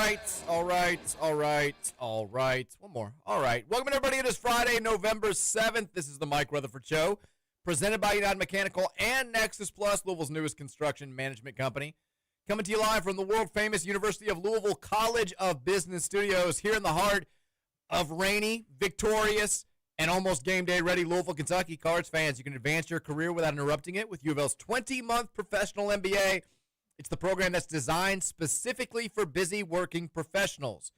right. One more. All right. Welcome, everybody. It is Friday, November 7th. This is the Mike Rutherford Show, presented by United Mechanical and Nexus Plus, Louisville's newest construction management company. Coming to you live from the world-famous University of Louisville College of Business Studios here in the heart of rainy, victorious, and almost game day ready Louisville, Kentucky. Cards fans, you can advance your career without interrupting it with U of L's 20-month professional MBA. It's the program that's designed specifically for busy working professionals.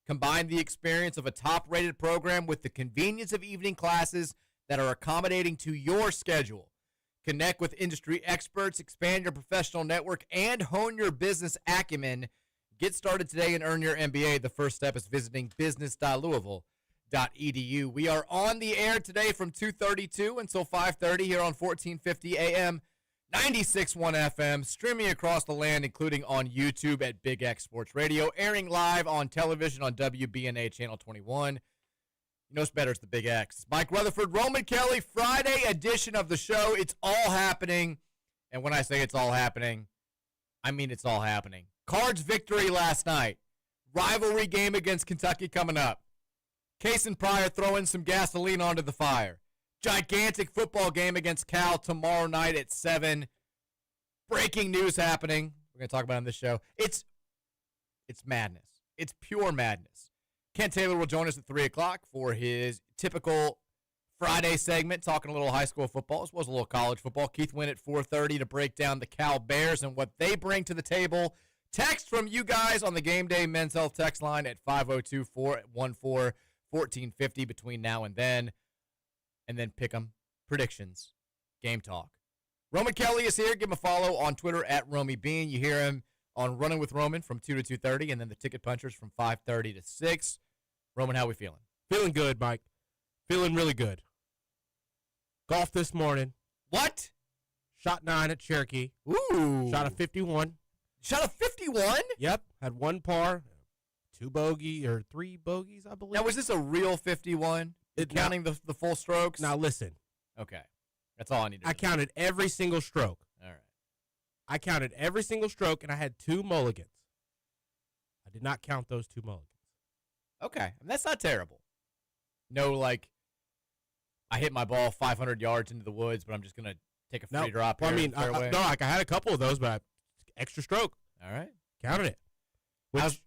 Combine the experience of a top-rated program with the convenience of evening classes that are accommodating to your schedule. Connect with industry experts, expand your professional network, and hone your business acumen. Get started today and earn your MBA. The first step is visiting business.louisville.edu. We are on the air today from 2:32 until 5:30 here on 1450 AM, 96.1 FM, streaming across the land, including on YouTube at Big X Sports Radio, airing live on television on WBNA Channel 21. You know what's better, it's the Big X. Mike Rutherford, Roman Kelly, Friday edition of the show. It's all happening. And when I say it's all happening, I mean it's all happening. Cards victory last night. Rivalry game against Kentucky coming up. Case and Pryor throwing some gasoline onto the fire. Gigantic football game against Cal tomorrow night at 7. Breaking news happening. We're going to talk about it on this show. It's madness. It's pure madness. Kent Taylor will join us at 3 o'clock for his typical Friday segment, talking a little high school football, as well as a little college football. Keith Wynn at 4:30 to break down the Cal Bears and what they bring to the table. Text from you guys on the Gameday Men's Health text line at 502-414-1450 between now and then. And then pick 'em, predictions, game talk. Roman Kelly is here. Give him a follow on Twitter at RomyBean. You hear him on Running with Roman from 2 to 2:30, and then the Ticket Punchers from 5:30 to 6. Roman, how we feeling? Feeling good, Mike. Feeling really good. Golf this morning. What? Shot 9 at Cherokee. Ooh. Shot a 51. Shot a 51? Yep. Had 1 par, 3 bogeys, I believe. Now, was this a real 51? Counting the full strokes? Now, listen. Okay. That's all I need to know. I counted every single stroke. All right. I counted every single stroke, and I had 2 mulligans. I did not count those 2 mulligans. Okay. I mean, that's not terrible. No, like, I hit my ball 500 yards into the woods, but I'm just going to take a free drop here. Well, I mean, I had a couple of those, but extra stroke. All right. Counted it.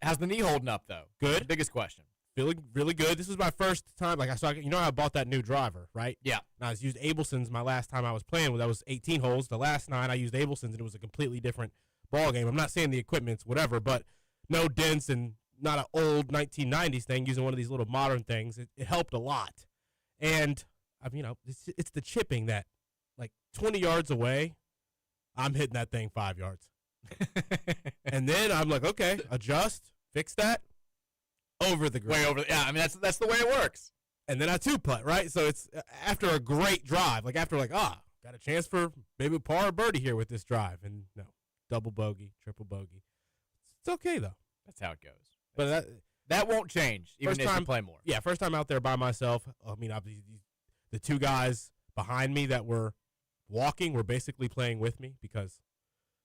How's the knee holding up, though? Good. The biggest question. Feeling really good. This was my first time. Like I bought that new driver, right? Yeah. And I used Abelson's my last time I was playing. That was 18 holes. The last 9 I used Abelson's, and it was a completely different ball game. I'm not saying the equipment's whatever, but no dents and not an old 1990s thing. Using one of these little modern things, it helped a lot. And it's the chipping that, like 20 yards away, I'm hitting that thing 5 yards, and then I'm like, okay, adjust, fix that. Over the green. Way over. Yeah, I mean, that's the way it works. And then I 2-putt, right? So it's after a great drive, got a chance for maybe a par or birdie here with this drive. And no, double bogey, triple bogey. It's okay, though. That's how it goes. But that won't change, even if you play more. Yeah, first time out there by myself. I mean, the 2 guys behind me that were walking were basically playing with me, because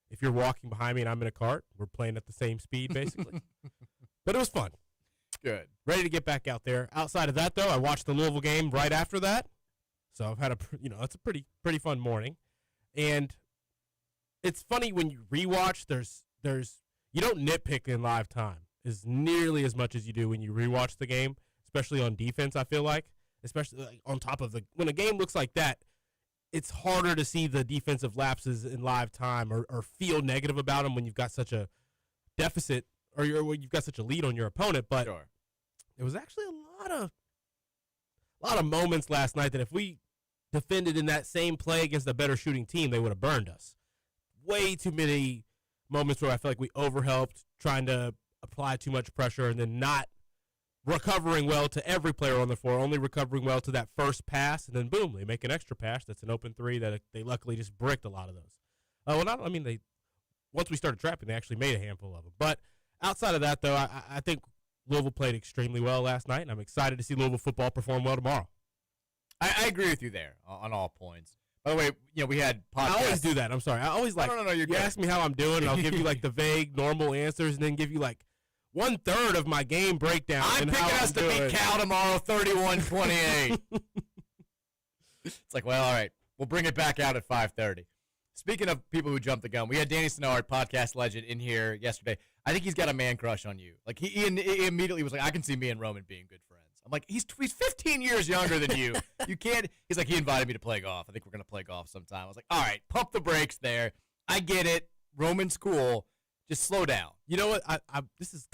if you're walking behind me and I'm in a cart, we're playing at the same speed, basically. But it was fun. Good. Ready to get back out there. Outside of that, though, I watched the Louisville game right after that. So I've had it's a pretty fun morning. And it's funny when you rewatch, you don't nitpick in live time as nearly as much as you do when you rewatch the game, especially on defense, I feel like. Especially on top of when a game looks like that, it's harder to see the defensive lapses in live time or feel negative about them when you've got such a deficit or you've got such a lead on your opponent. But sure. There was actually a lot of moments last night that if we defended in that same play against a better shooting team, they would have burned us. Way too many moments where I feel like we overhelped, trying to apply too much pressure, and then not recovering well to every player on the floor, only recovering well to that first pass, and then boom, they make an extra pass that's an open 3 that they luckily just bricked a lot of those. Once we started trapping, they actually made a handful of them. But outside of that, though, I think Louisville played extremely well last night, and I'm excited to see Louisville football perform well tomorrow. I agree with you there on all points. By the way, we had podcasts. I always do that. I'm sorry. I always No, you're you good. ask me how I'm doing, and I'll give you the vague, normal answers, and then give you 1/3 of my game breakdown. I'm and picking how us to beat Cal tomorrow, 31-28. It's like, well, all right, we'll bring it back out at 5:30. Speaking of people who jumped the gun, we had Danny Sennard, podcast legend, in here yesterday. I think he's got a man crush on you. Like he immediately was like, I can see me and Roman being good friends. I'm like, he's 15 years younger than you. You can't. He's like, he invited me to play golf. I think we're gonna play golf sometime. I was like, all right, pump the brakes there. I get it. Roman's cool. Just slow down. You know what? This is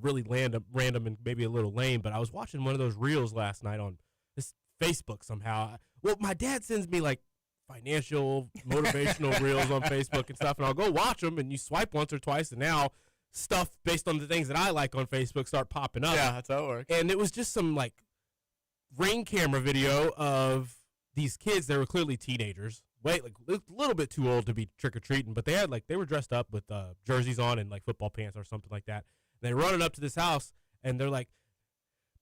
really random and maybe a little lame, but I was watching one of those reels last night on this Facebook somehow. Well, my dad sends me like financial, motivational reels on Facebook and stuff, and I'll go watch them, and you swipe once or twice, and now stuff based on the things that I like on Facebook start popping up. Yeah, that's how it works. And it was just some like ring camera video of these kids. They were clearly teenagers. Like a little bit too old to be trick-or-treating, but they were dressed up with jerseys on and like football pants or something like that. And they're running up to this house, and they're like,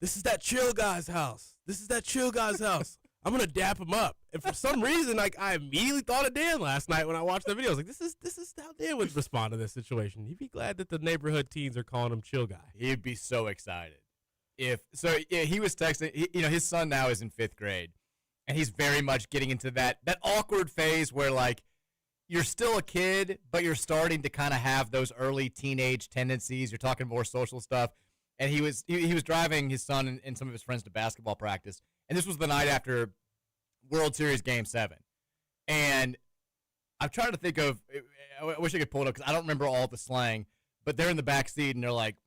this is that chill guy's house. This is that chill guy's house. I'm going to dap him up. And for some reason, like, I immediately thought of Dan last night when I watched the video. I was like, this is how Dan would respond to this situation. He'd be glad that the neighborhood teens are calling him chill guy. He'd be so excited. He was texting, his son now is in 5th grade. And he's very much getting into that awkward phase where, like, you're still a kid, but you're starting to kind of have those early teenage tendencies. You're talking more social stuff. And he was driving his son and some of his friends to basketball practice. And this was the night after World Series Game 7. And I'm trying to think of – I wish I could pull it up because I don't remember all the slang. But they're in the back seat, and they're like,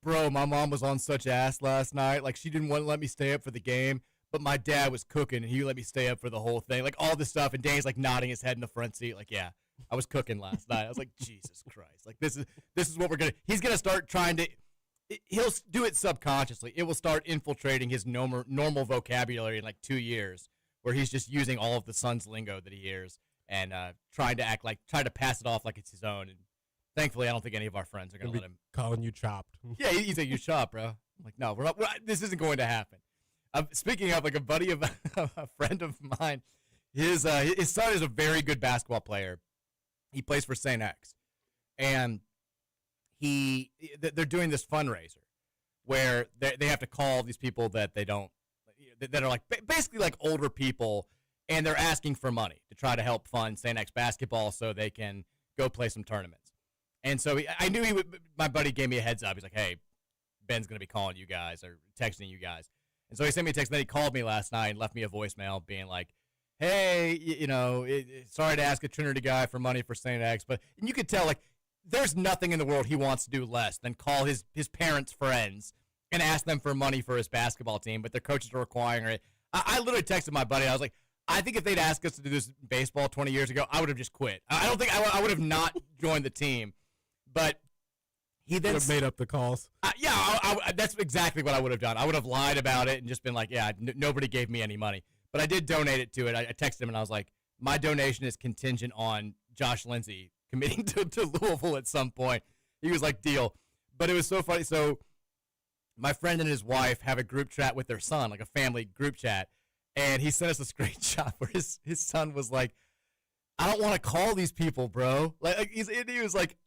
bro, my mom was on such ass last night. Like, she didn't want to let me stay up for the game. But my dad was cooking, and he let me stay up for the whole thing. Like, all this stuff, and Danny's, like, nodding his head in the front seat. Like, yeah, I was cooking last night. I was like, Jesus Christ. Like, this is what we're going to – he's going to start trying to – he'll do it subconsciously. It will start infiltrating his normal vocabulary in, like, 2 years, where he's just using all of the son's lingo that he hears and trying to pass it off like it's his own. And thankfully, I don't think any of our friends are going to let him – calling you chopped. Yeah, he's like, you chopped, bro. I'm like, no, this isn't going to happen. Speaking of, like, a buddy of a friend of mine, his son is a very good basketball player. He plays for St. X, and they're doing this fundraiser where they have to call these people that are like basically like older people, and they're asking for money to try to help fund St. X basketball so they can go play some tournaments. And so I knew he would. My buddy gave me a heads up. He's like, "Hey, Ben's gonna be calling you guys or texting you guys." And so he sent me a text, and then he called me last night and left me a voicemail being like, hey, sorry to ask a Trinity guy for money for St. X, but and you could tell, like, there's nothing in the world he wants to do less than call his parents' friends and ask them for money for his basketball team, but their coaches are requiring it. I literally texted my buddy. I was like, I think if they'd asked us to do this in baseball 20 years ago, I would have just quit. I don't think I would have not joined the team, but he then would have made up the calls. That's exactly what I would have done. I would have lied about it and just been like, yeah, nobody gave me any money. But I did donate it to it. I texted him, and I was like, my donation is contingent on Josh Lindsay committing to Louisville at some point. He was like, deal. But it was so funny. So my friend and his wife have a group chat with their son, like a family group chat, and he sent us a screenshot where his son was like, I don't want to call these people, bro. He was like,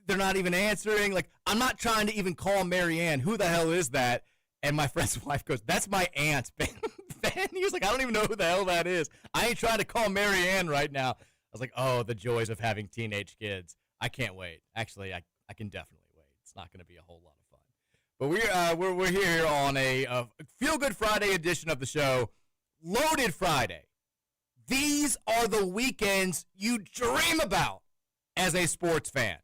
they're not even answering. Like, I'm not trying to even call Marianne. Who the hell is that? And my friend's wife goes, that's my aunt, Ben. He was like, I don't even know who the hell that is. I ain't trying to call Marianne right now. I was like, oh, the joys of having teenage kids. I can't wait. Actually, I can definitely wait. It's not going to be a whole lot of fun. But we're here on a Feel Good Friday edition of the show. Loaded Friday. These are the weekends you dream about as a sports fan.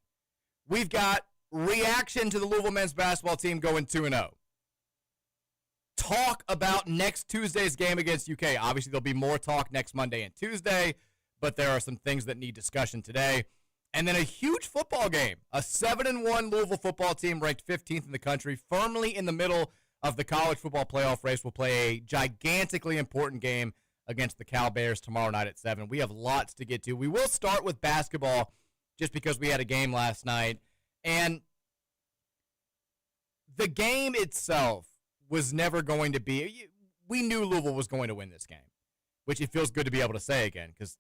We've got reaction to the Louisville men's basketball team going 2-0. Talk about next Tuesday's game against UK. Obviously, there'll be more talk next Monday and Tuesday, but there are some things that need discussion today. And then a huge football game. A 7-1 Louisville football team ranked 15th in the country, firmly in the middle of the college football playoff race, will play a gigantically important game against the Cal Bears tomorrow night at 7. We have lots to get to. We will start with basketball just because we had a game last night. And the game itself was never going to be – we knew Louisville was going to win this game, which it feels good to be able to say again because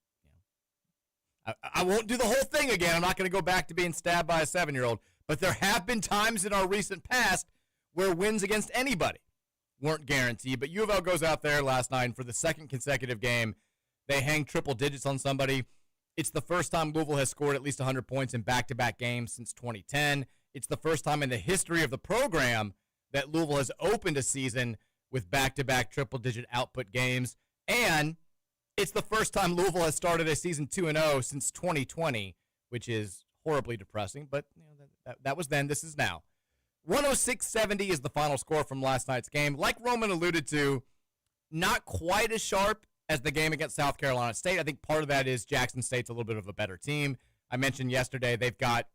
I won't do the whole thing again. I'm not going to go back to being stabbed by a 7-year-old. But there have been times in our recent past where wins against anybody weren't guaranteed. But U of L goes out there last night, and for the second consecutive game, they hang triple digits on somebody. It's the first time Louisville has scored at least 100 points in back-to-back games since 2010. It's the first time in the history of the program that Louisville has opened a season with back-to-back triple-digit output games. And it's the first time Louisville has started a season 2-0 since 2020, which is horribly depressing. But that was then. This is now. 106-70 is the final score from last night's game. Like Roman alluded to, not quite as sharp as the game against South Carolina State. I think part of that is Jackson State's a little bit of a better team. I mentioned yesterday they've got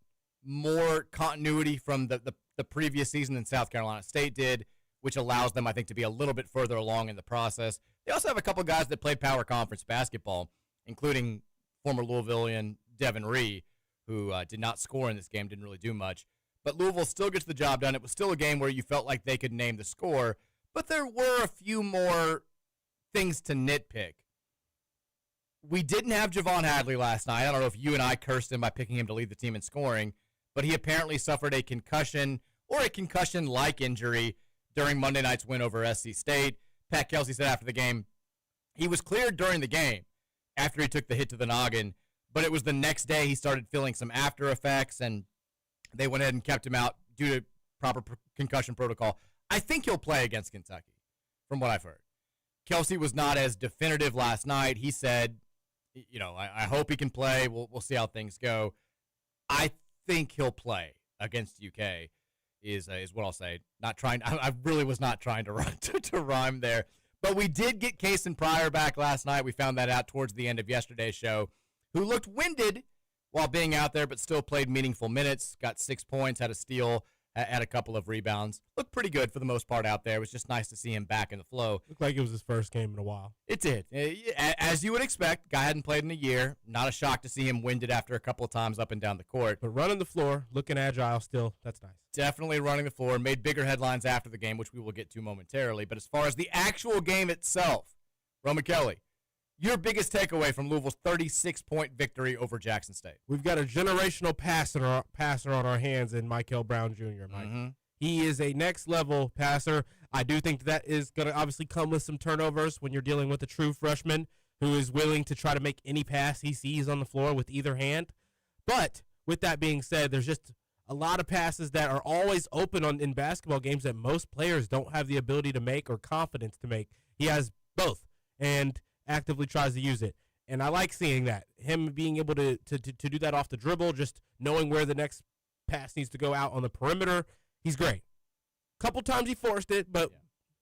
more continuity from the previous season than South Carolina State did, which allows them, I think, to be a little bit further along in the process. They also have a couple guys that played Power Conference basketball, including former Louisvillian Devin Ree, who did not score in this game, didn't really do much. But Louisville still gets the job done. It was still a game where you felt like they could name the score, but there were a few more things to nitpick. We didn't have Javon Hadley last night. I don't know if you and I cursed him by picking him to lead the team in scoring, but he apparently suffered a concussion or a concussion-like injury during Monday night's win over SC State. Pat Kelsey said after the game, he was cleared during the game after he took the hit to the noggin, but it was the next day he started feeling some after effects, and they went ahead and kept him out due to proper concussion protocol. I think he'll play against Kentucky, from what I've heard. Kelsey was not as definitive last night. He said, I hope he can play. We'll see how things go. I think he'll play against UK is what I'll say. Not trying. I really was not trying to rhyme there. But we did get Kason Pryor back last night. We found that out towards the end of yesterday's show, who looked winded while being out there, but still played meaningful minutes, got 6 points, had a steal, had a couple of rebounds. Looked pretty good for the most part out there. It was just nice to see him back in the flow. Looked like it was his first game in a while. It did. As you would expect, guy hadn't played in a year. Not a shock to see him winded after a couple of times up and down the court. But running the floor, looking agile still, that's nice. Definitely running the floor. Made bigger headlines after the game, which we will get to momentarily. But as far as the actual game itself, Roman Kelly, your biggest takeaway from Louisville's 36-point victory over Jackson State? We've got a generational passer on our hands in Michael Brown Jr., Mike. Mm-hmm. He is a next-level passer. I do think that is going to obviously come with some turnovers when you're dealing with a true freshman who is willing to try to make any pass he sees on the floor with either hand. But with that being said, there's just a lot of passes that are always open in basketball games that most players don't have the ability to make or confidence to make. He has both and actively tries to use it. And I like seeing that. Him being able to do that off the dribble, just knowing where the next pass needs to go out on the perimeter. He's great. Couple times he forced it, but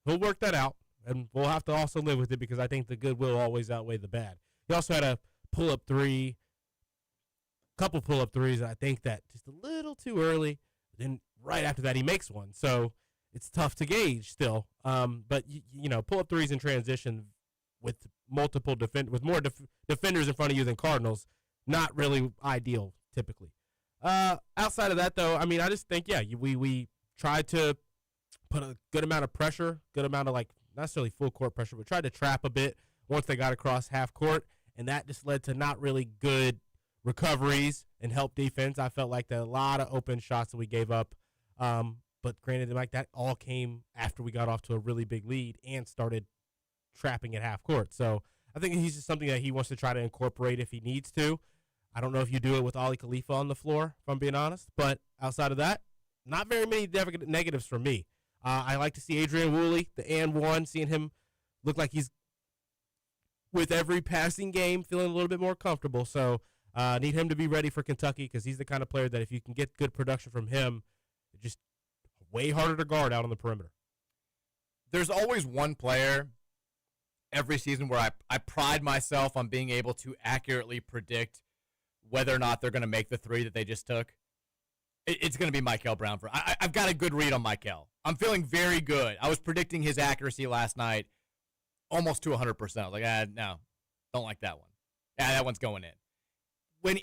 he'll work that out. And we'll have to also live with it because I think the good will always outweigh the bad. He also had a pull-up three, couple pull-up threes, and I think that just a little too early. Then right after that, he makes one. So it's tough to gauge still. But, pull-up threes in transition with multiple defenders in front of you than Cardinals, not really ideal typically. Outside of that, though, I just think, we tried to put a good amount of pressure, good amount of, not necessarily full court pressure, but tried to trap a bit once they got across half court, and that just led to not really good recoveries and help defense. I felt like there were a lot of open shots that we gave up, but granted, that all came after we got off to a really big lead and started trapping at half court. So I think he's just something that he wants to try to incorporate if he needs to. I don't know if you do it with Ali Khalifa on the floor, if I'm being honest. But outside of that, not very many negatives for me. I like to see Adrian Woolley, the and one, seeing him look like he's, with every passing game, feeling a little bit more comfortable. So need him to be ready for Kentucky because he's the kind of player that if you can get good production from him, it's just way harder to guard out on the perimeter. There's always one player every season where I pride myself on being able to accurately predict whether or not they're going to make the three that they just took. It's going to be Michael Brown. I've got a good read on Michael. I'm feeling very good. I was predicting his accuracy last night almost to 100%. I was like, no, don't like that one. Yeah, that one's going in.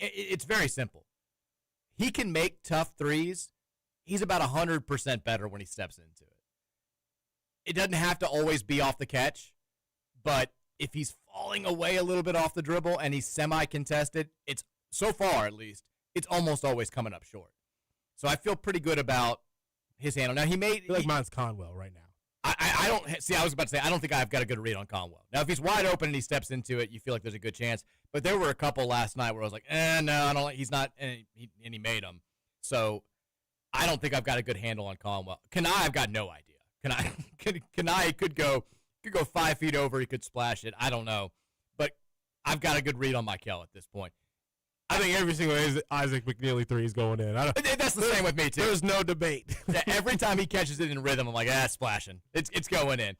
It's very simple. He can make tough threes. He's about 100% better when he steps into it. It doesn't have to always be off the catch. But if he's falling away a little bit off the dribble and he's semi-contested, it's, so far at least, it's almost always coming up short. So I feel pretty good about his handle. Now, I feel like mine's Conwell right now. I don't see. I was about to say I don't think I've got a good read on Conwell. Now, if he's wide open and he steps into it, you feel like there's a good chance. But there were a couple last night where I was like, no, I don't. He's not, and he made them. So I don't think I've got a good handle on Conwell. I've got no idea. Kanai could go 5 feet over. He could splash it. I don't know, but I've got a good read on Michael at this point. I think every single Isaac McNeely 3 is going in. That's the same with me, too. There's no debate. Every time he catches it in rhythm, I'm like, splashing. It's going in.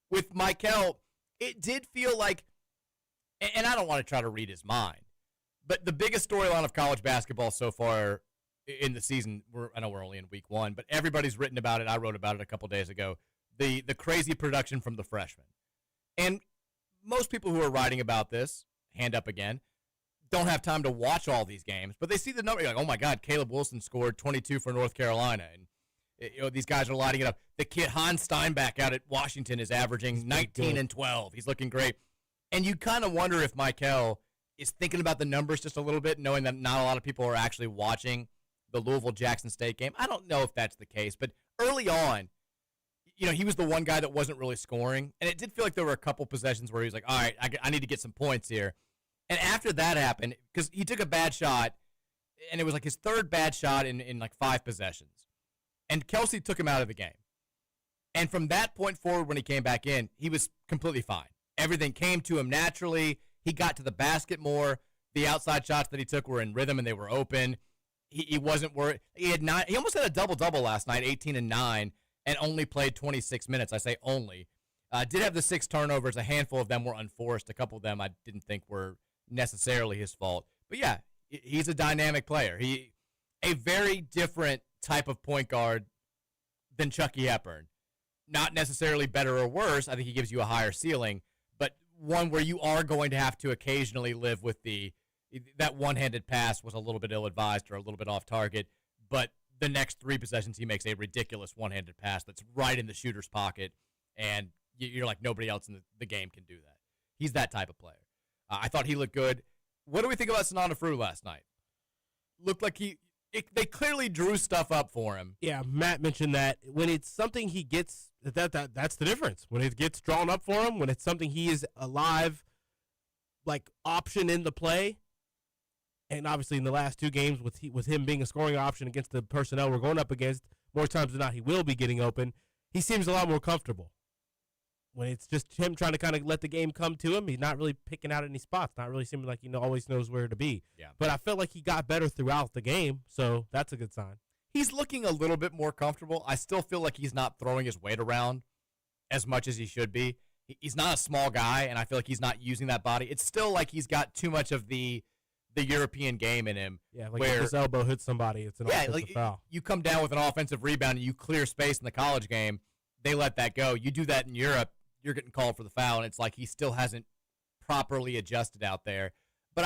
With Michael, it did feel like, and I don't want to try to read his mind, but the biggest storyline of college basketball so far in the season, I know we're only in week 1, but everybody's written about it. I wrote about it a couple days ago. The crazy production from the freshmen. And most people who are writing about this, hand up again, don't have time to watch all these games, but they see the number. You're like, oh my God, Caleb Wilson scored 22 for North Carolina, and these guys are lighting it up. The kid Hans Steinbach out at Washington is averaging 19 and 12. He's looking great, and you kind of wonder if Michael is thinking about the numbers just a little bit, knowing that not a lot of people are actually watching the Louisville-Jackson State game. I don't know if that's the case, but early on, he was the one guy that wasn't really scoring, and it did feel like there were a couple possessions where he was like, all right, I need to get some points here. And after that happened, because he took a bad shot, and it was like his third bad shot in like 5 possessions. And Kelsey took him out of the game. And from that point forward, when he came back in, he was completely fine. Everything came to him naturally. He got to the basket more. The outside shots that he took were in rhythm, and they were open. He wasn't worried. He almost had a double-double last night, 18 and 9, and only played 26 minutes. I say only. Did have the 6 turnovers. A handful of them were unforced. A couple of them I didn't think were necessarily his fault. But yeah, he's a dynamic player. A very different type of point guard than Chucky Hepburn. Not necessarily better or worse. I think he gives you a higher ceiling, but one where you are going to have to occasionally live with that one-handed pass was a little bit ill-advised or a little bit off target, but the next 3 possessions he makes a ridiculous one-handed pass that's right in the shooter's pocket, and you're like, nobody else in the game can do that. He's that type of player. I thought he looked good. What do we think about Sananda Fru last night? Looked like they clearly drew stuff up for him. Yeah, Matt mentioned that when it's something he gets, that's the difference. When it gets drawn up for him, when it's something he is a live, like, option in the play, and obviously in the last 2 games with him being a scoring option against the personnel we're going up against, more times than not he will be getting open, he seems a lot more comfortable. When it's just him trying to kind of let the game come to him, he's not really picking out any spots, not really seeming like he always knows where to be. Yeah. But I felt like he got better throughout the game, so that's a good sign. He's looking a little bit more comfortable. I still feel like he's not throwing his weight around as much as he should be. He's not a small guy, and I feel like he's not using that body. It's still like he's got too much of the European game in him. Yeah, like if his elbow hits somebody, it's an offensive foul. You come down with an offensive rebound and you clear space in the college game, they let that go. You do that in Europe, you're getting called for the foul, and it's like he still hasn't properly adjusted out there. But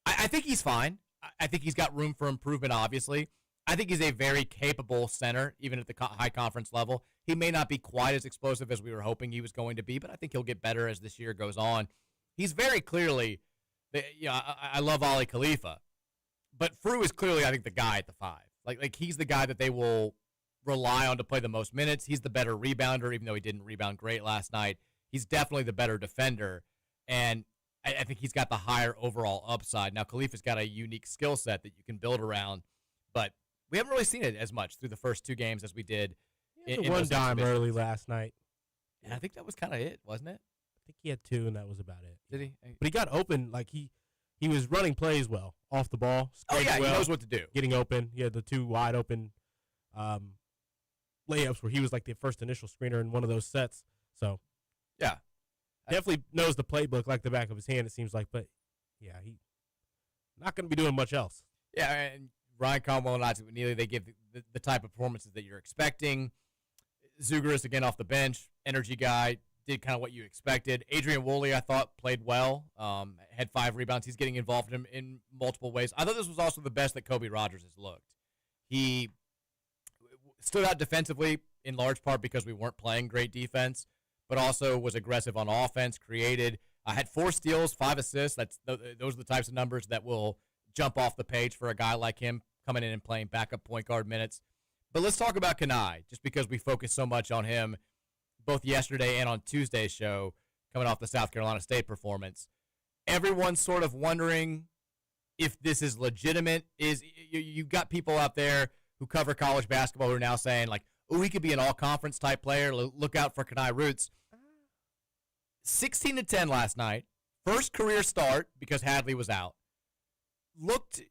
I think he's fine. I think he's got room for improvement, obviously. I think he's a very capable center, even at the high conference level. He may not be quite as explosive as we were hoping he was going to be, but I think he'll get better as this year goes on. He's very clearly, I love Ali Khalifa, but Fru is clearly, I think, the guy at the 5. Like he's the guy that they will rely on to play the most minutes. He's the better rebounder, even though he didn't rebound great last night. He's definitely the better defender, and I think he's got the higher overall upside. Now, Khalifa's got a unique skill set that you can build around, but we haven't really seen it as much through the first 2 games as we did. In one dime early last night. And I think that was kind of it, wasn't it? I think he had 2, and that was about it. Did he? But he got open. Like, he was running plays well, off the ball. Oh, yeah, well, he knows what to do. Getting open. He had the 2 wide open layups where he was like the first initial screener in one of those sets. So, yeah. Definitely knows the playbook like the back of his hand, it seems like. But, yeah, he not going to be doing much else. Yeah, and Ryan Conwell and Isaac McNeely, they give the type of performances that you're expecting. Zugaris, again, off the bench, energy guy, did kind of what you expected. Adrian Woolley, I thought, played well, had 5 rebounds. He's getting involved in multiple ways. I thought this was also the best that Kobe Rogers has looked. He stood out defensively in large part because we weren't playing great defense, but also was aggressive on offense, created. Had 4 steals, 5 assists. Those are the types of numbers that will jump off the page for a guy like him coming in and playing backup point guard minutes. But let's talk about Kenai, just because we focused so much on him both yesterday and on Tuesday's show, coming off the South Carolina State performance. Everyone's sort of wondering if this is legitimate. You've got people out there who cover college basketball who are now saying, like, oh, he could be an all-conference type player. Look out for Kenai Roots. 16-10 last night. First career start because Hadley was out. Looked,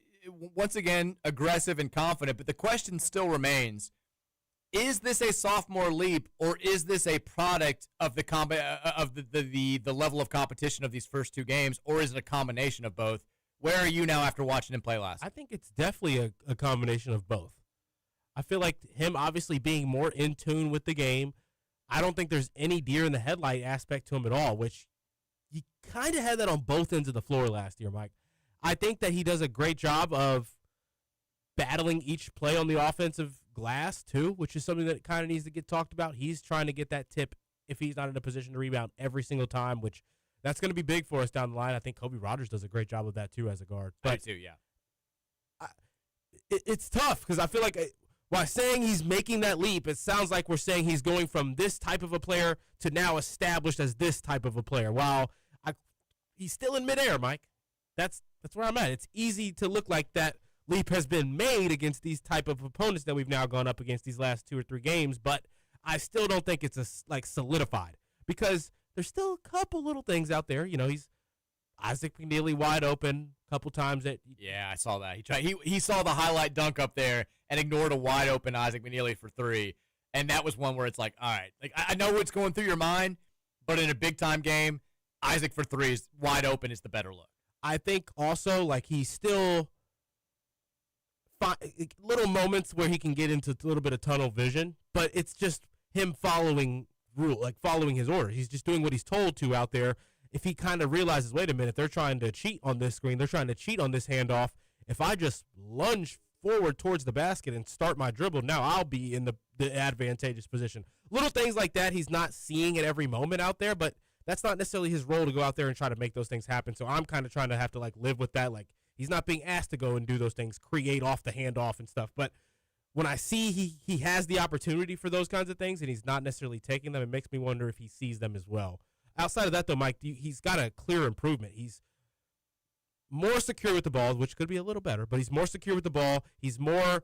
once again, aggressive and confident, but the question still remains, is this a sophomore leap, or is this a product of the level of competition of these first two games, or is it a combination of both? Where are you now after watching him play last? I think it's definitely a combination of both. I feel like him obviously being more in tune with the game. I don't think there's any deer in the headlight aspect to him at all, which you kind of had that on both ends of the floor last year, Mike. I think that he does a great job of battling each play on the offensive glass, too, which is something that kind of needs to get talked about. He's trying to get that tip if he's not in a position to rebound every single time, which that's going to be big for us down the line. I think Kobe Rogers does a great job of that, too, as a guard. But, I do, yeah. It's tough because I feel like while saying he's making that leap, it sounds like we're saying he's going from this type of a player to now established as this type of a player. While he's still in midair, Mike. That's where I'm at. It's easy to look like that leap has been made against these type of opponents that we've now gone up against these last 2 or 3 games, but I still don't think it's solidified because there's still a couple little things out there. You know, he's Isaac McNeely wide open a couple times. Yeah, I saw that. He saw the highlight dunk up there and ignored a wide open Isaac McNeely for 3, and that was one where it's like, all right, like I know what's going through your mind, but in a big time game, Isaac for 3 is wide open is the better look. I think also like he's still little moments where he can get into a little bit of tunnel vision, but it's just him following his orders. He's just doing what he's told to out there. If he kind of realizes, wait a minute, they're trying to cheat on this screen, they're trying to cheat on this handoff. If I just lunge forward towards the basket and start my dribble, now I'll be in the advantageous position. Little things like that he's not seeing at every moment out there, but that's not necessarily his role to go out there and try to make those things happen. So I'm kind of trying to have to live with that. Like he's not being asked to go and do those things, create off the handoff and stuff. But when I see he has the opportunity for those kinds of things and he's not necessarily taking them, it makes me wonder if he sees them as well. Outside of that, though, Mike, he's got a clear improvement. He's more secure with the ball, which could be a little better, but he's more secure with the ball. He's more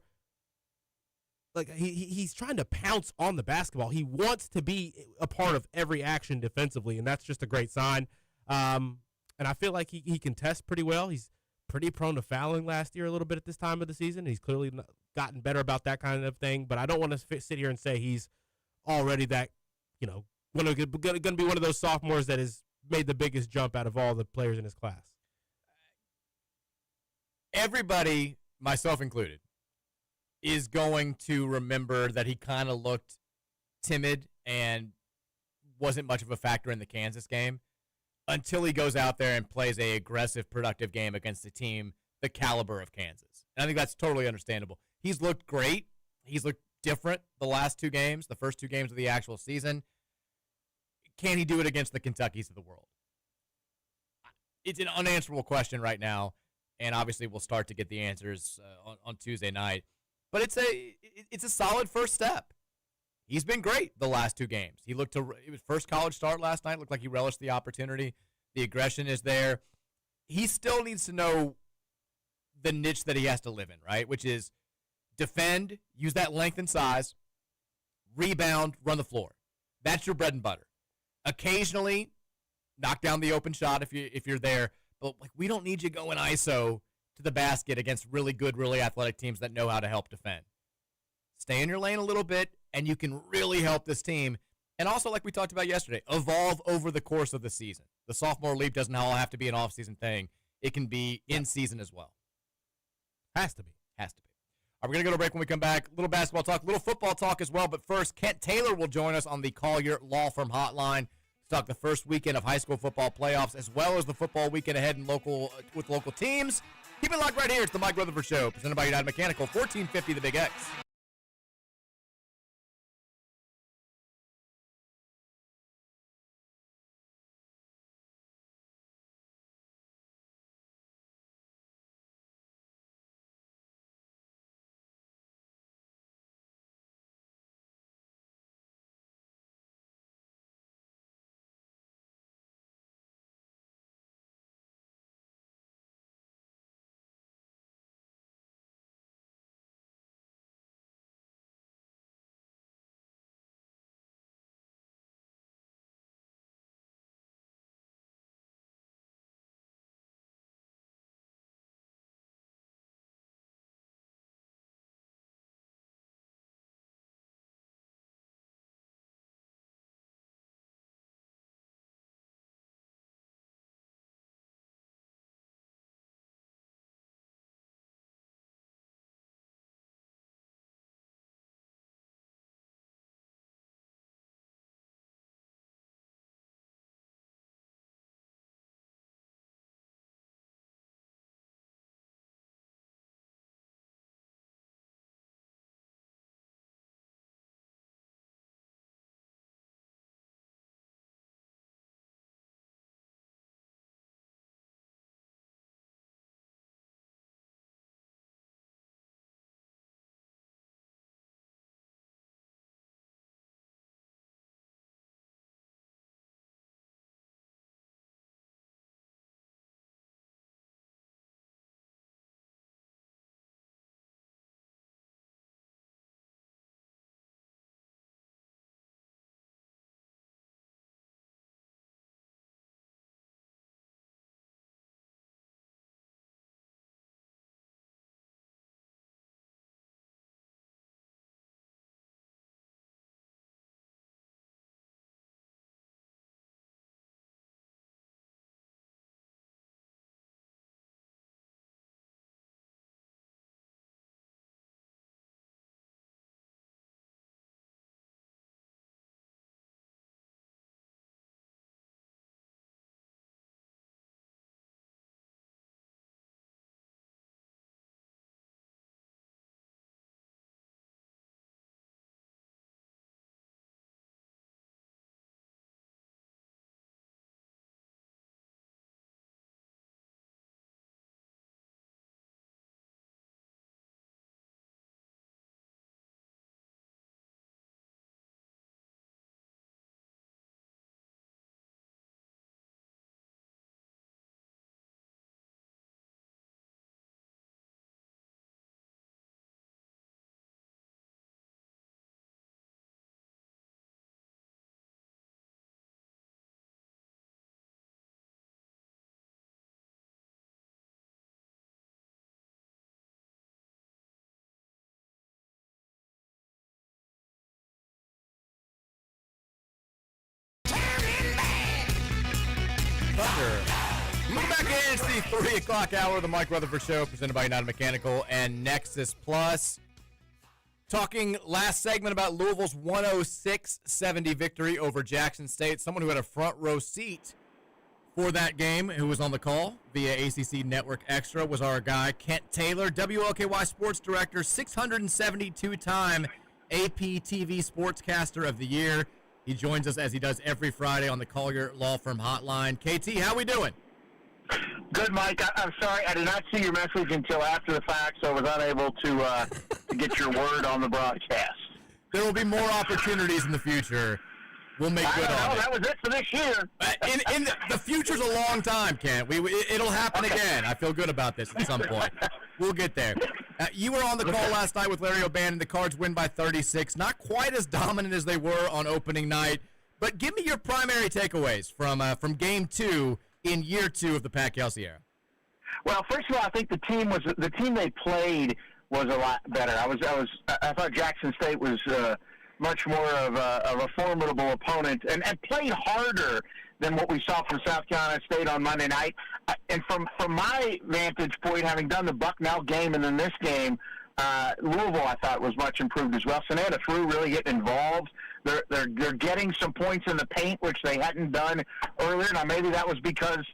he's trying to pounce on the basketball. He wants to be a part of every action defensively, and that's just a great sign. And I feel like he can test pretty well. He's pretty prone to fouling last year a little bit at this time of the season. He's clearly gotten better about that kind of thing, but I don't want to sit here and say he's already that, going to be one of those sophomores that has made the biggest jump out of all the players in his class. Everybody, myself included, is going to remember that he kind of looked timid and wasn't much of a factor in the Kansas game until he goes out there and plays a aggressive, productive game against a team the caliber of Kansas. And I think that's totally understandable. He's looked great. He's looked different the last 2 games, the first 2 games of the actual season. Can he do it against the Kentuckys of the world? It's an unanswerable question right now, and obviously we'll start to get the answers on Tuesday night. But it's a solid first step. He's been great the last 2 games. It was first college start last night. Looked like he relished the opportunity. The aggression is there. He still needs to know the niche that he has to live in, right? Which is defend, use that length and size, rebound, run the floor. That's your bread and butter. Occasionally, knock down the open shot if you're there. But we don't need you going ISO to the basket against really good, really athletic teams that know how to help defend. Stay in your lane a little bit, and you can really help this team. And also, like we talked about yesterday, evolve over the course of the season. The sophomore leap doesn't all have to be an off-season thing. It can be in-season as well. Has to be. All right, we're going to go to break. When we come back, a little basketball talk, a little football talk as well. But first, Kent Taylor will join us on the Collier Law Firm Hotline to talk the first weekend of high school football playoffs, as well as the football weekend ahead with local teams. Keep it locked right here. It's the Mike Rutherford Show, presented by United Mechanical, 1450 The Big X. the 3 o'clock hour of the Mike Rutherford Show, presented by United Mechanical and Nexus Plus. Talking last segment about Louisville's 106-70 victory over Jackson State. Someone who had a front row seat for that game, who was on the call via ACC Network Extra, was our guy, Kent Taylor, WLKY Sports Director, 672-time AP TV Sportscaster of the Year. He joins us as he does every Friday on the Collier Law Firm Hotline. KT, how we doing? Good, Mike. I'm sorry, I did not see your message until after the fact, so I was unable to get your word on the broadcast. There will be more opportunities in the future. We'll make good on it. That was it for this year. In the future's a long time, Kent. It'll happen again. I feel good about this at some point. We'll get there. You were on the call last night with Larry O'Bannon. The Cards win by 36. Not quite as dominant as they were on opening night, but give me your primary takeaways from Game 2 in year 2 of the Pat Kelsey era. Well, first of all, I think the team they played was a lot better. I thought Jackson State was much more of a formidable opponent and played harder than what we saw from South Carolina State on Monday night. And from my vantage point, having done the Bucknell game and then this game, Louisville I thought was much improved as well. Sonata through really getting involved. They're getting some points in the paint, which they hadn't done earlier. Now maybe that was because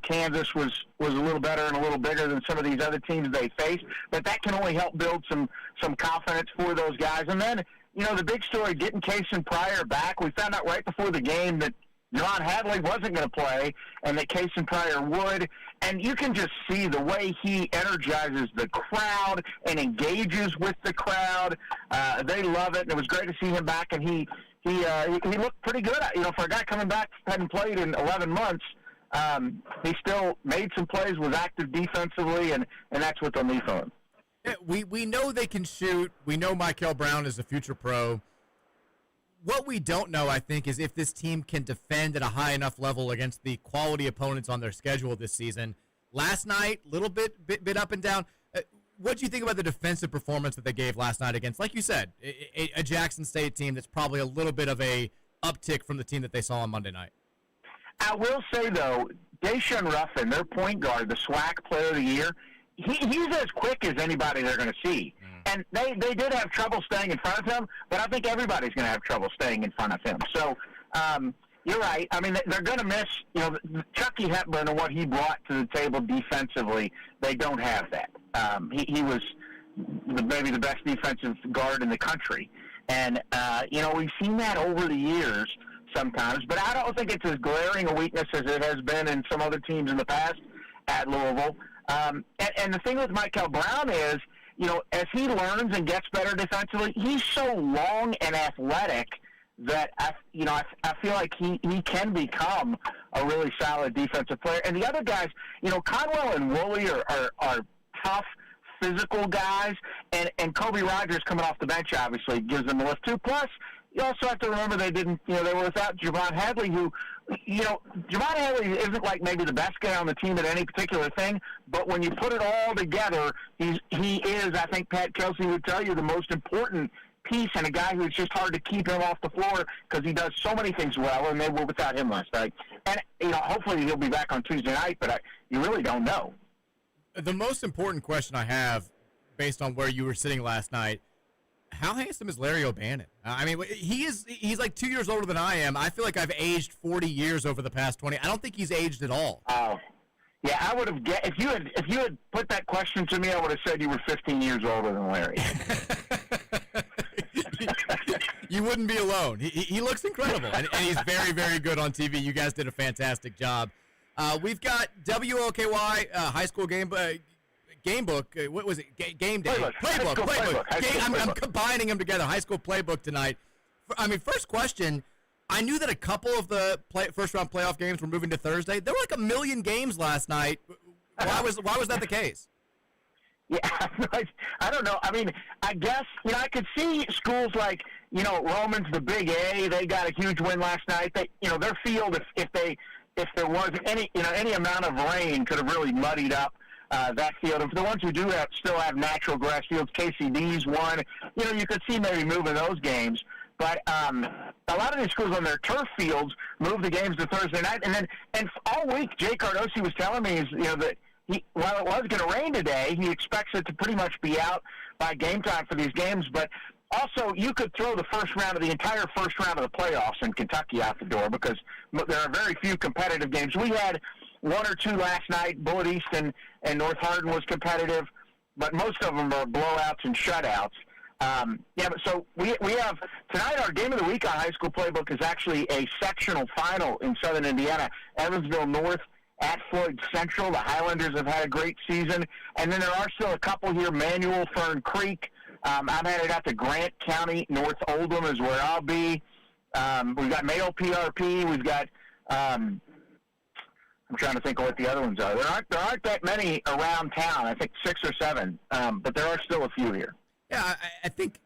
Kansas was a little better and a little bigger than some of these other teams they faced, but that can only help build some confidence for those guys. And then the big story, getting Cason Pryor back. We found out right before the game that John Hadley wasn't going to play and that Cason Pryor would. And you can just see the way he energizes the crowd and engages with the crowd. They love it, and it was great to see him back. And he looked pretty good. For a guy coming back, hadn't played in 11 months, he still made some plays, was active defensively, and that's what they'll need from him. Yeah, we know they can shoot. We know Michael Brown is a future pro. What we don't know, I think, is if this team can defend at a high enough level against the quality opponents on their schedule this season. Last night, little bit up and down. What do you think about the defensive performance that they gave last night against, like you said, a Jackson State team that's probably a little bit of a uptick from the team that they saw on Monday night? I will say, though, Deshaun Ruffin, their point guard, the SWAC Player of the Year, he's as quick as anybody they're going to see. And they did have trouble staying in front of him, but I think everybody's going to have trouble staying in front of him. So you're right. I mean, they're going to miss, Chucky Hepburn and what he brought to the table defensively. They don't have that. He was maybe the best defensive guard in the country. And, we've seen that over the years sometimes, but I don't think it's as glaring a weakness as it has been in some other teams in the past at Louisville. And the thing with Michael Brown is, as he learns and gets better defensively, he's so long and athletic that I feel like he can become a really solid defensive player. And the other guys, Conwell and Woolley are tough, physical guys, and Kobe Rogers coming off the bench obviously gives them a lift too. Plus, you also have to remember they were without Javon Hadley, who, Javon Hadley isn't like maybe the best guy on the team at any particular thing, but when you put it all together, he is, I think Pat Kelsey would tell you, the most important piece, and a guy who's just hard to keep him off the floor because he does so many things well, and they were without him last night. And, hopefully he'll be back on Tuesday night, but you really don't know. The most important question I have, based on where you were sitting last night, how handsome is Larry O'Bannon? I mean, he's like 2 years older than I am. I feel like I've aged 40 years over the past 20. I don't think he's aged at all. Oh, yeah, I would have if you had put that question to me, I would have said you were 15 years older than Larry. You wouldn't be alone. He looks incredible, and he's very, very good on TV. You guys did a fantastic job. We've got WLKY high school game book. What was it? Gameday. Playbook. I'm combining them together. High school playbook tonight. First question. I knew that a couple of the first-round playoff games were moving to Thursday. There were like 1 million games last night. Why was that the case? Yeah, I don't know. I mean, I guess, I could see schools like, Romans, the Big A, they got a huge win last night. They, their field, if there was any amount of rain, could have really muddied up that field. And for the ones who still have natural grass fields, KCD's one, you could see maybe moving those games. But a lot of these schools on their turf fields move the games to Thursday night, and all week Jay Cardosi was telling me that while it was going to rain today, he expects it to pretty much be out by game time for these games. But also, you could throw the entire first round of the playoffs in Kentucky out the door because there are very few competitive games. We had one or two last night. Bullitt East and North Hardin was competitive, but most of them are blowouts and shutouts. So we have tonight. Our game of the week on High School Playbook is actually a sectional final in Southern Indiana. Evansville North at Floyd Central. The Highlanders have had a great season, and then there are still a couple here. Manual, Fern Creek. I'm headed out to Grant County. North Oldham is where I'll be. We've got Mayo PRP. We've got. I'm trying to think of what the other ones are. There aren't that many around town. I think 6 or 7, but there are still a few here. Yeah, I think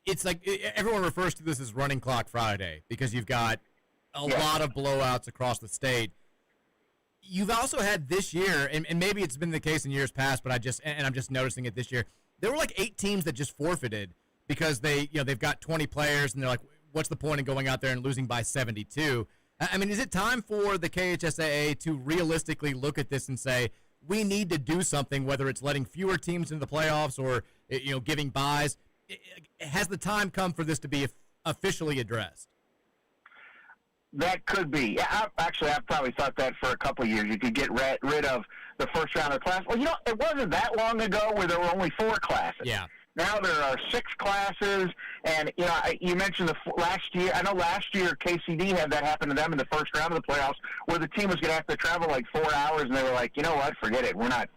it's like everyone refers to this as Running Clock Friday because you've got a lot of blowouts across the state. You've also had this year, and maybe it's been the case in years past, but I'm just noticing it this year. There were like 8 teams that just forfeited because they've got 20 players, and they're like, what's the point in going out there and losing by 72? I mean, is it time for the KHSAA to realistically look at this and say, we need to do something, whether it's letting fewer teams into the playoffs or giving buys? Has the time come for this to be officially addressed? That could be. I've probably thought that for a couple of years. You could get rid of the first round of the class. Well, it wasn't that long ago where there were only 4 classes. Yeah. Now there are 6 classes, and you mentioned last year. I know last year KCD had that happen to them in the first round of the playoffs, where the team was going to have to travel like 4 hours, and they were like, you know what, forget it. We're not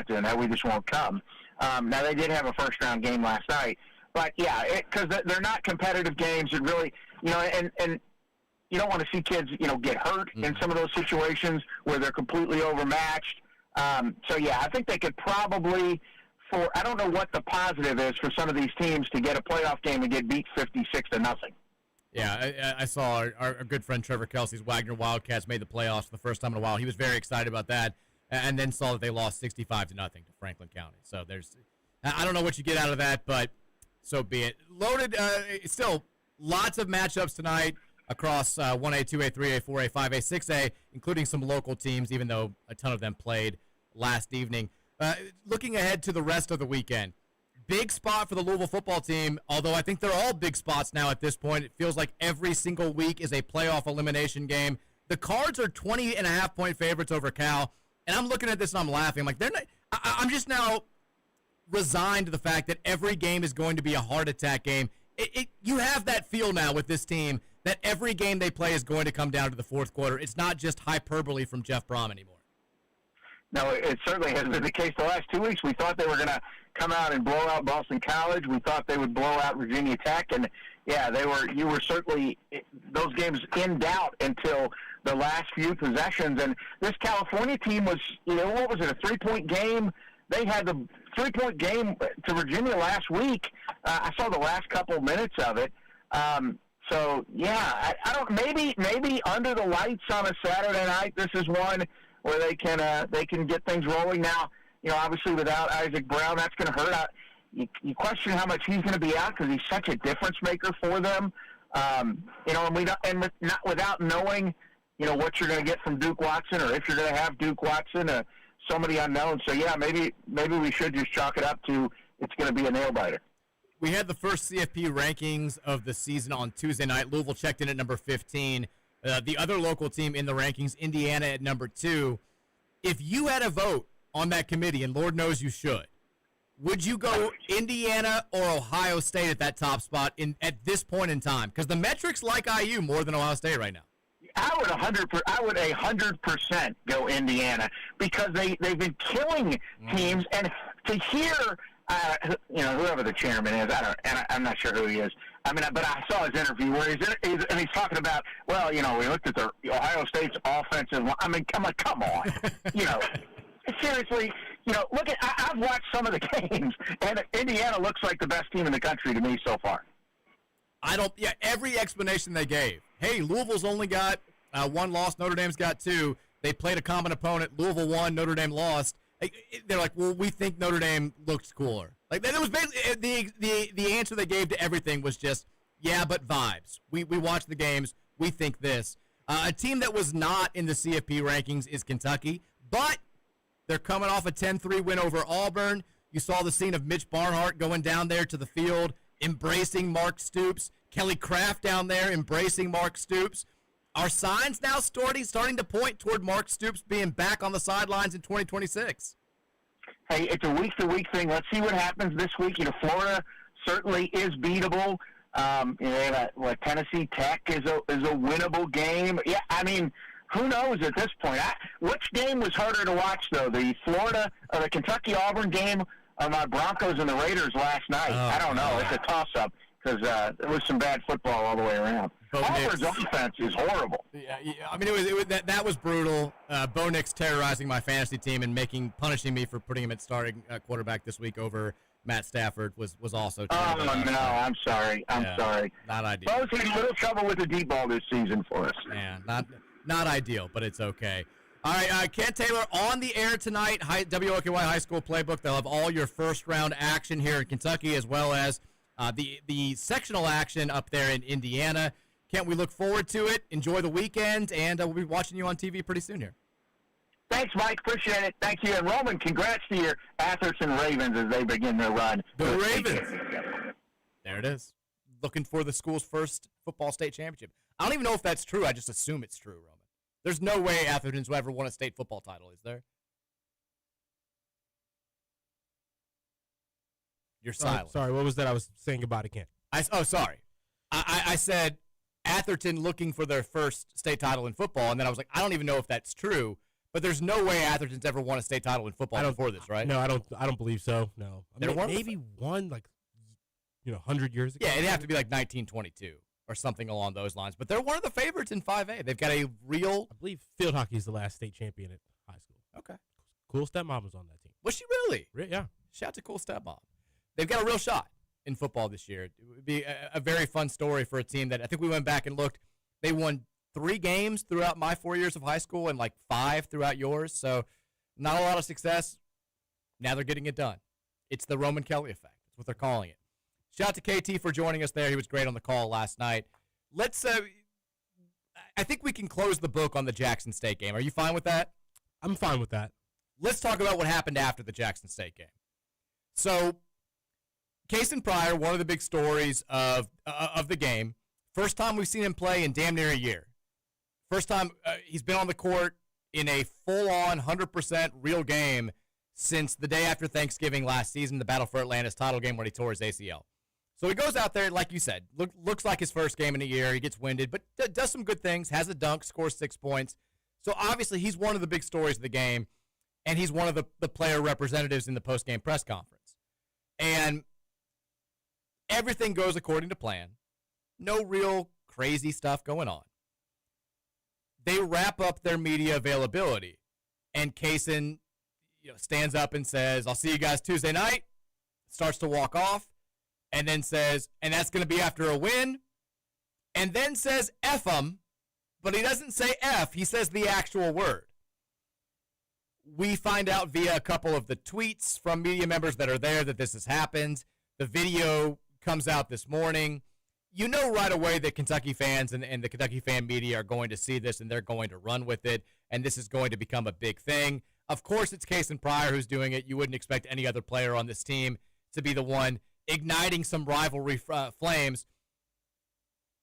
doing that. We just won't come. Now they did have a first round game last night, but because they're not competitive games. It really, and you don't want to see kids, get hurt in some of those situations where they're completely overmatched. I think they could probably. I don't know what the positive is for some of these teams to get a playoff game and get beat 56-0. Yeah, I saw our good friend Trevor Kelsey's Wagner Wildcats made the playoffs for the first time in a while. He was very excited about that, and then saw that they lost 65-0 to Franklin County. So I don't know what you get out of that, but so be it. Loaded, still lots of matchups tonight across 1A, 2A, 3A, 4A, 5A, 6A, including some local teams, even though a ton of them played last evening. Looking ahead to the rest of the weekend, big spot for the Louisville football team, although I think they're all big spots now at this point. It feels like every single week is a playoff elimination game. The Cards are 20.5-point favorites over Cal, and I'm looking at this and I'm laughing. I'm like, they're not. I'm just now resigned to the fact that every game is going to be a heart attack game. You have that feel now with this team that every game they play is going to come down to the fourth quarter. It's not just hyperbole from Jeff Brom anymore. No, it certainly has been the case the last 2 weeks. We thought they were going to come out and blow out Boston College. We thought they would blow out Virginia Tech, and you were certainly those games in doubt until the last few possessions. And this California team was, what was it, a 3-point game? They had the 3-point game to Virginia last week. I saw the last couple minutes of it. I don't. Maybe under the lights on a Saturday night, this is one where they can get things rolling. Now, obviously without Isaac Brown, that's going to hurt. You question how much he's going to be out because he's such a difference maker for them. And without knowing, what you're going to get from Duke Watson or if you're going to have Duke Watson, so many unknowns. So maybe we should just chalk it up to it's going to be a nail biter. We had the first CFP rankings of the season on Tuesday night. Louisville checked in at number 15. The other local team in the rankings, Indiana at number 2. If you had a vote on that committee, and Lord knows you should, would you go Indiana or Ohio State at that top spot at this point in time? Because the metrics like IU more than Ohio State right now. I would 100% go Indiana because they've been killing teams, and to hear whoever the chairman is, I'm not sure who he is. But I saw his interview where he's talking about, we looked at the Ohio State's offensive line. I'm like, come on, seriously, look at. I've watched some of the games, and Indiana looks like the best team in the country to me so far. Every explanation they gave. Hey, Louisville's only got 1 loss. Notre Dame's got 2. They played a common opponent. Louisville won. Notre Dame lost. They're like, well, we think Notre Dame looks cooler. Like, that was basically the answer they gave to everything was just, Yeah, but vibes. We watch the games. We think this. A team that was not in the CFP rankings is Kentucky, but they're coming off a 10-3 win over Auburn. You saw the scene of Mitch Barnhart going down there to the field, embracing Mark Stoops. Kelly Craft down there embracing Mark Stoops. Are signs now starting to point toward Mark Stoops being back on the sidelines in 2026? Hey, it's a week-to-week thing. Let's see what happens this week. Florida certainly is beatable. Tennessee Tech is a winnable game. Yeah, I mean, who knows at this point? Which game was harder to watch, though? The Florida or the Kentucky-Auburn game or my Broncos and the Raiders last night? I don't know. It's a toss-up because there was some bad football all the way around. Auburn's offense is horrible. Yeah, I mean, that was brutal. Bo Nix terrorizing my fantasy team and punishing me for putting him at starting quarterback this week over Matt Stafford was also terrible. Oh, no, I'm sorry. I'm sorry. Not ideal. Bo's had a little trouble with the deep ball this season for us. Yeah, not ideal, but it's okay. All right, Kent Taylor on the air tonight, WOKY High School Playbook. They'll have all your first-round action here in Kentucky as well as the sectional action up there in Indiana. Kent, we look forward to it. Enjoy the weekend, and we'll be watching you on TV pretty soon here. Thanks, Mike. Appreciate it. Thank you. And Roman, congrats to your Atherton Ravens as they begin their run. The Ravens. There it is. Looking for the school's first football state championship. I don't even know if that's true. I just assume it's true, Roman. There's no way Atherton's will ever won a state football title, is there? You're silent. Sorry, what was that I was saying about it, Kent? Sorry. I said Atherton looking for their first state title in football, and then I was like, I don't even know if that's true. But there's no way Atherton's ever won a state title in football before this, right? No, I don't believe so. No, maybe one 100 years ago. Yeah, it'd have to be like 1922 or something along those lines. But they're one of the favorites in 5A. They've got a real. I believe field hockey is the last state champion at high school. Okay. Cool stepmom was on that team. Was she really? Yeah. Shout out to Cool Stepmom. They've got a real shot in football this year. It would be a very fun story for a team that I think we went back and looked. They won 3 games throughout my 4 years of high school and like 5 throughout yours. So not a lot of success. Now they're getting it done. It's the Roman Kelly effect. That's what they're calling it. Shout out to KT for joining us there. He was great on the call last night. Let's I think we can close the book on the Jackson State game. Are you fine with that? I'm fine with that. Let's talk about what happened after the Jackson State game. So, Kason Pryor, one of the big stories of the game. First time we've seen him play in damn near a year. First time he's been on the court in a full-on 100% real game since the day after Thanksgiving last season, the Battle for Atlantis title game when he tore his ACL. So he goes out there, like you said, looks like his first game in a year. He gets winded, but does some good things, has a dunk, scores 6 points. So obviously he's one of the big stories of the game, and he's one of the player representatives in the post-game press conference. And everything goes according to plan. No real crazy stuff going on. They wrap up their media availability, and Kason stands up and says, I'll see you guys Tuesday night, starts to walk off, and then says, and that's going to be after a win, and then says F 'em, but he doesn't say F, he says the actual word. We find out via a couple of the tweets from media members that are there that this has happened. The video comes out this morning. You know right away that Kentucky fans and the Kentucky fan media are going to see this and they're going to run with it, and this is going to become a big thing. Of course, it's Kason Pryor who's doing it. You wouldn't expect any other player on this team to be the one igniting some rivalry flames.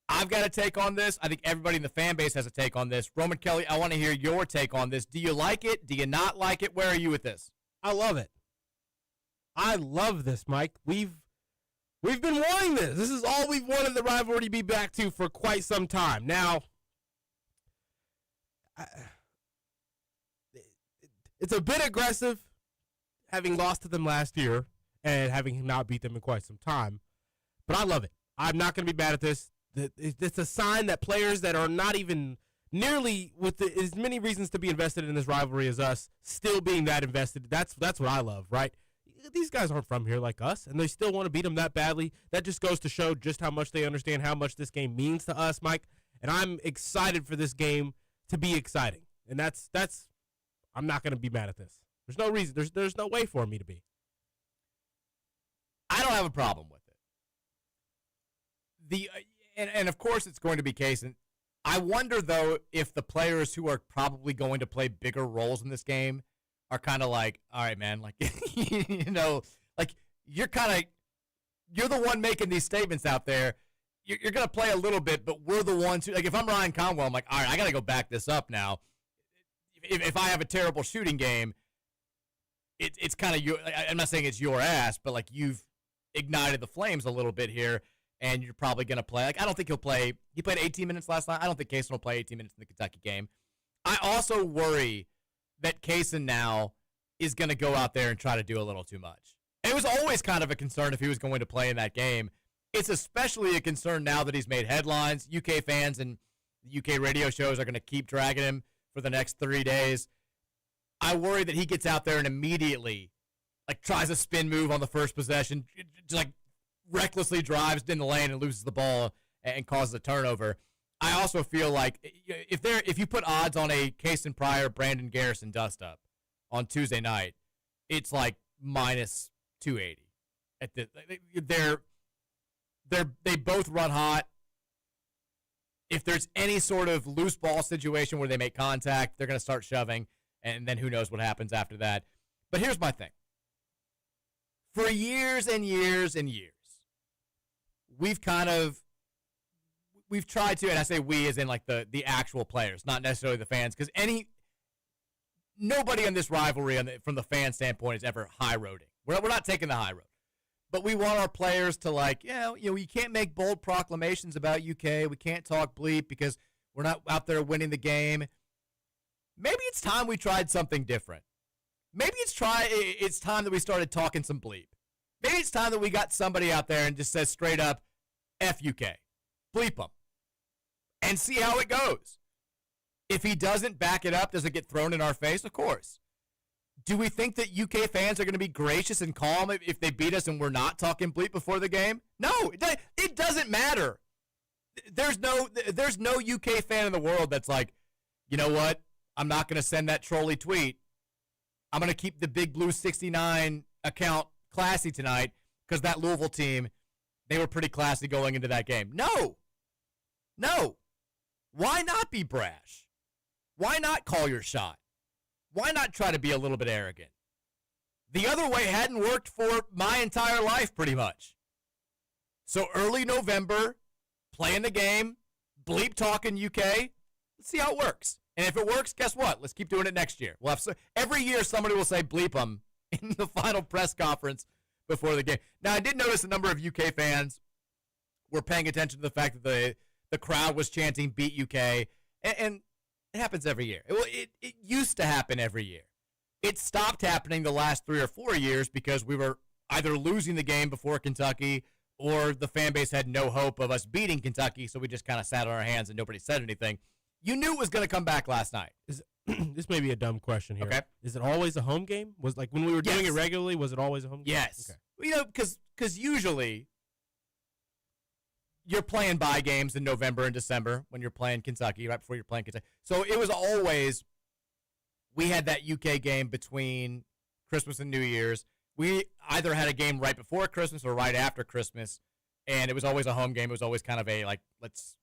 I've got a take on this. I think everybody in the fan base has a take on this. Roman Kelly, I want to hear your take on this. Do you like it? Do you not like it? Where are you with this? I love it. I love this, Mike. We've been wanting this. This is all we've wanted the rivalry to be back to for quite some time. Now, it's a bit aggressive having lost to them last year and having not beat them in quite some time, but I love it. I'm not going to be mad at this. It's a sign that players that are not even nearly with as many reasons to be invested in this rivalry as us still being that invested. That's what I love, right? These guys aren't from here like us, and they still want to beat them that badly. That just goes to show just how much they understand how much this game means to us, Mike. And I'm excited for this game to be exciting. And that's I'm not going to be mad at this. There's no reason. There's no way for me to be. I don't have a problem with it. And of course it's going to be Kaysen. I wonder, though, if the players who are probably going to play bigger roles in this game are kind of like, all right, man, like, like you're the one making these statements out there. You're going to play a little bit, but we're the ones who, like, if I'm Ryan Conwell, I'm like, all right, I got to go back this up now. If I have a terrible shooting game, it's kind of I'm not saying it's your ass, but like you've ignited the flames a little bit here, and you're probably going to play. Like, I don't think he'll play. He played 18 minutes last night. I don't think Kaysen will play 18 minutes in the Kentucky game. I also worry that Kaysen now is going to go out there and try to do a little too much. It was always kind of a concern if he was going to play in that game. It's especially a concern now that he's made headlines. UK fans and UK radio shows are going to keep dragging him for the next 3 days. I worry that he gets out there and immediately like tries a spin move on the first possession, just like recklessly drives in the lane and loses the ball and causes a turnover. I also feel like if you put odds on a Kaysen Pryor, Brandon Garrison dust up on Tuesday night, it's like minus 280. They both run hot. If there's any sort of loose ball situation where they make contact, they're going to start shoving, and then who knows what happens after that. But here's my thing. For years and years and years, we've tried to, and I say we as in like the actual players, not necessarily the fans, because nobody in this rivalry from the fan standpoint is ever high-roading. We're not taking the high road. But we want our players to like, you can't make bold proclamations about UK. We can't talk bleep because we're not out there winning the game. Maybe it's time we tried something different. Maybe it's time that we started talking some bleep. Maybe it's time that we got somebody out there and just says straight up, F UK. Bleep them. And see how it goes. If he doesn't back it up, does it get thrown in our face? Of course. Do we think that UK fans are going to be gracious and calm if they beat us and we're not talking bleep before the game? No, it doesn't matter. There's no UK fan in the world that's like, you know what? I'm not going to send that trolley tweet. I'm going to keep the Big Blue 69 account classy tonight because that Louisville team, they were pretty classy going into that game. No. Why not be brash? Why not call your shot? Why not try to be a little bit arrogant? The other way hadn't worked for my entire life, pretty much. So early November, playing the game, bleep talking UK. Let's see how it works. And if it works, guess what? Let's keep doing it next year. Every year somebody will say bleep them in the final press conference before the game. Now, I did notice a number of UK fans were paying attention to the fact that the crowd was chanting beat UK. And it happens every year. It used to happen every year. It stopped happening the last 3 or 4 years because we were either losing the game before Kentucky or the fan base had no hope of us beating Kentucky, so we just kind of sat on our hands and nobody said anything. You knew it was going to come back last night. This may be a dumb question here. Okay. Is it always a home game? Was like when we were doing it regularly, was it always a home game? Yes. Okay. Because usually you're playing bye games in November and December when you're playing Kentucky, right before you're playing Kentucky. So it was always, we had that UK game between Christmas and New Year's. We either had a game right before Christmas or right after Christmas, and it was always a home game. It was always kind of a, like, let's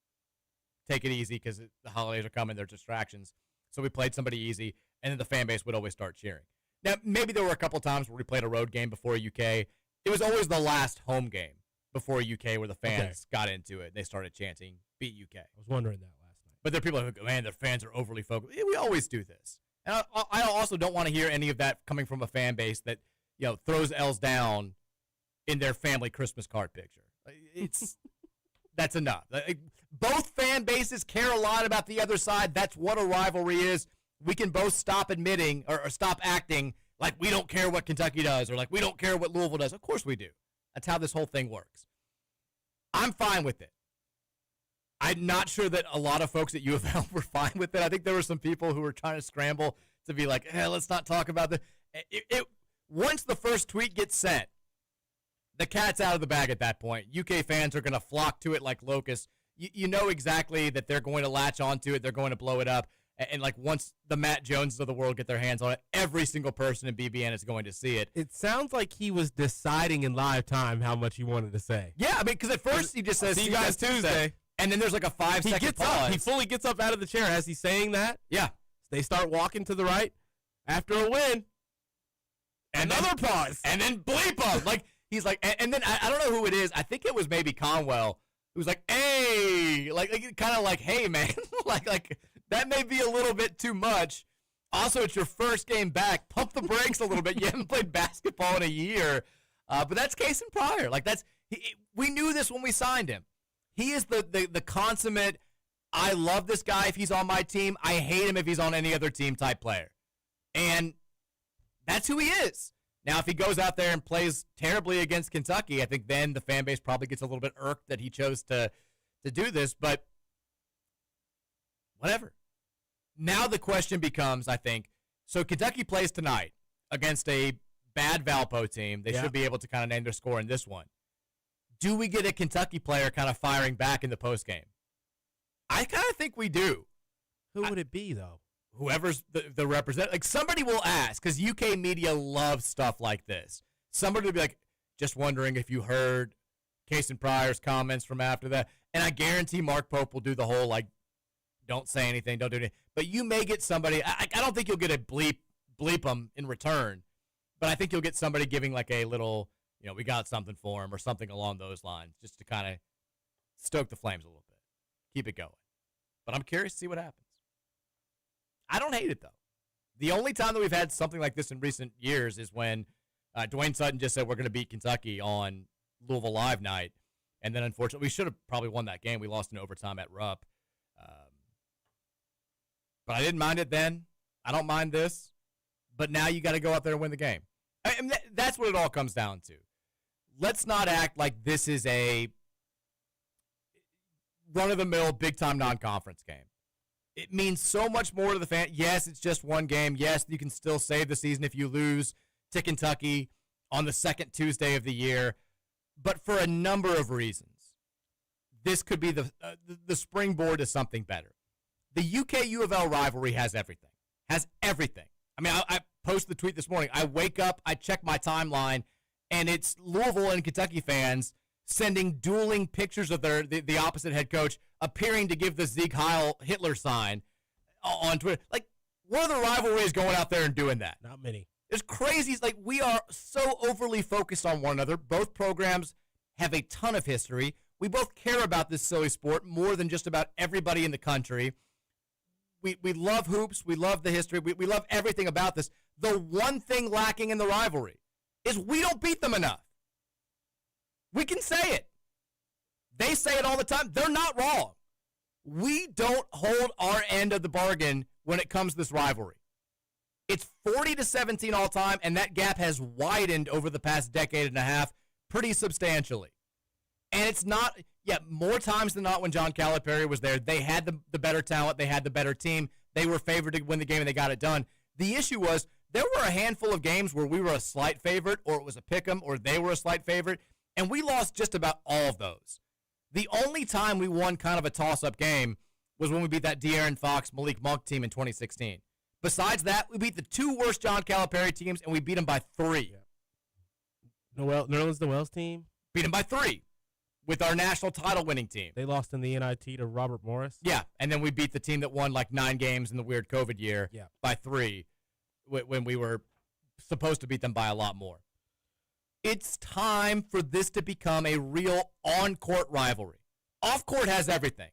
take it easy because the holidays are coming, they're distractions. So we played somebody easy, and then the fan base would always start cheering. Now, maybe there were a couple times where we played a road game before UK. It was always the last home game before UK where the fans got into it. They started chanting, beat UK. I was wondering that last night. But there are people who go, man, the fans are overly focused. We always do this. And I also don't want to hear any of that coming from a fan base that, throws L's down in their family Christmas card picture. That's enough. Both fan bases care a lot about the other side. That's what a rivalry is. We can both stop admitting or stop acting like we don't care what Kentucky does or like we don't care what Louisville does. Of course we do. That's how this whole thing works. I'm fine with it. I'm not sure that a lot of folks at U of L were fine with it. I think there were some people who were trying to scramble to be like, let's not talk about this. Once the first tweet gets sent, the cat's out of the bag at that point. UK fans are going to flock to it like locusts. You know exactly that they're going to latch onto it. They're going to blow it up. And like once the Matt Joneses of the world get their hands on it, every single person in BBN is going to see it. It sounds like he was deciding in live time how much he wanted to say. Yeah, I mean, because at first he just says, see you guys Tuesday. And then there's like a 5-second pause. He fully gets up out of the chair as he's saying that. Yeah. They start walking to the right after a win. And another pause. And then bleep him. Like, he's like, and then I don't know who it is. I think it was maybe Conwell who was like, hey, like kind of like, hey, man. like that may be a little bit too much. Also, it's your first game back. Pump the brakes a little bit. You haven't played basketball in a year. But that's Case and Pryor. Like, we knew this when we signed him. He is the consummate, I love this guy if he's on my team. I hate him if he's on any other team type player. And that's who he is. Now, if he goes out there and plays terribly against Kentucky, I think then the fan base probably gets a little bit irked that he chose to do this. But whatever. Now the question becomes, I think, so Kentucky plays tonight against a bad Valpo team. They should be able to kind of name their score in this one. Do we get a Kentucky player kind of firing back in the postgame? I kind of think we do. Who would it be, though? Whoever's the representative. Like, somebody will ask, because UK media loves stuff like this. Somebody will be like, just wondering if you heard Case and Pryor's comments from after that. And I guarantee Mark Pope will do the whole, like, don't say anything, don't do anything. But you may get somebody, I don't think you'll get a bleep them in return, but I think you'll get somebody giving like a little, we got something for him or something along those lines, just to kind of stoke the flames a little bit. Keep it going. But I'm curious to see what happens. I don't hate it, though. The only time that we've had something like this in recent years is when Dwayne Sutton just said we're going to beat Kentucky on Louisville Live night. And then, unfortunately, we should have probably won that game. We lost in overtime at Rupp. But I didn't mind it then. I don't mind this. But now you got to go out there and win the game. I mean, that's what it all comes down to. Let's not act like this is a run-of-the-mill, big-time non-conference game. It means so much more to the fan. Yes, it's just one game. Yes, you can still save the season if you lose to Kentucky on the second Tuesday of the year. But for a number of reasons, this could be the springboard to something better. The UK-U of L rivalry has everything. Has everything. I mean, I posted the tweet this morning. I wake up, I check my timeline, and it's Louisville and Kentucky fans sending dueling pictures of the opposite head coach appearing to give the Sieg Heil Hitler sign on Twitter. Like, what are the rivalries going out there and doing that? Not many. It's crazy. It's like we are so overly focused on one another. Both programs have a ton of history. We both care about this silly sport more than just about everybody in the country. We love hoops. We love the history. We love everything about this. The one thing lacking in the rivalry is we don't beat them enough. We can say it. They say it all the time. They're not wrong. We don't hold our end of the bargain when it comes to this rivalry. It's 40-17 all time, and that gap has widened over the past decade and a half pretty substantially. And it's not, more times than not when John Calipari was there, they had the better talent, they had the better team, they were favored to win the game, and they got it done. The issue was there were a handful of games where we were a slight favorite, or it was a pick'em, or they were a slight favorite, and we lost just about all of those. The only time we won kind of a toss-up game was when we beat that De'Aaron Fox, Malik Monk team in 2016. Besides that, we beat the two worst John Calipari teams, and we beat them by 3. Nerlens Noel's team? Beat them by 3 with our national title winning team. They lost in the NIT to Robert Morris? Yeah, and then we beat the team that won like 9 games in the weird COVID year by 3 when we were supposed to beat them by a lot more. It's time for this to become a real on-court rivalry. Off-court has everything.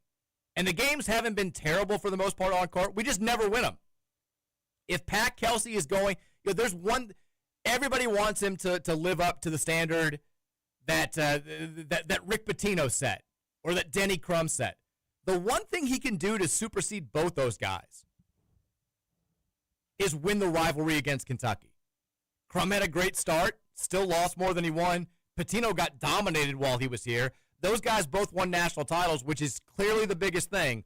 And the games haven't been terrible for the most part on-court. We just never win them. If Pat Kelsey is going, there's one, everybody wants him to live up to the standard that Rick Pitino set or that Denny Crum set. The one thing he can do to supersede both those guys is win the rivalry against Kentucky. Crum had a great start, still lost more than he won. Pitino got dominated while he was here. Those guys both won national titles, which is clearly the biggest thing.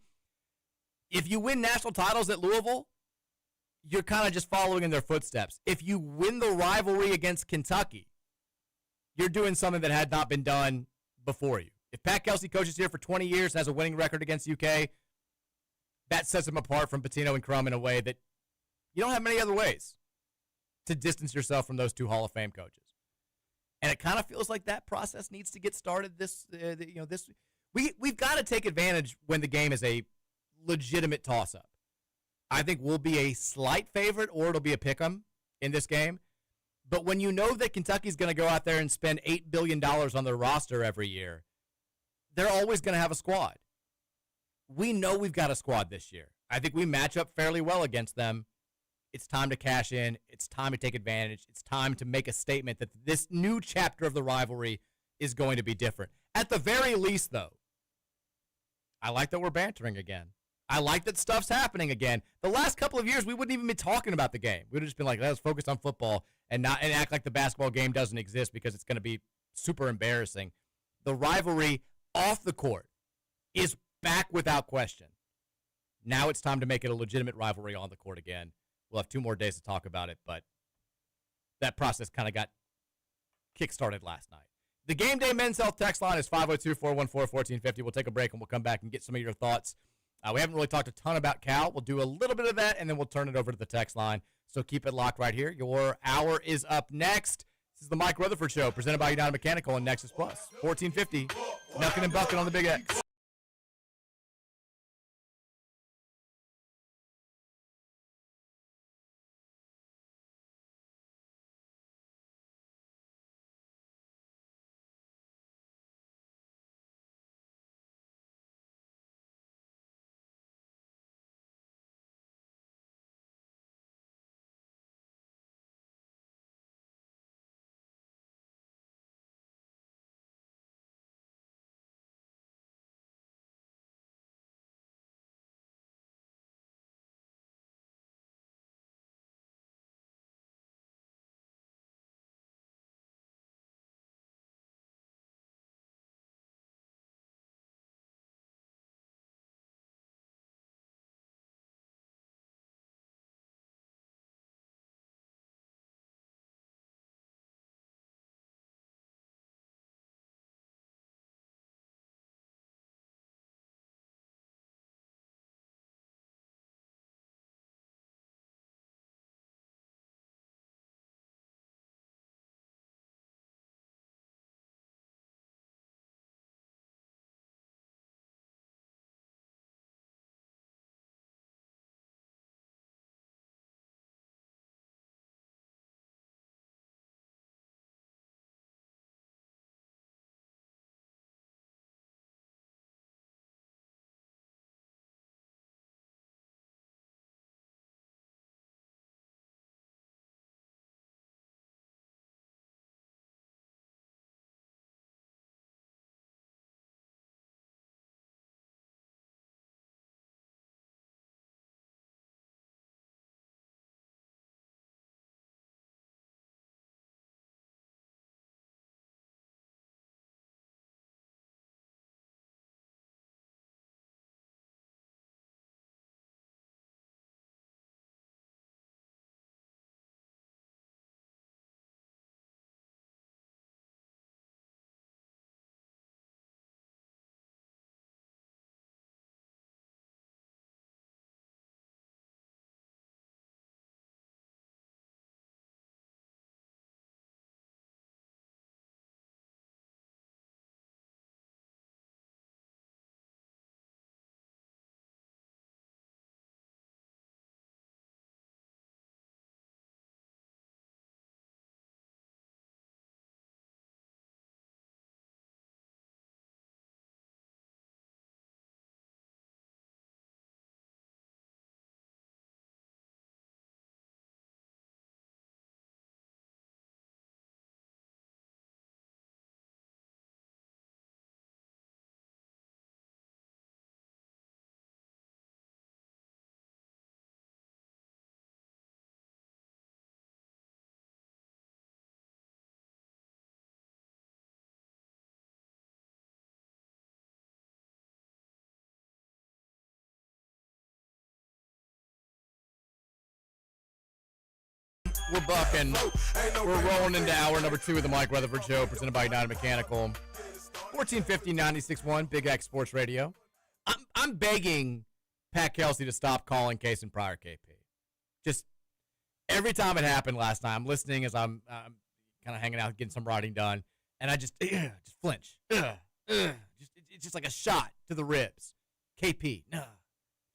If you win national titles at Louisville, you're kind of just following in their footsteps. If you win the rivalry against Kentucky, you're doing something that had not been done before you. If Pat Kelsey coaches here for 20 years, has a winning record against UK, that sets him apart from Pitino and Crum in a way that you don't have many other ways to distance yourself from those two Hall of Fame coaches. And it kind of feels like that process needs to get started this. we've got to take advantage when the game is a legitimate toss-up. I think we'll be a slight favorite or it'll be a pick-em in this game. But when you know that Kentucky's going to go out there and spend $8 billion on their roster every year, they're always going to have a squad. We know we've got a squad this year. I think we match up fairly well against them. It's time to cash in. It's time to take advantage. It's time to make a statement that this new chapter of the rivalry is going to be different. At the very least, though, I like that we're bantering again. I like that stuff's happening again. The last couple of years, we wouldn't even be talking about the game. We would have just been like, let's focus on football and act like the basketball game doesn't exist because it's going to be super embarrassing. The rivalry off the court is back without question. Now it's time to make it a legitimate rivalry on the court again. We'll have 2 more days to talk about it, but that process kind of got kick-started last night. The Game Day Men's Health text line is 502-414-1450. We'll take a break and we'll come back and get some of your thoughts. We haven't really talked a ton about Cal. We'll do a little bit of that, and then we'll turn it over to the text line. So keep it locked right here. Your hour is up next. This is the Mike Rutherford Show, presented by United Mechanical and Nexus Plus. 1450, Knuckin' and Buckin' on the Big X. We're bucking. We're rolling into hour number 2 of the Mike Rutherford Show, presented by United Mechanical. 1450 96.1 Big X Sports Radio. I'm begging Pat Kelsey to stop calling Case and Pryor KP. Just every time it happened last night, I'm listening as I'm kind of hanging out, getting some writing done, and I just flinch. It it's just like a shot to the ribs. KP, no.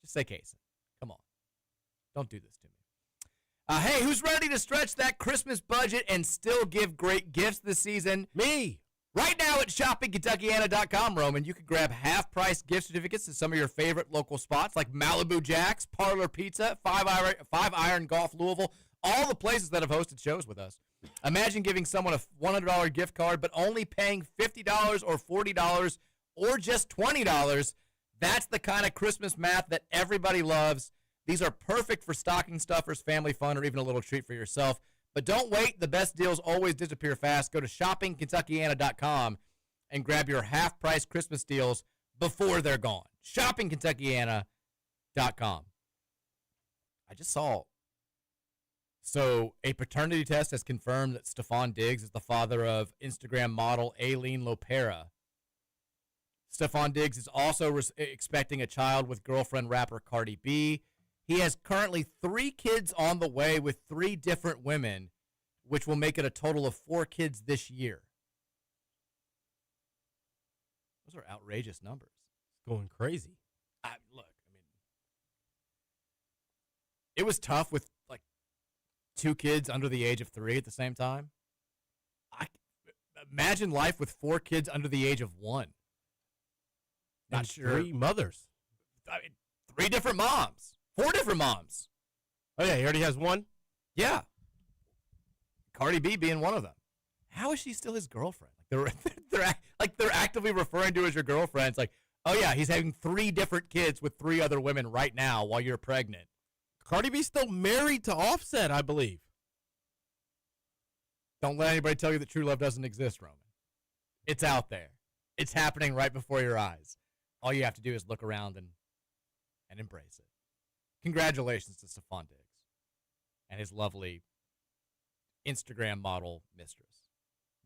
Just say Kaysen. Come on. Don't do this to me. Hey, who's ready to stretch that Christmas budget and still give great gifts this season? Me. Right now at shoppingkentuckiana.com, Roman, you can grab half-price gift certificates to some of your favorite local spots like Malibu Jack's, Parlor Pizza, Five Iron Golf Louisville, all the places that have hosted shows with us. Imagine giving someone a $100 gift card but only paying $50 or $40 or just $20. That's the kind of Christmas math that everybody loves. These are perfect for stocking stuffers, family fun, or even a little treat for yourself. But don't wait. The best deals always disappear fast. Go to shoppingkentuckiana.com and grab your half-price Christmas deals before they're gone. Shoppingkentuckiana.com. I just saw. So a paternity test has confirmed that Stephon Diggs is the father of Instagram model Aileen Lopera. Stephon Diggs is also expecting a child with girlfriend rapper Cardi B. He has currently 3 kids on the way with 3 different women, which will make it a total of 4 kids this year. Those are outrageous numbers. It's going crazy. Look, it was tough with like 2 kids under the age of 3 at the same time. Imagine life with 4 kids under the age of 1. Not And sure. 3 mothers. 3 different moms. 4 different moms. Oh, yeah, he already has 1? Yeah. Cardi B being one of them. How is she still his girlfriend? They're actively referring to her as your girlfriend. It's like, oh, yeah, he's having 3 different kids with 3 other women right now while you're pregnant. Cardi B's still married to Offset, I believe. Don't let anybody tell you that true love doesn't exist, Roman. It's out there. It's happening right before your eyes. All you have to do is look around and embrace it. Congratulations to Stephon Diggs and his lovely Instagram model mistress.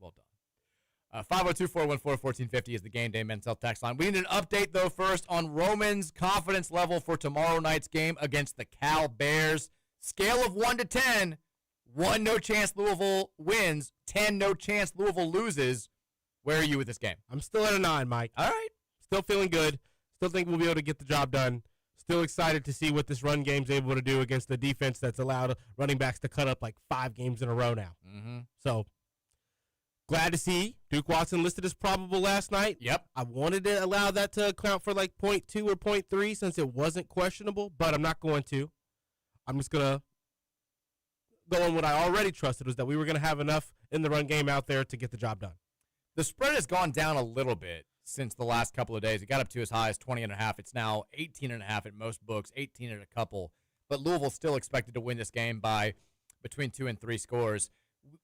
Well done. 502-414-1450 is the Game Day Men's Health Tax line. We need an update, though, first on Roman's confidence level for tomorrow night's game against the Cal Bears. Scale of 1 to 10. 1, no chance Louisville wins. 10, no chance Louisville loses. Where are you with this game? I'm still at a 9, Mike. All right. Still feeling good. Still think we'll be able to get the job done. Still excited to see what this run game's able to do against the defense that's allowed running backs to cut up like 5 games in a row now. Mm-hmm. So, glad to see Duke Watson listed as probable last night. Yep. I wanted to allow that to account for like 0.2 or 0.3 since it wasn't questionable, but I'm not going to. I'm just going to go on what I already trusted, was that we were going to have enough in the run game out there to get the job done. The spread has gone down a little bit since the last couple of days. It got up to as high as 20.5. It's now 18.5 at most books, 18 at a couple. But Louisville's still expected to win this game by between 2 and 3 scores.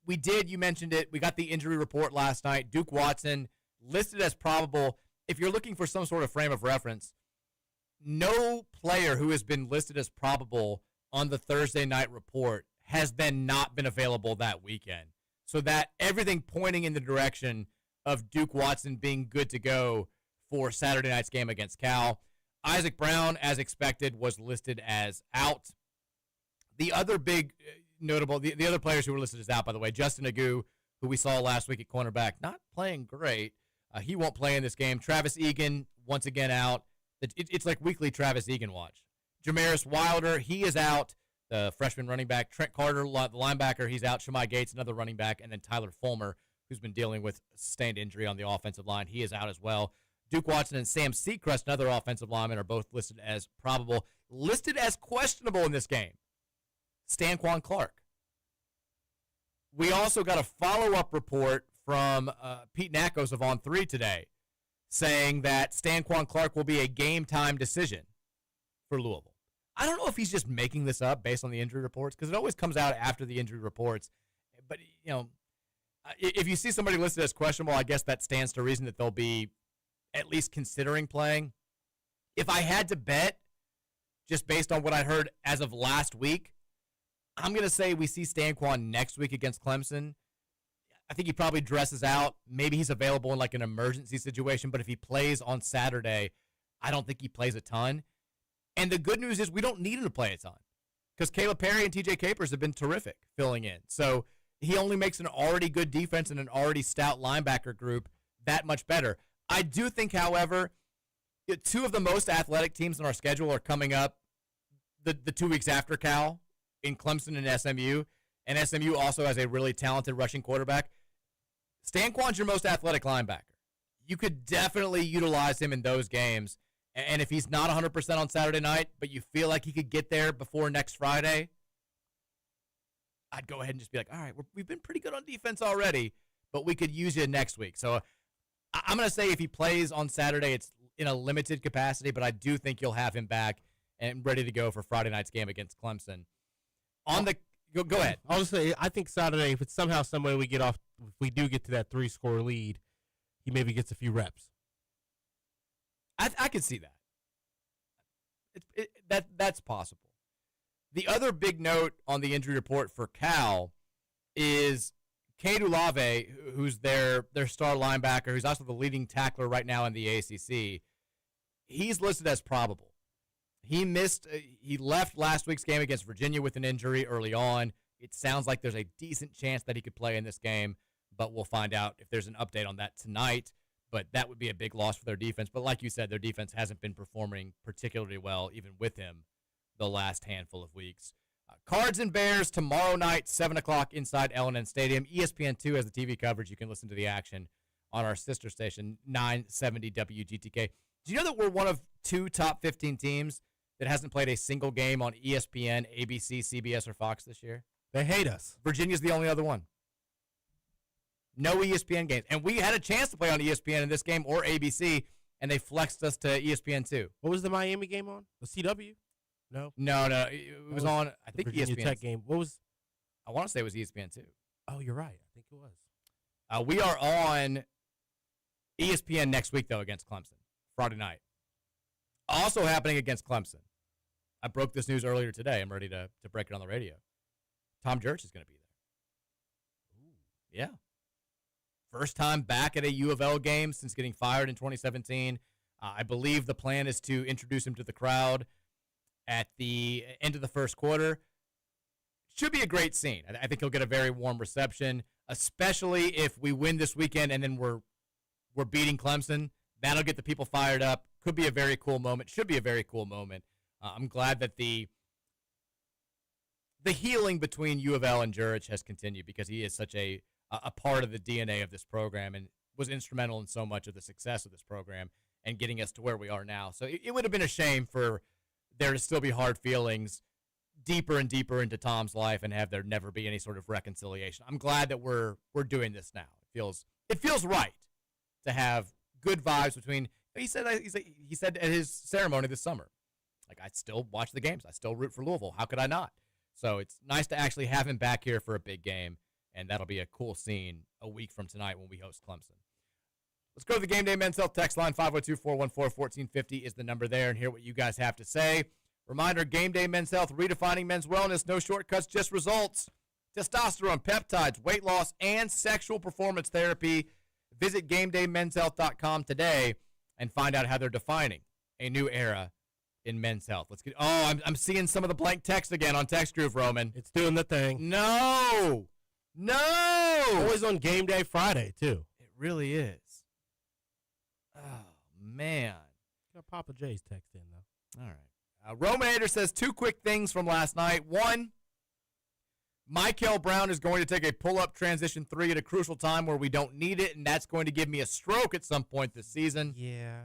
We did, you mentioned it, we got the injury report last night. Duke Watson listed as probable. If you're looking for some sort of frame of reference, no player who has been listed as probable on the Thursday night report has then not been available that weekend. So that everything pointing in the direction of Duke Watson being good to go for Saturday night's game against Cal. Isaac Brown, as expected, was listed as out. The other big notable, the other players who were listed as out, by the way, Justin Agu, who we saw last week at cornerback, not playing great. He won't play in this game. Travis Egan, once again, out. It's like weekly Travis Egan watch. Jamaris Wilder, he is out. The freshman running back. Trent Carter, the linebacker, he's out. Shemai Gates, another running back. And then Tyler Fulmer, who's been dealing with sustained injury on the offensive line. He is out as well. Duke Watson and Sam Seacrest, another offensive lineman, are both listed as probable. Listed as questionable in this game, Stanquan Clark. We also got a follow-up report from Pete Nakos of On3 today saying that Stanquan Clark will be a game-time decision for Louisville. I don't know if he's just making this up based on the injury reports, because it always comes out after the injury reports. But, if you see somebody listed as questionable, I guess that stands to reason that they'll be at least considering playing. If I had to bet, just based on what I heard as of last week, I'm going to say we see Stanquan next week against Clemson. I think he probably dresses out. Maybe he's available in like an emergency situation, but if he plays on Saturday, I don't think he plays a ton. And the good news is we don't need him to play a ton because Caleb Perry and TJ Capers have been terrific filling in. So he only makes an already good defense and an already stout linebacker group that much better. I do think, however, two of the most athletic teams on our schedule are coming up the 2 weeks after Cal in Clemson and SMU. And SMU also has a really talented rushing quarterback. Stanquan's your most athletic linebacker. You could definitely utilize him in those games. And if he's not 100% on Saturday night, but you feel like he could get there before next Friday, I'd go ahead and just be like, all right, we've been pretty good on defense already, but we could use you next week. So I'm going to say if he plays on Saturday, it's in a limited capacity, but I do think you'll have him back and ready to go for Friday night's game against Clemson. Go ahead. I'll just say, I think Saturday, if it's somehow, some way if we do get to that 3-score lead, he maybe gets a few reps. I could see that. That's possible. The other big note on the injury report for Cal is Cade Olave, who's their star linebacker, who's also the leading tackler right now in the ACC. He's listed as probable. He left last week's game against Virginia with an injury early on. It sounds like there's a decent chance that he could play in this game, but we'll find out if there's an update on that tonight. But that would be a big loss for their defense. But like you said, their defense hasn't been performing particularly well, even with him, the last handful of weeks. Cards and Bears tomorrow night, 7 o'clock inside L&N Stadium. ESPN2 has the TV coverage. You can listen to the action on our sister station, 970 WGTK. Do you know that we're one of 2 top 15 teams that hasn't played a single game on ESPN, ABC, CBS, or Fox this year? They hate us. Virginia's the only other one. No ESPN games. And we had a chance to play on ESPN in this game or ABC, and they flexed us to ESPN2. What was the Miami game on? The CW? No. No. It was on, I think, Virginia ESPN. Tech game. What was? I want to say it was ESPN2. Oh, you're right. I think it was. We are on ESPN next week, though, against Clemson, Friday night. Also happening against Clemson. I broke this news earlier today. I'm ready to break it on the radio. Tom Jurich is going to be there. Ooh. Yeah. First time back at a U of L game since getting fired in 2017. I believe the plan is to introduce him to the crowd at the end of the first quarter. Should be a great scene. I think he'll get a very warm reception, especially if we win this weekend and then we're beating Clemson. That'll get the people fired up. Could be a very cool moment. Should be a very cool moment. I'm glad that the healing between U of L and Jurich has continued because he is such a part of the DNA of this program and was instrumental in so much of the success of this program and getting us to where we are now. So it would have been a shame for there to still be hard feelings deeper and deeper into Tom's life and have there never be any sort of reconciliation. I'm glad that we're doing this now. It feels right to have good vibes between. He said at his ceremony this summer, like, I still watch the games. I still root for Louisville. How could I not? So it's nice to actually have him back here for a big game. And that'll be a cool scene a week from tonight when we host Clemson. Let's go to the Game Day Men's Health text line. 502-414-1450 is the number there, and hear what you guys have to say. Reminder, Game Day Men's Health, redefining men's wellness. No shortcuts, just results. Testosterone, peptides, weight loss, and sexual performance therapy. Visit GameDayMen'sHealth.com today and find out how they're defining a new era in men's health. Let's get. Oh, I'm seeing some of the blank text again on Text Groove, Roman. It's doing the thing. No. Always on Game Day Friday, too. It really is. Oh, man. Got Papa J's text in, though. All right. Romanator says 2 quick things from last night. One, Michael Brown is going to take a pull-up transition 3 at a crucial time where we don't need it, and that's going to give me a stroke at some point this season. Yeah.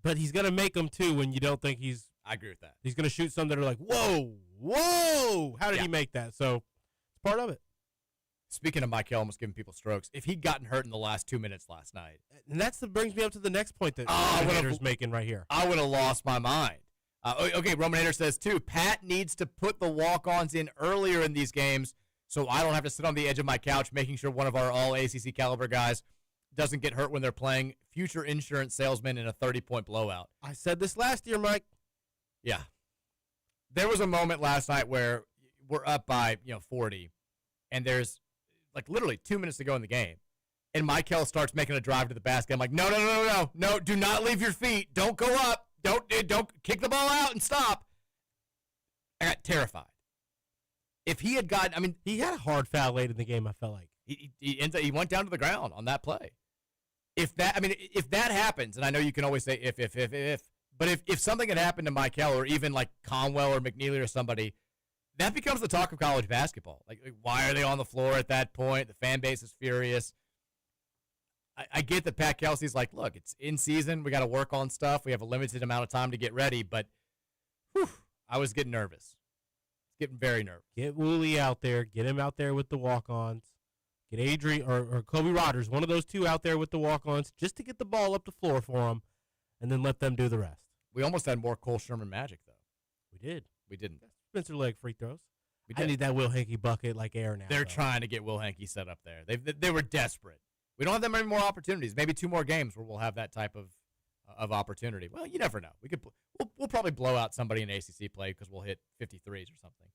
But he's going to make them, too, when you don't think he's... I agree with that. He's going to shoot some that are like, whoa, how did he make that? So... part of it. Speaking of Michael almost giving people strokes, if he'd gotten hurt in the last 2 minutes last night. And that brings me up to the next point that Romanators making right here. I would have lost my mind. Okay, Romanator says, too, Pat needs to put the walk-ons in earlier in these games so I don't have to sit on the edge of my couch making sure one of our all-ACC caliber guys doesn't get hurt when they're playing future insurance salesman in a 30-point blowout. I said this last year, Mike. Yeah. There was a moment last night where we're up by 40, and there's like literally 2 minutes to go in the game, and Michael starts making a drive to the basket. I'm like, no, do not leave your feet. Don't go up. Don't kick the ball out and stop. I got terrified. If he had gotten, he had a hard foul late in the game. I felt like he went down to the ground on that play. if that happens, and I know you can always say if, but if something had happened to Michael or even like Conwell or McNeely or somebody, that becomes the talk of college basketball. Like, why are they on the floor at that point? The fan base is furious. I get that Pat Kelsey's like, look, it's in season. We got to work on stuff. We have a limited amount of time to get ready. But I was getting nervous. Getting very nervous. Get Woolley out there. Get him out there with the walk-ons. Get Adrian or Kobe Rodgers, one of those two out there with the walk-ons, just to get the ball up the floor for them, and then let them do the rest. We almost had more Cole Sherman magic, though. We did. We didn't. Spencer Legg free throws. We did. I need that Will Hankey bucket like air now. They're trying to get Will Hankey set up there. They were desperate. We don't have that many more opportunities. Maybe 2 more games where we'll have that type of opportunity. Well, you never know. We'll probably blow out somebody in ACC play because we'll hit 53s or something.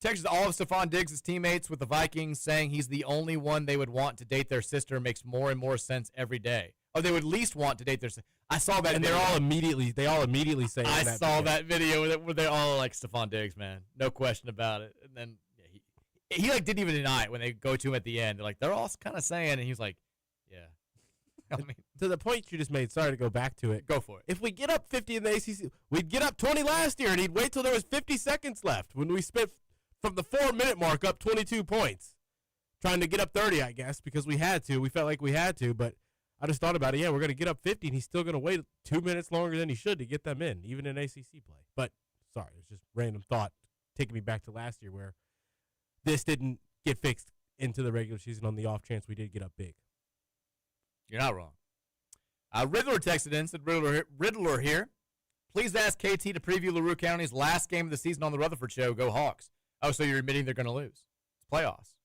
Texas, all of Stephon Diggs' teammates with the Vikings saying he's the only one they would want to date their sister makes more and more sense every day. Oh, they would at least want to date their sister. I saw that, and video. they all immediately say. I saw that video where they're all like Stephon Diggs, man, no question about it. And then he like didn't even deny it when they go to him at the end. They're all kind of saying, and he's like, yeah. I mean, to the point you just made. Sorry to go back to it. Go for it. If we get up 50 in the ACC, we'd get up 20 last year, and he'd wait till there was 50 seconds left when we spent from the 4-minute mark up 22 points, trying to get up 30, I guess, because we had to. We felt like we had to, but I just thought about it. Yeah, we're going to get up 50, and he's still going to wait 2 minutes longer than he should to get them in, even in ACC play. But, sorry, it was just random thought taking me back to last year where this didn't get fixed into the regular season on the off chance we did get up big. You're not wrong. Riddler texted in, said, Riddler here. Please ask KT to preview LaRue County's last game of the season on the Rutherford Show. Go Hawks. Oh, so you're admitting they're going to lose. It's playoffs.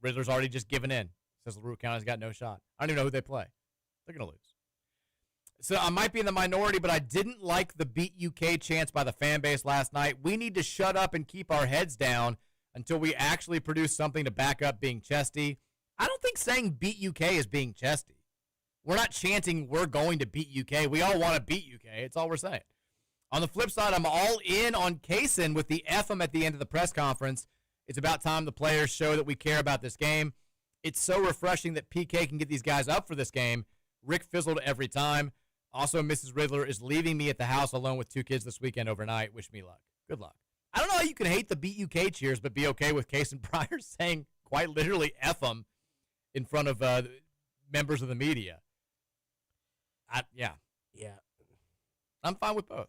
Riddler's already just given in. Says LaRue County's got no shot. I don't even know who they play. They're going to lose. So I might be in the minority, but I didn't like the Beat UK chants by the fan base last night. We need to shut up and keep our heads down until we actually produce something to back up being chesty. I don't think saying Beat UK is being chesty. We're not chanting we're going to beat UK. We all want to beat UK. It's all we're saying. On the flip side, I'm all in on Kaysen with the FM at the end of the press conference. It's about time the players show that we care about this game. It's so refreshing that PK can get these guys up for this game. Rick fizzled every time. Also, Mrs. Riddler is leaving me at the house alone with 2 kids this weekend overnight. Wish me luck. Good luck. I don't know how you can hate the Beat UK cheers but be okay with Kaysen Pryor saying quite literally F them in front of members of the media. Yeah. I'm fine with both.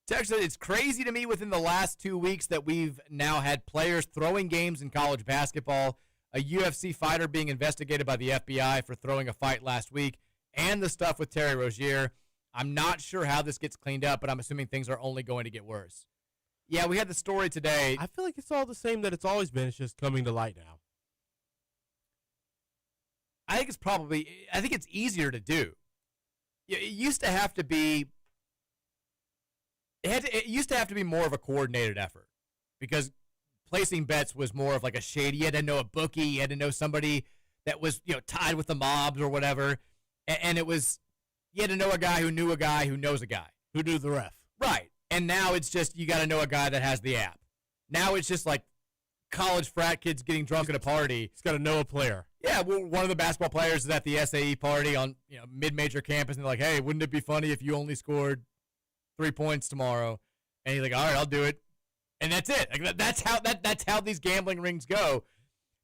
Texas, it's crazy to me within the last 2 weeks that we've now had players throwing games in college basketball, a UFC fighter being investigated by the FBI for throwing a fight last week, and the stuff with Terry Rozier. I'm not sure how this gets cleaned up, but I'm assuming things are only going to get worse. Yeah, we had the story today. I feel like it's all the same that it's always been. It's just coming to light now. I think it's easier to do. It used to have to be more of a coordinated effort because placing bets was more of like a shady. You had to know a bookie. You had to know somebody that was tied with the mobs or whatever. And it was you had to know a guy who knew a guy who knows a guy. Who knew the ref. Right. And now it's just you got to know a guy that has the app. Now it's just like college frat kids getting drunk at a party. He's got to know a player. Yeah, well, one of the basketball players is at the SAE party on mid-major campus, and they're like, hey, wouldn't it be funny if you only scored 3 points tomorrow? And he's like, all right, I'll do it. And that's it. Like, that's how these gambling rings go.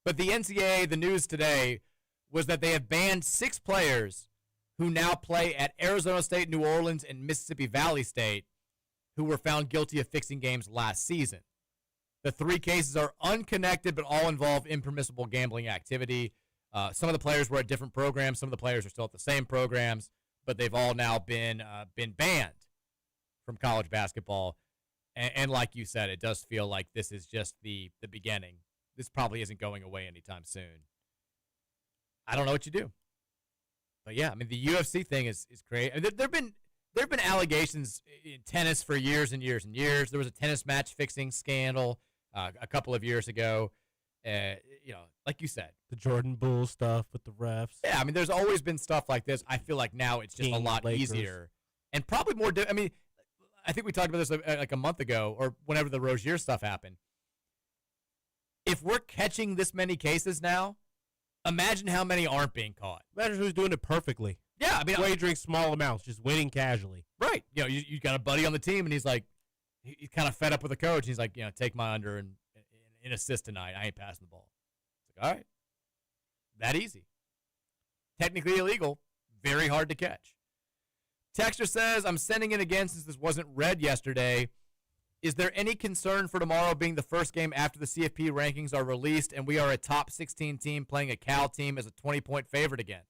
But the NCAA, the news today, was that they have banned 6 players who now play at Arizona State, New Orleans, and Mississippi Valley State who were found guilty of fixing games last season. The 3 cases are unconnected, but all involve impermissible gambling activity. Some of the players were at different programs. Some of the players are still at the same programs, but they've all now been banned from college basketball. And like you said, it does feel like this is just the beginning. This probably isn't going away anytime soon. I don't know what you do. But, yeah, I mean, the UFC thing is crazy. I mean, there have been allegations in tennis for years and years and years. There was a tennis match fixing scandal a couple of years ago. Like you said. The Jordan Bull stuff with the refs. Yeah, I mean, there's always been stuff like this. I feel like now it's just a lot Lakers. easier. And probably more I think we talked about this like a month ago or whenever the Rozier stuff happened. If we're catching this many cases now, Imagine how many aren't being caught. Imagine who's doing it perfectly. Yeah, I mean, wagering small amounts, just winning casually. Right. You got a buddy on the team, and he's like, he's kind of fed up with the coach. He's like, take my under and assist tonight. I ain't passing the ball. It's like, all right. That easy. Technically illegal. Very hard to catch. Texter says, I'm sending it again since this wasn't read yesterday. Is there any concern for tomorrow being the first game after the CFP rankings are released and we are a top 16 team playing a Cal team as a 20-point favorite again?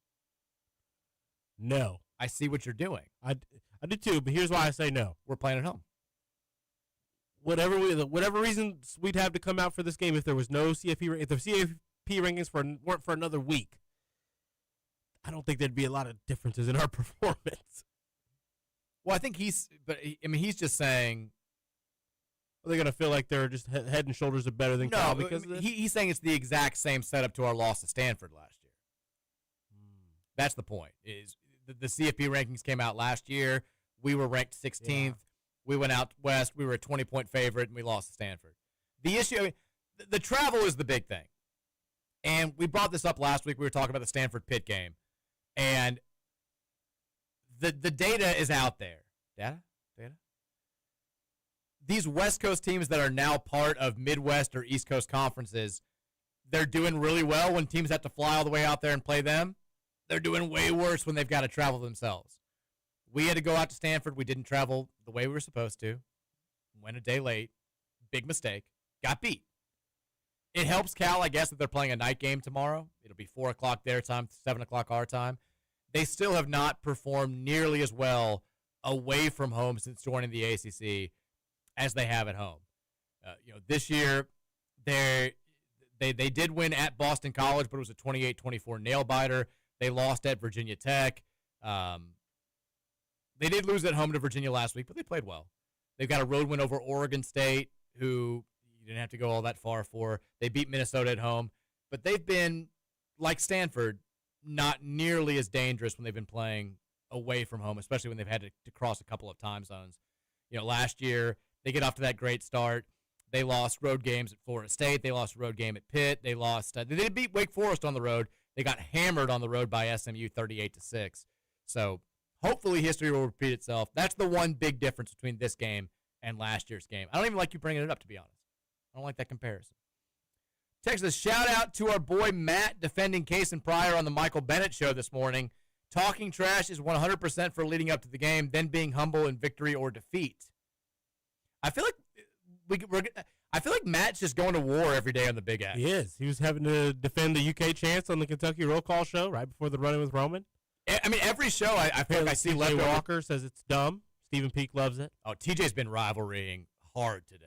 No. I see what you're doing. I do too, but here's why I say no. We're playing at home. Whatever reasons we'd have to come out for this game, if there was no CFP, if the CFP rankings weren't for another week, I don't think there'd be a lot of differences in our performance. Well, I think he's just saying. Are they going to feel like they're just head and shoulders better than Cal because of this? He's saying it's the exact same setup to our loss to Stanford last year. That's the point. Is the CFP rankings came out last year. We were ranked 16th. Yeah. We went out west. We were a 20-point favorite, and we lost to Stanford. The issue, the travel is the big thing. And we brought this up last week. We were talking about the Stanford-Pitt game. And the data is out there. Data? These West Coast teams that are now part of Midwest or East Coast conferences, they're doing really well when teams have to fly all the way out there and play them. They're doing way worse when they've got to travel themselves. We had to go out to Stanford. We didn't travel the way we were supposed to. Went a day late. Big mistake. Got beat. It helps Cal, I guess, that they're playing a night game tomorrow. It'll be 4 o'clock their time, 7 o'clock our time. They still have not performed nearly as well away from home since joining the ACC as they have at home. This year, they did win at Boston College, but it was a 28-24 nail-biter. They lost at Virginia Tech. They did lose at home to Virginia last week, but they played well. They've got a road win over Oregon State, who you didn't have to go all that far for. They beat Minnesota at home. But they've been, like Stanford, not nearly as dangerous when they've been playing away from home, especially when they've had to cross a couple of time zones. Last year, they get off to that great start. They lost road games at Florida State. They lost a road game at Pitt. They lost. They did beat Wake Forest on the road. They got hammered on the road by SMU 38-6. So hopefully history will repeat itself. That's the one big difference between this game and last year's game. I don't even like you bringing it up, to be honest. I don't like that comparison. Texas, shout out to our boy Matt defending Case and Pryor on the Michael Bennett show this morning. Talking trash is 100% for leading up to the game, then being humble in victory or defeat. I feel like Matt's just going to war every day on the Big X. He is. He was having to defend the UK chants on the Kentucky Roll Call show right before the run-in with Roman. I mean, every show I feel like I see TJ Walker says it's dumb. Stephen Peake loves it. Oh, TJ's been rivalrying hard today.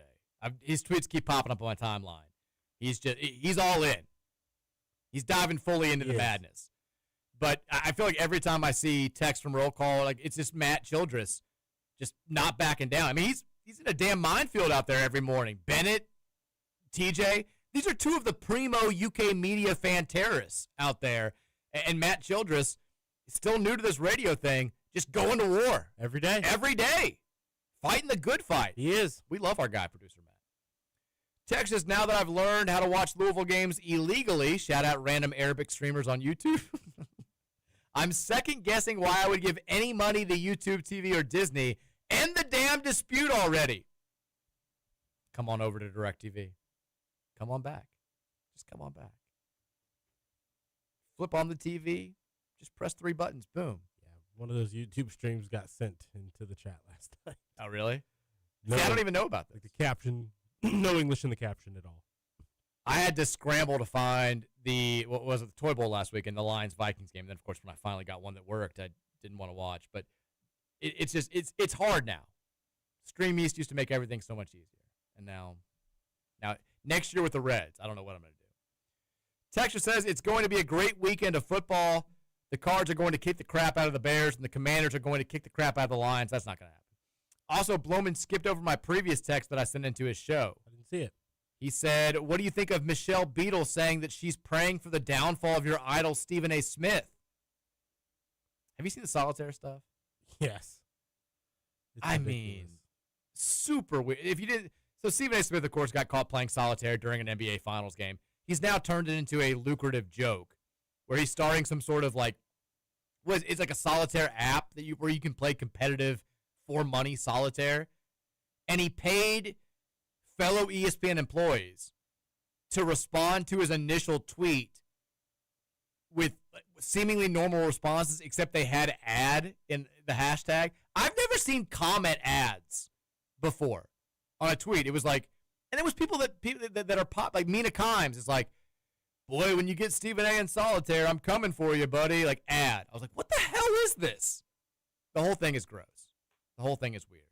His tweets keep popping up on my timeline. He's all in. He's diving fully into the madness. But I feel like every time I see text from Roll Call, like it's just Matt Childress just not backing down. I mean, he's in a damn minefield out there every morning. Bennett, TJ, these are two of the primo UK media fan terrorists out there. And Matt Childress is still new to this radio thing, just going to war. Every day. Every day. Fighting the good fight. He is. We love our guy, producer Matt. Texas, now that I've learned how to watch Louisville games illegally, shout out random Arabic streamers on YouTube, I'm second-guessing why I would give any money to YouTube TV or Disney. End the damn dispute already. Come on over to DirecTV. Come on back. Just come on back. Flip on the TV. Just press 3 buttons. Boom. Yeah, one of those YouTube streams got sent into the chat last night. Oh, really? No, See, I don't even know about this. Like the caption, no English in the caption at all. I had to scramble to find the Toy Bowl last week and the Lions-Vikings game. And then, of course, when I finally got one that worked, I didn't want to watch. But it's hard now. Stream East used to make everything so much easier. And now next year with the Reds, I don't know what I'm going to do. Texture says it's going to be a great weekend of football. The Cards are going to kick the crap out of the Bears, and the Commanders are going to kick the crap out of the Lions. That's not going to happen. Also, Bloman skipped over my previous text that I sent into his show. I didn't see it. He said, what do you think of Michelle Beadle saying that she's praying for the downfall of your idol, Stephen A. Smith? Have you seen the Solitaire stuff? Yes. I mean, super weird. If you didn't, so Stephen A. Smith, of course, got caught playing solitaire during an NBA Finals game. He's now turned it into a lucrative joke where he's starting some sort of like, it's like a solitaire app where you can play competitive for money solitaire, and he paid fellow ESPN employees to respond to his initial tweet with seemingly normal responses, except they had ad in the hashtag. I've never seen comment ads before on a tweet. It was like, and it was people that are pop, like Mina Kimes. It's like, boy, when you get Stephen A. in solitaire, I'm coming for you, buddy. Like, ad. I was like, what the hell is this? The whole thing is gross. The whole thing is weird.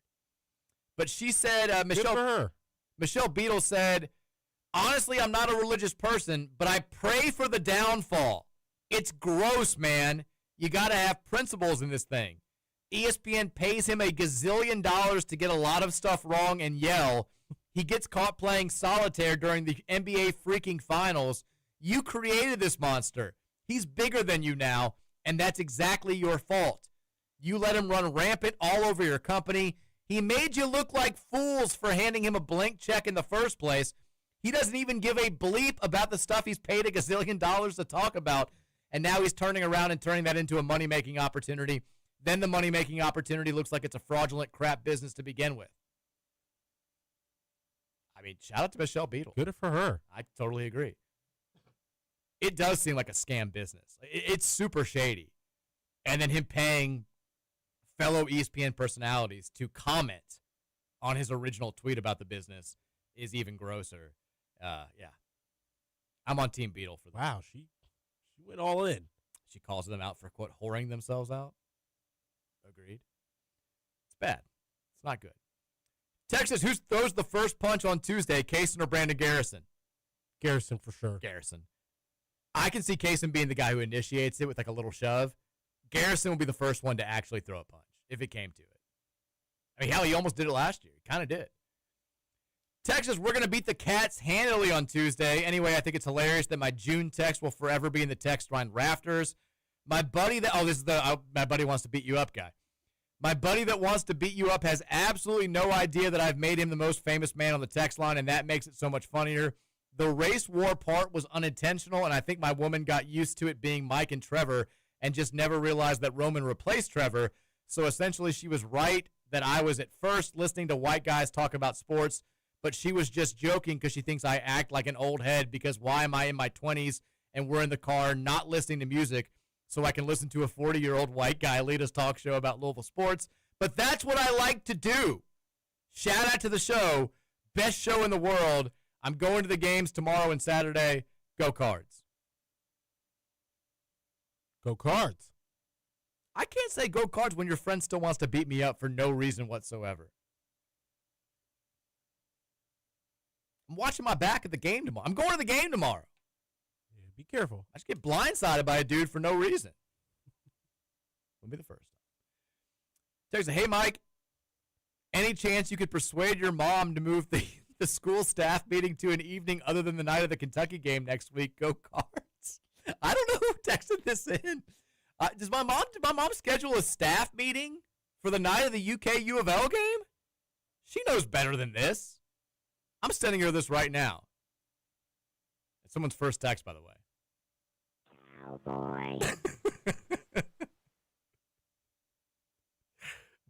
But she said, Michelle Beadle said, honestly, I'm not a religious person, but I pray for the downfall. It's gross, man. You got to have principles in this thing. ESPN pays him a gazillion dollars to get a lot of stuff wrong and yell. He gets caught playing solitaire during the NBA freaking finals. You created this monster. He's bigger than you now, and that's exactly your fault. You let him run rampant all over your company. He made you look like fools for handing him a blank check in the first place. He doesn't even give a bleep about the stuff he's paid a gazillion dollars to talk about, and now he's turning around and turning that into a money-making opportunity. Then the money-making opportunity looks like it's a fraudulent crap business to begin with. I mean, shout out to Michelle Beadle. Good for her. I totally agree. It does seem like a scam business. It's super shady. And then him paying fellow ESPN personalities to comment on his original tweet about the business is even grosser. Yeah. I'm on Team Beadle for that. Wow, she went all in. She calls them out for, quote, whoring themselves out. Agreed. It's bad. It's not good. Texas, who throws the first punch on Tuesday, Kaysen or Brandon Garrison? Garrison for sure. Garrison. I can see Kaysen being the guy who initiates it with like a little shove. Garrison will be the first one to actually throw a punch if it came to it. I mean, hell, he almost did it last year. He kind of did. Texas, we're going to beat the Cats handily on Tuesday. Anyway, I think it's hilarious that my June text will forever be in the text line rafters. My buddy my buddy wants to beat you up guy. My buddy that wants to beat you up has absolutely no idea that I've made him the most famous man on the text line, and that makes it so much funnier. The race war part was unintentional, and I think my woman got used to it being Mike and Trevor and just never realized that Roman replaced Trevor. So essentially she was right that I was at first listening to white guys talk about sports, but she was just joking because she thinks I act like an old head because why am I in my 20s and we're in the car not listening to music so I can listen to a 40-year-old white guy lead us talk show about Louisville sports. But that's what I like to do. Shout out to the show. Best show in the world. I'm going to the games tomorrow and Saturday. Go Cards. Go Cards. I can't say go Cards when your friend still wants to beat me up for no reason whatsoever. I'm watching my back at the game tomorrow. I'm going to the game tomorrow. Yeah, be careful. I just get blindsided by a dude for no reason. Won't be the first. Text, hey, Mike, any chance you could persuade your mom to move the school staff meeting to an evening other than the night of the Kentucky game next week? Go Cards. I don't know who texted this in. Did my mom schedule a staff meeting for the night of the UK U of L game? She knows better than this. I'm sending her this right now. It's someone's first text, by the way. Oh, boy.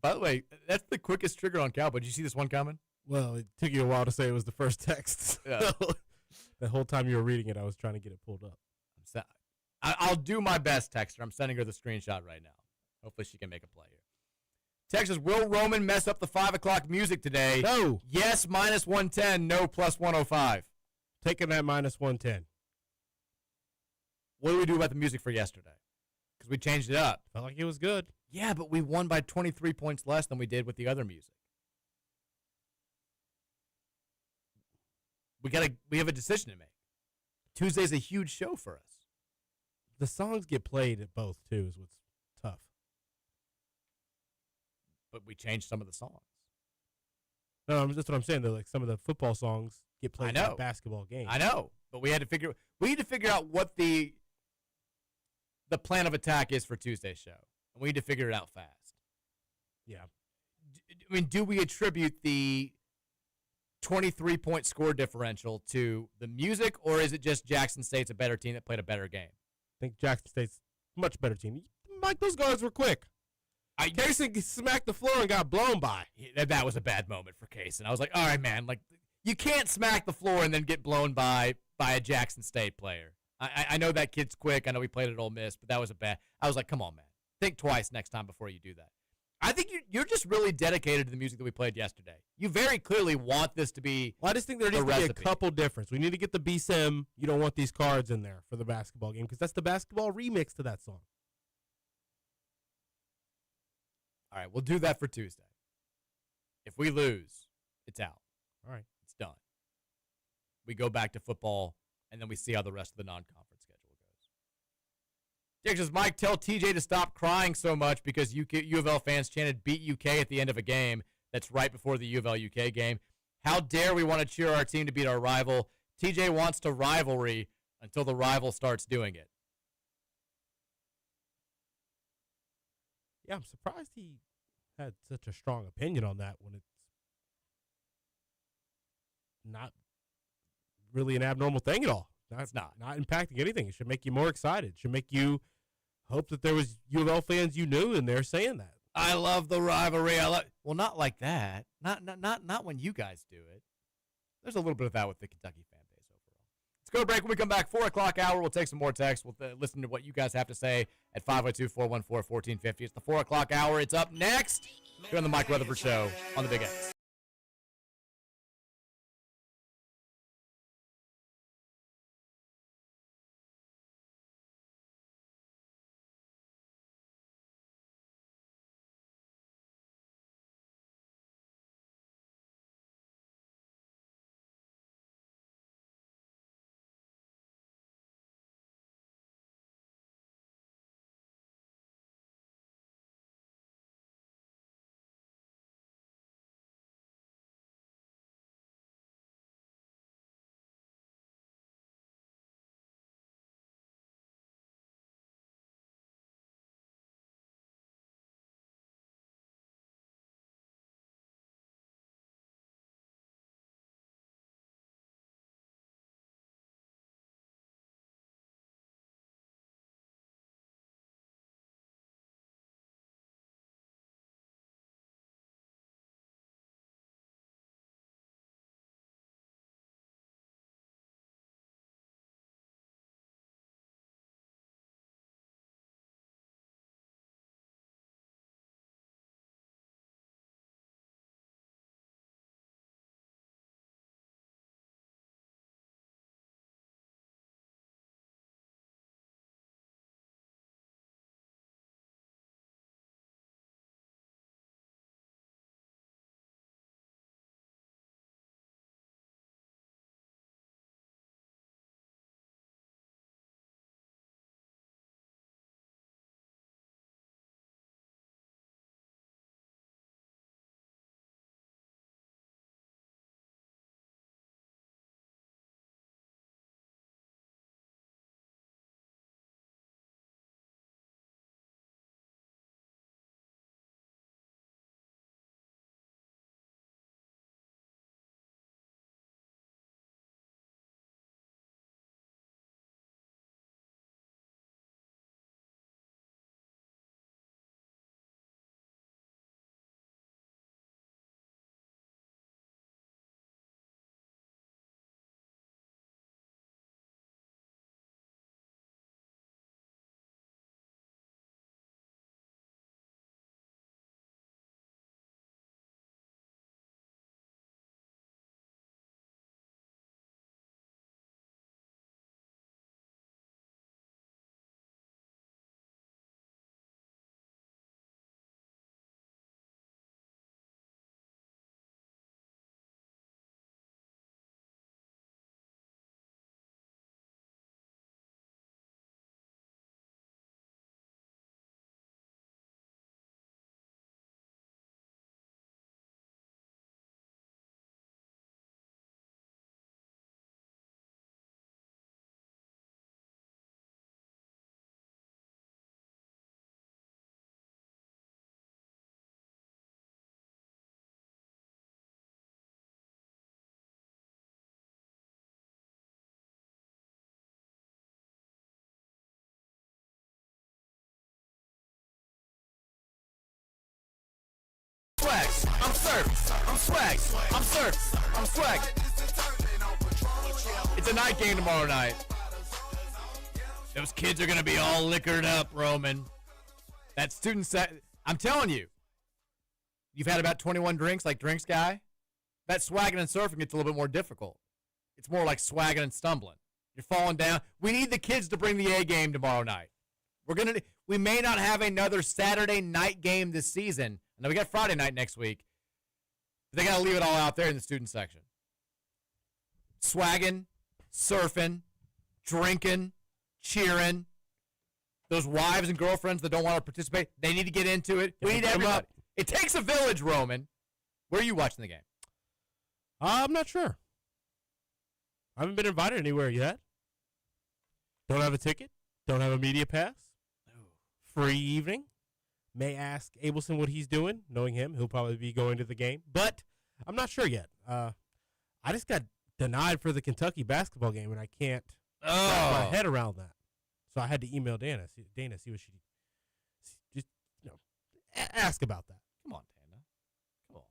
By the way, that's the quickest trigger on Cowboy. Did you see this one coming? Well, it took you a while to say it was the first text. Yeah. The whole time you were reading it, I was trying to get it pulled up. I'll do my best, text her. I'm sending her the screenshot right now. Hopefully she can make a play here. Texas, will Roman mess up the 5 o'clock music today? No. Yes, minus 110. No, plus 105. Taking that minus 110. What do we do about the music for yesterday? Because we changed it up. Felt like it was good. Yeah, but we won by 23 points less than we did with the other music. We have a decision to make. Tuesday's a huge show for us. The songs get played at both, too, is what's tough. But we changed some of the songs. No, that's what I'm saying, though. Like, some of the football songs get played at basketball games. I know, but we need to figure out what the plan of attack is for Tuesday's show. And we need to figure it out fast. Yeah. I mean, do we attribute the 23-point score differential to the music, or is it just Jackson State's a better team that played a better game? I think Jackson State's a much better team. Mike, those guards were quick. Kaysen smacked the floor and got blown by. That was a bad moment for Kaysen. I was like, all right, man, like you can't smack the floor and then get blown by a Jackson State player. I know that kid's quick. I know he played at Ole Miss, but that was a bad. I was like, come on, man. Think twice next time before you do that. I think you're just really dedicated to the music that we played yesterday. You very clearly want this to be. Well, I just think there needs to be a couple difference. We need to get the BSIM. You don't want these cards in there for the basketball game because that's the basketball remix to that song. All right, we'll do that for Tuesday. If we lose, it's out. All right. It's done. We go back to football, and then we see how the rest of the non-conference schedule goes. Dick says, Mike, tell TJ to stop crying so much because U of L fans chanted beat UK at the end of a game that's right before the U of L UK game. How dare we want to cheer our team to beat our rival? TJ wants to rivalry until the rival starts doing it. Yeah, I'm surprised he had such a strong opinion on that when it's not really an abnormal thing at all. It's not impacting anything. It should make you more excited. It should make you hope that there was U of L fans you knew in there saying that. I love the rivalry. Well, not like that. Not when you guys do it. There's a little bit of that with the Kentucky fan base overall. Let's go to break. When we come back, 4 o'clock hour, we'll take some more texts. We'll listen to what you guys have to say at 502-414-1450. It's the 4 o'clock hour. It's up next here on the Mike Rutherford Show on the Big X. swag. I'm surf. I'm swag. It's a night game tomorrow night. Those kids are going to be all liquored up, Roman. That student set, I'm telling you, you've had about 21 drinks like Drinks Guy. That swagging and surfing gets a little bit more difficult. It's more like swagging and stumbling. You're falling down. We need the kids to bring the A game tomorrow night. We may not have another Saturday night game this season. I know we got Friday night next week. But they got to leave it all out there in the student section. Swagging, surfing, drinking, cheering. Those wives and girlfriends that don't want to participate, they need to get into it. We need everybody. It takes a village, Roman. Where are you watching the game? I'm not sure. I haven't been invited anywhere yet. Don't have a ticket. Don't have a media pass. Free evening. May ask Abelson what he's doing. Knowing him, he'll probably be going to the game. But I'm not sure yet. I just got denied for the Kentucky basketball game, and I can't wrap my head around that. So I had to email Dana, see what she just ask about that. Come on, Dana. Come on.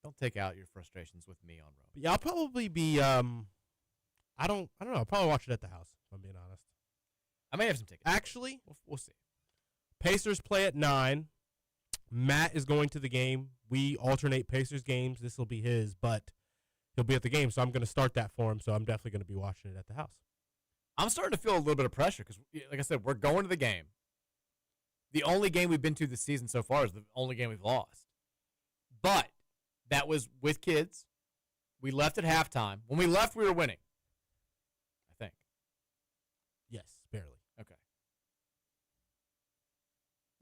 Don't take out your frustrations with me on Roman. Yeah, I'll probably be I don't know. I'll probably watch it at the house, if I'm being honest. I may have some tickets. Actually, we'll see. Pacers play at 9. Matt is going to the game. We alternate Pacers games. This will be his, but he'll be at the game, so I'm going to start that for him, so I'm definitely going to be watching it at the house. I'm starting to feel a little bit of pressure because, like I said, we're going to the game. The only game we've been to this season so far is the only game we've lost. But that was with kids. We left at halftime. When we left, we were winning, I think. Yes, barely. Okay.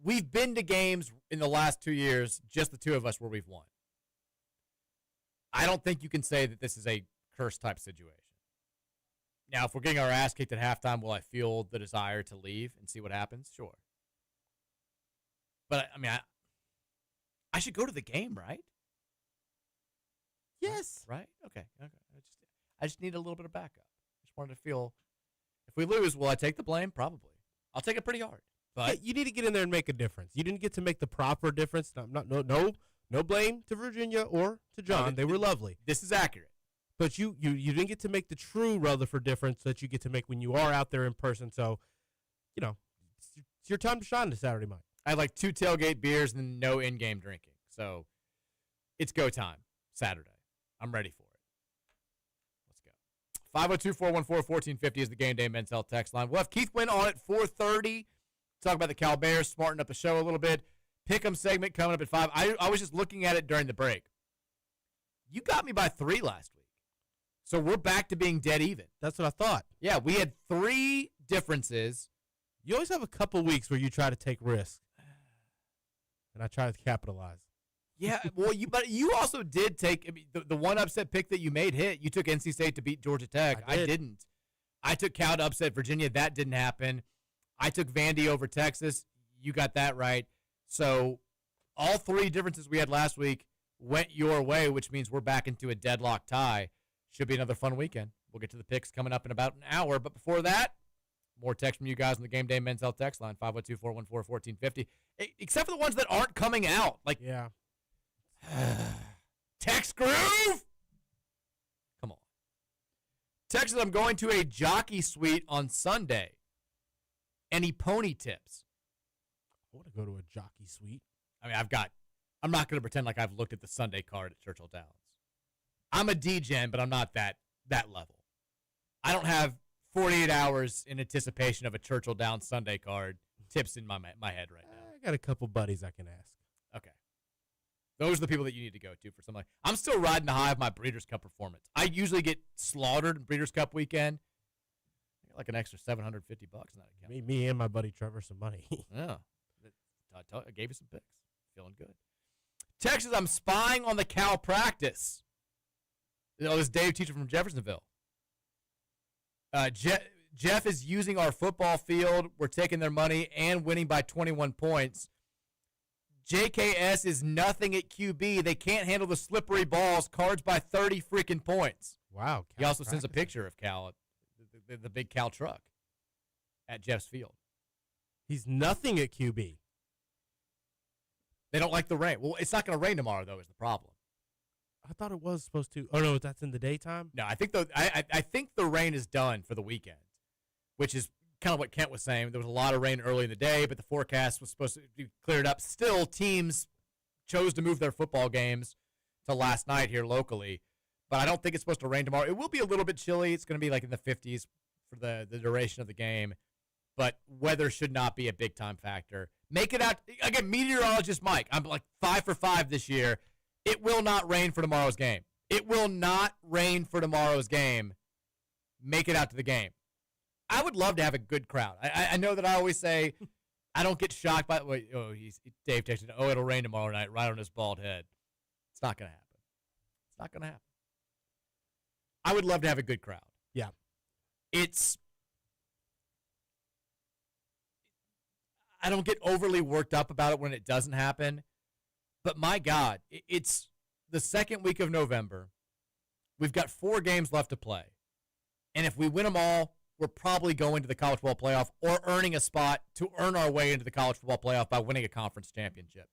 We've been to games in the last 2 years, just the two of us, where we've won. I don't think you can say that this is a curse-type situation. Now, if we're getting our ass kicked at halftime, will I feel the desire to leave and see what happens? Sure. But, I mean, I should go to the game, right? Yes. Right? Okay. I just need a little bit of backup. I just wanted to feel, if we lose, will I take the blame? Probably. I'll take it pretty hard. But yeah, you need to get in there and make a difference. You didn't get to make the proper difference. No blame to Virginia or to John. They were lovely. This is accurate. But you didn't get to make the true Rutherford difference that you get to make when you are out there in person. So, it's your time to shine this Saturday night. I had like 2 tailgate beers and no in-game drinking. So it's go time Saturday. I'm ready for it. Let's go. 502-414-1450 is the Game Day Men's Health text line. We'll have Keith Wynn on at 4:30. Talk about the Cal Bears, smarten up the show a little bit. Pick'em segment coming up at 5. I was just looking at it during the break. You got me by 3 last week. So we're back to being dead even. That's what I thought. Yeah, we had 3 differences. You always have a couple weeks where you try to take risks, and I try to capitalize. Yeah, well, but you also did take the one upset pick that you made hit. You took NC State to beat Georgia Tech. I didn't. I took Cal to upset Virginia. That didn't happen. I took Vandy over Texas. You got that right. So all 3 differences we had last week went your way, which means we're back into a deadlock tie. Should be another fun weekend. We'll get to the picks coming up in about an hour. But before that, more text from you guys on the Game Day Men's Health text line, 502-414-1450. Except for the ones that aren't coming out. Yeah. Text groove? Come on. Text says, I'm going to a jockey suite on Sunday. Any pony tips? I want to go to a jockey suite. I mean, I'm not going to pretend like I've looked at the Sunday card at Churchill Downs. I'm a D-gen, but I'm not that level. I don't have 48 hours in anticipation of a Churchill Downs Sunday card tips in my head right now. I got a couple buddies I can ask. Okay. Those are the people that you need to go to for something. I'm still riding the high of my Breeders' Cup performance. I usually get slaughtered in Breeders' Cup weekend. I get like an extra $750 in that account. Me and my buddy Trevor some money. Yeah. I gave you some picks. Feeling good. Texas, I'm spying on the Cal practice. This Dave teacher from Jeffersonville. Jeff is using our football field. We're taking their money and winning by 21 points. JKS is nothing at QB. They can't handle the slippery balls. Cards by 30 freaking points. Wow. He also sends a picture of Cal, the big Cal truck at Jeff's field. He's nothing at QB. They don't like the rain. Well, it's not going to rain tomorrow, though, is the problem. I thought it was supposed to. Oh, no, that's in the daytime? No, I think I think the rain is done for the weekend, which is kind of what Kent was saying. There was a lot of rain early in the day, but the forecast was supposed to be cleared up. Still, teams chose to move their football games to last night here locally, but I don't think it's supposed to rain tomorrow. It will be a little bit chilly. It's going to be like in the 50s for the duration of the game, but weather should not be a big-time factor. Make it out. Again, meteorologist Mike, I'm like 5 for 5 this year. It will not rain for tomorrow's game. It will not rain for tomorrow's game. Make it out to the game. I would love to have a good crowd. I know that I always say I don't get shocked by Dave texted, it'll rain tomorrow night right on his bald head. It's not going to happen. It's not going to happen. I would love to have a good crowd. Yeah. I don't get overly worked up about it when it doesn't happen. But my God, it's the second week of November. We've got 4 games left to play. And if we win them all, we're probably going to the college football playoff or earning a spot to earn our way into the college football playoff by winning a conference championship.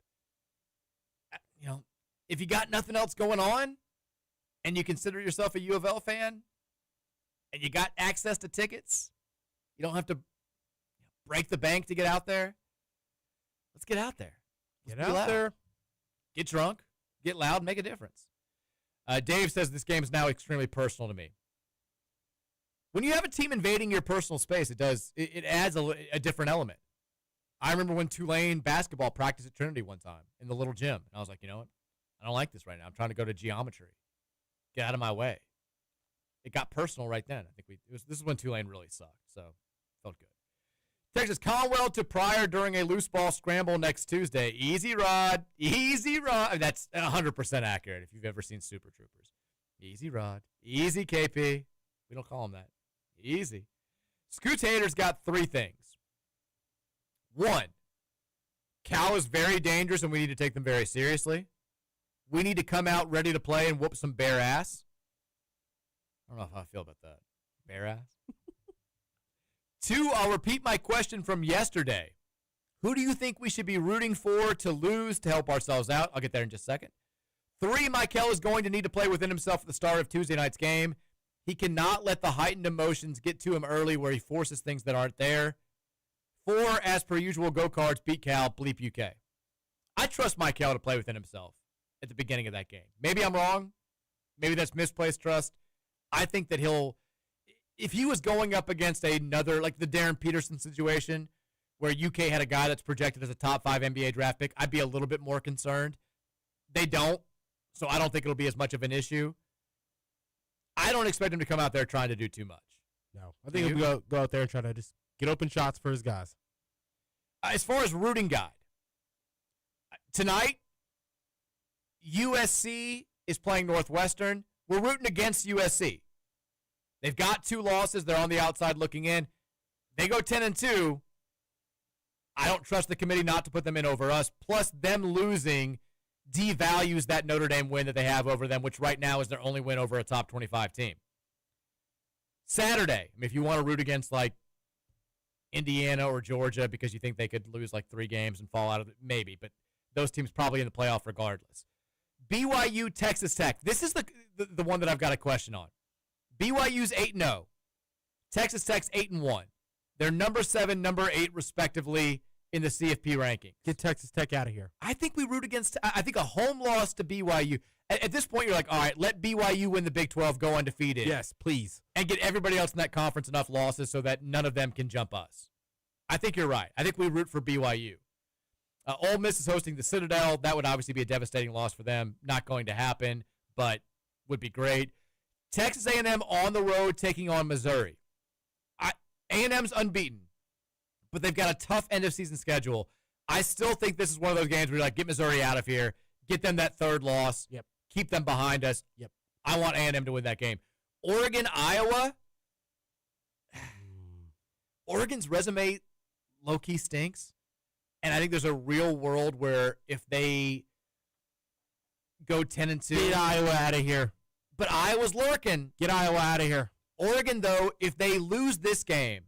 You know, if you got nothing else going on and you consider yourself a U of L fan and you got access to tickets, you don't have to break the bank to get out there. Let's get out there. Get out there. Get drunk, get loud, make a difference. Dave says this game is now extremely personal to me. When you have a team invading your personal space, it adds a different element. I remember when Tulane basketball practiced at Trinity one time in the little gym, and I was like, you know what? I don't like this right now. I'm trying to go to geometry. Get out of my way. It got personal right then. I think this is when Tulane really sucked, so felt good. Texas Conwell to Pryor during a loose ball scramble next Tuesday. Easy, Rod. Easy, Rod. I mean, that's 100% accurate if you've ever seen Super Troopers. Easy, Rod. Easy, KP. We don't call him that. Easy. Scoots Haters got 3 things. 1, Cal is very dangerous, and we need to take them very seriously. We need to come out ready to play and whoop some bear ass. I don't know how I feel about that. Bear ass? 2, I'll repeat my question from yesterday. Who do you think we should be rooting for to lose to help ourselves out? I'll get there in just a second. 3, Michael is going to need to play within himself at the start of Tuesday night's game. He cannot let the heightened emotions get to him early where he forces things that aren't there. 4, as per usual, go Cards, beat Cal, bleep UK. I trust Michael to play within himself at the beginning of that game. Maybe I'm wrong. Maybe that's misplaced trust. I think that if he was going up against another, like the Darren Peterson situation, where UK had a guy that's projected as a top 5 NBA draft pick, I'd be a little bit more concerned. They don't, so I don't think it'll be as much of an issue. I don't expect him to come out there trying to do too much. No. I think he'll go out there and try to just get open shots for his guys. As far as rooting guide, tonight, USC is playing Northwestern. We're rooting against USC. They've got 2 losses. They're on the outside looking in. They go 10-2. I don't trust the committee not to put them in over us. Plus, them losing devalues that Notre Dame win that they have over them, which right now is their only win over a top 25 team. Saturday, I mean, if you want to root against like Indiana or Georgia because you think they could lose like 3 games and fall out of it, maybe, but those teams probably in the playoff regardless. BYU, Texas Tech. This is the one that I've got a question on. BYU's 8-0. Texas Tech's 8-1. They're number 7, number 8, respectively, in the CFP rankings. Get Texas Tech out of here. I think we root against. I think a home loss to BYU. At this point, you're like, all right, let BYU win the Big 12, go undefeated. Yes, please. And get everybody else in that conference enough losses so that none of them can jump us. I think you're right. I think we root for BYU. Ole Miss is hosting the Citadel. That would obviously be a devastating loss for them. Not going to happen, but would be great. Texas A&M on the road taking on Missouri. A&M's unbeaten, but they've got a tough end-of-season schedule. I still think this is one of those games where you're like, get Missouri out of here, get them that 3rd loss, Yep. Keep them behind us. Yep. I want A&M to win that game. Oregon, Iowa. Oregon's resume low-key stinks, and I think there's a real world where if they go 10-2. Get Iowa out of here. But Iowa's lurking. Get Iowa out of here. Oregon, though, if they lose this game,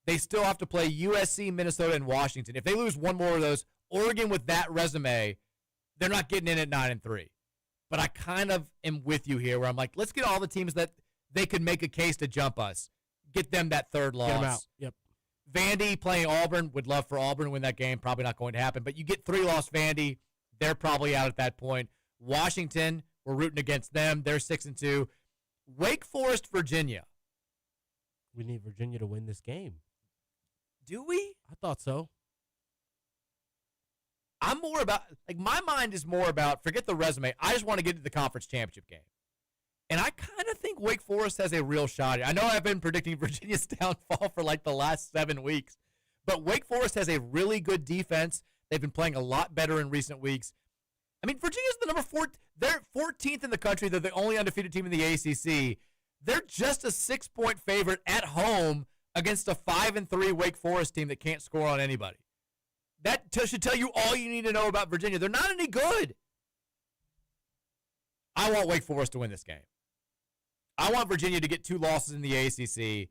they still have to play USC, Minnesota, and Washington. If they lose one more of those, Oregon with that resume, they're not getting in at 9-3. But I kind of am with you here, where I'm like, let's get all the teams that they could make a case to jump us. Get them that third loss. Get them out. Yep. Vandy playing Auburn, would love for Auburn to win that game. Probably not going to happen. But you get 3-loss Vandy, they're probably out at that point. Washington, we're rooting against them. They're 6-2. Wake Forest, Virginia. We need Virginia to win this game. Do we? I thought so. I'm more about, my mind is more about, forget the resume. I just want to get to the conference championship game. And I kind of think Wake Forest has a real shot. I know I've been predicting Virginia's downfall for the last 7 weeks, but Wake Forest has a really good defense. They've been playing a lot better in recent weeks. I mean, Virginia's the number 4. They're 14th in the country. They're the only undefeated team in the ACC. They're just a 6-point favorite at home against a 5-3 Wake Forest team that can't score on anybody. That should tell you all you need to know about Virginia. They're not any good. I want Wake Forest to win this game. I want Virginia to get 2 losses in the ACC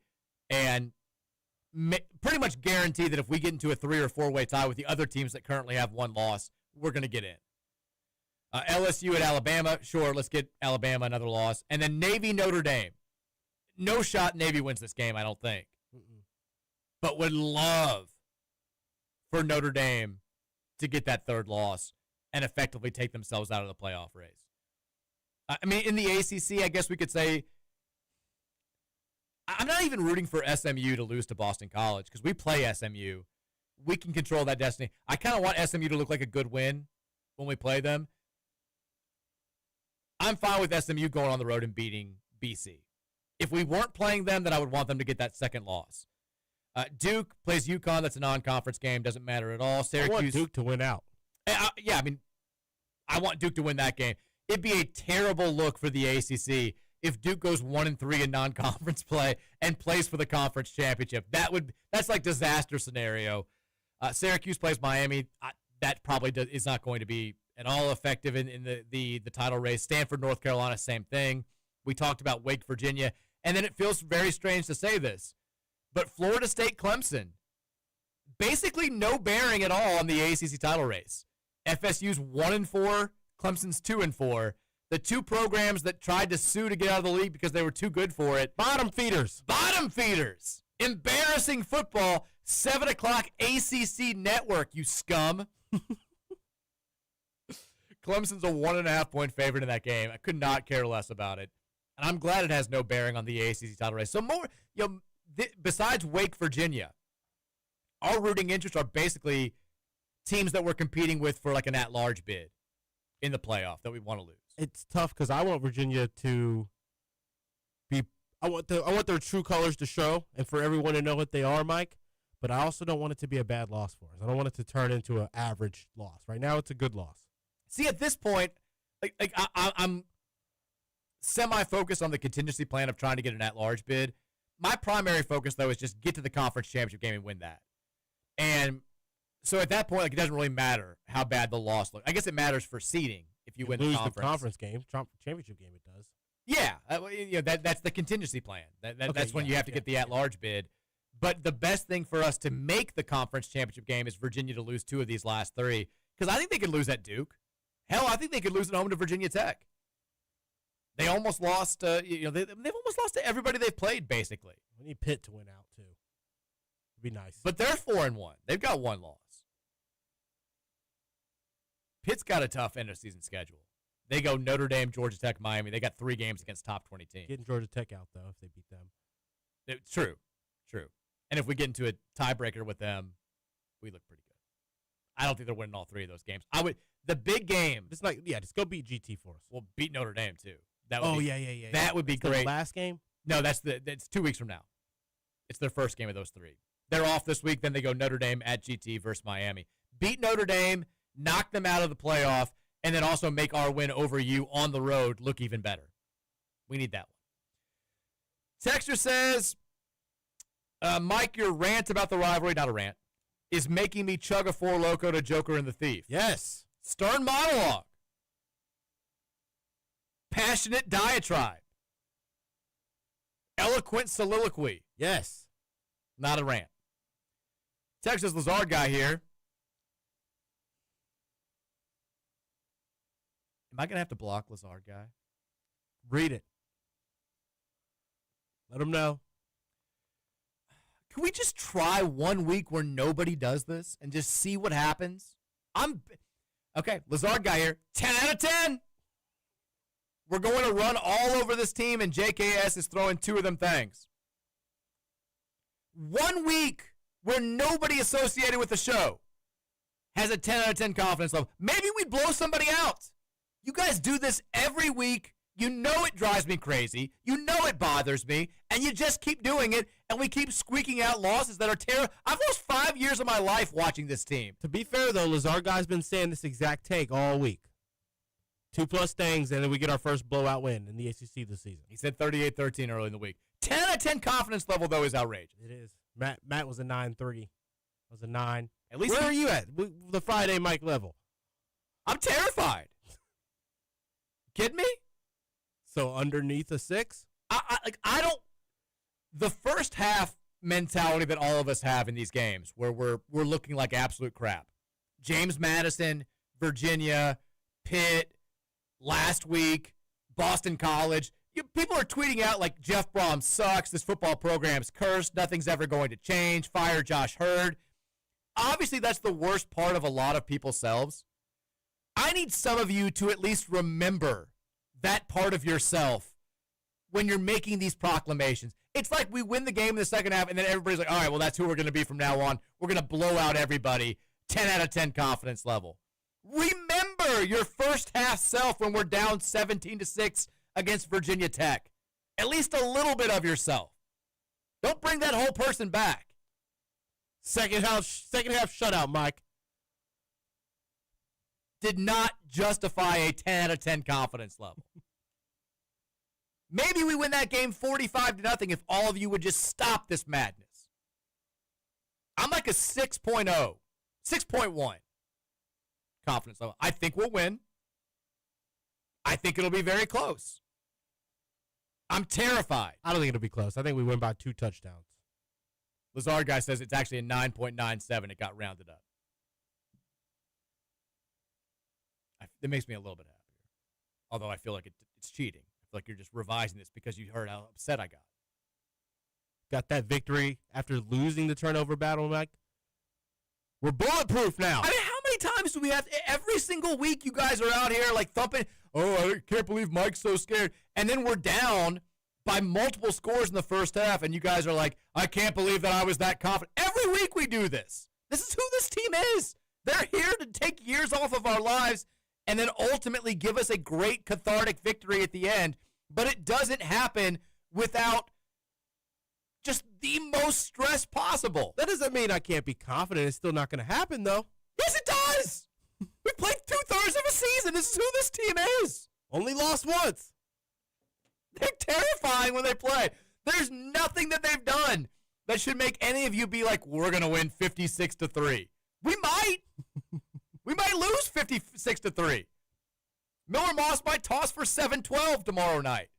and pretty much guarantee that if we get into a 3 or 4-way tie with the other teams that currently have 1 loss, we're going to get in. LSU at Alabama, sure, let's get Alabama another loss. And then Navy, Notre Dame. No shot Navy wins this game, I don't think. But would love for Notre Dame to get that 3rd loss and effectively take themselves out of the playoff race. I mean, in the ACC, I guess we could say I'm not even rooting for SMU to lose to Boston College because we play SMU. We can control that destiny. I kind of want SMU to look like a good win when we play them. I'm fine with SMU going on the road and beating BC. If we weren't playing them, then I would want them to get that 2nd loss. Duke plays UConn. That's a non-conference game. Doesn't matter at all. Syracuse. I want Duke to win out. I want Duke to win that game. It'd be a terrible look for the ACC if Duke goes 1-3 in non-conference play and plays for the conference championship. That's like disaster scenario. Syracuse plays Miami. That probably is not going to be at all effective in the title race. Stanford, North Carolina, same thing. We talked about Wake, Virginia. And then it feels very strange to say this, but Florida State, Clemson, basically no bearing at all on the ACC title race. FSU's 1-4, Clemson's 2-4. The 2 programs that tried to sue to get out of the league because they were too good for it. Bottom feeders. Bottom feeders. Embarrassing football. 7 o'clock ACC network, you scum. Clemson's a 1.5-point favorite in that game. I could not care less about it. And I'm glad it has no bearing on the ACC title race. So more, besides Wake, Virginia, our rooting interests are basically teams that we're competing with for an at-large bid in the playoff that we want to lose. It's tough because I want Virginia to be. I want their true colors to show and for everyone to know what they are, Mike. But I also don't want it to be a bad loss for us. I don't want it to turn into an average loss. Right now, it's a good loss. See, at this point, I'm semi-focused on the contingency plan of trying to get an at-large bid. My primary focus, though, is just get to the conference championship game and win that. And so at that point, it doesn't really matter how bad the loss looks. I guess it matters for seeding if you win the conference. The conference game, championship game, it does. Yeah, that's the contingency plan. That's when you have to get the at-large bid. But the best thing for us to make the conference championship game is Virginia to lose 2 of these last 3, because I think they could lose at Duke. Hell, I think they could lose at home to Virginia Tech. They almost lost. They've almost lost to everybody they've played, basically. We need Pitt to win out too. It'd be nice. But they're 4-1. They've got 1 loss. Pitt's got a tough end of season schedule. They go Notre Dame, Georgia Tech, Miami. They got 3 games against top 20 teams. Getting Georgia Tech out though, if they beat them. It's true. And if we get into a tiebreaker with them, we look pretty good. I don't think they're winning all 3 of those games. The big game. Just go beat GT for us. We'll beat Notre Dame too. That would be great. The last game? No, that's 2 weeks from now. It's their first game of those 3. They're off this week. Then they go Notre Dame at GT versus Miami. Beat Notre Dame, knock them out of the playoff, and then also make our win over you on the road look even better. We need that one. Texter says, Mike, your rant about the rivalry, not a rant, is making me chug a Four Loko to Joker and the Thief. Yes. Stern monologue. Passionate diatribe. Eloquent soliloquy. Yes. Not a rant. Texas Lazard guy here. I going to have to block Lazard guy? Read it. Let him know. Can we just try 1 week where nobody does this and just see what happens? Okay, Lazard guy here. 10 out of 10. We're going to run all over this team, and JKS is throwing 2 of them things. 1 week where nobody associated with the show has a 10 out of 10 confidence level. Maybe we'd blow somebody out. You guys do this every week. You know it drives me crazy. You know it bothers me. And you just keep doing it, and we keep squeaking out losses that are terrible. I've lost 5 years of my life watching this team. To be fair, though, Lazard guy's been saying this exact take all week. 2+ things, and then we get our first blowout win in the ACC this season. He said 38-13 early in the week. 10 out of 10 confidence level, though, is outrageous. It is. Matt was a 9-3. I was a 9. At least where are you at? The Friday Mike level. I'm terrified. Kidding me? So underneath a 6? I don't. The first half mentality that all of us have in these games, where we're looking like absolute crap. James Madison, Virginia, Pitt, last week, Boston College. People are tweeting out like Jeff Brom sucks. This football program's cursed. Nothing's ever going to change. Fire Josh Hurd. Obviously, that's the worst part of a lot of people's selves. I need some of you to at least remember that part of yourself when you're making these proclamations. It's like we win the game in the second half, and then everybody's like, all right, well, that's who we're going to be from now on. We're going to blow out everybody. 10 out of 10 confidence level. Remember your first half self when we're down 17-6 against Virginia Tech. At least a little bit of yourself. Don't bring that whole person back. Second half shutout, Mike. Did not justify a 10 out of 10 confidence level. Maybe we win that game 45-0 if all of you would just stop this madness. I'm like a 6.0, 6.1 confidence level. I think we'll win. I think it'll be very close. I'm terrified. I don't think it'll be close. I think we win by 2 touchdowns. Lazard guy says it's actually a 9.97. It got rounded up. It makes me a little bit happier. Although I feel like it's cheating. I feel like you're just revising this because you heard how upset I got. Got that victory after losing the turnover battle, Mike. We're bulletproof now. I mean, how many times do we have every single week you guys are out here like thumping, oh, I can't believe Mike's so scared. And then we're down by multiple scores in the first half, and you guys are like, I can't believe that I was that confident. Every week we do this. This is who this team is. They're here to take years off of our lives and then ultimately give us a great cathartic victory at the end. But it doesn't happen without just the most stress possible. That doesn't mean I can't be confident. It's still not going to happen, though. Yes, it does. We played 2/3 of a season. This is who this team is. Only lost once. They're terrifying when they play. There's nothing that they've done that should make any of you be like, we're going to win 56-3. We might. We might lose 56-3. Miller Moss might toss for 7-12 tomorrow night.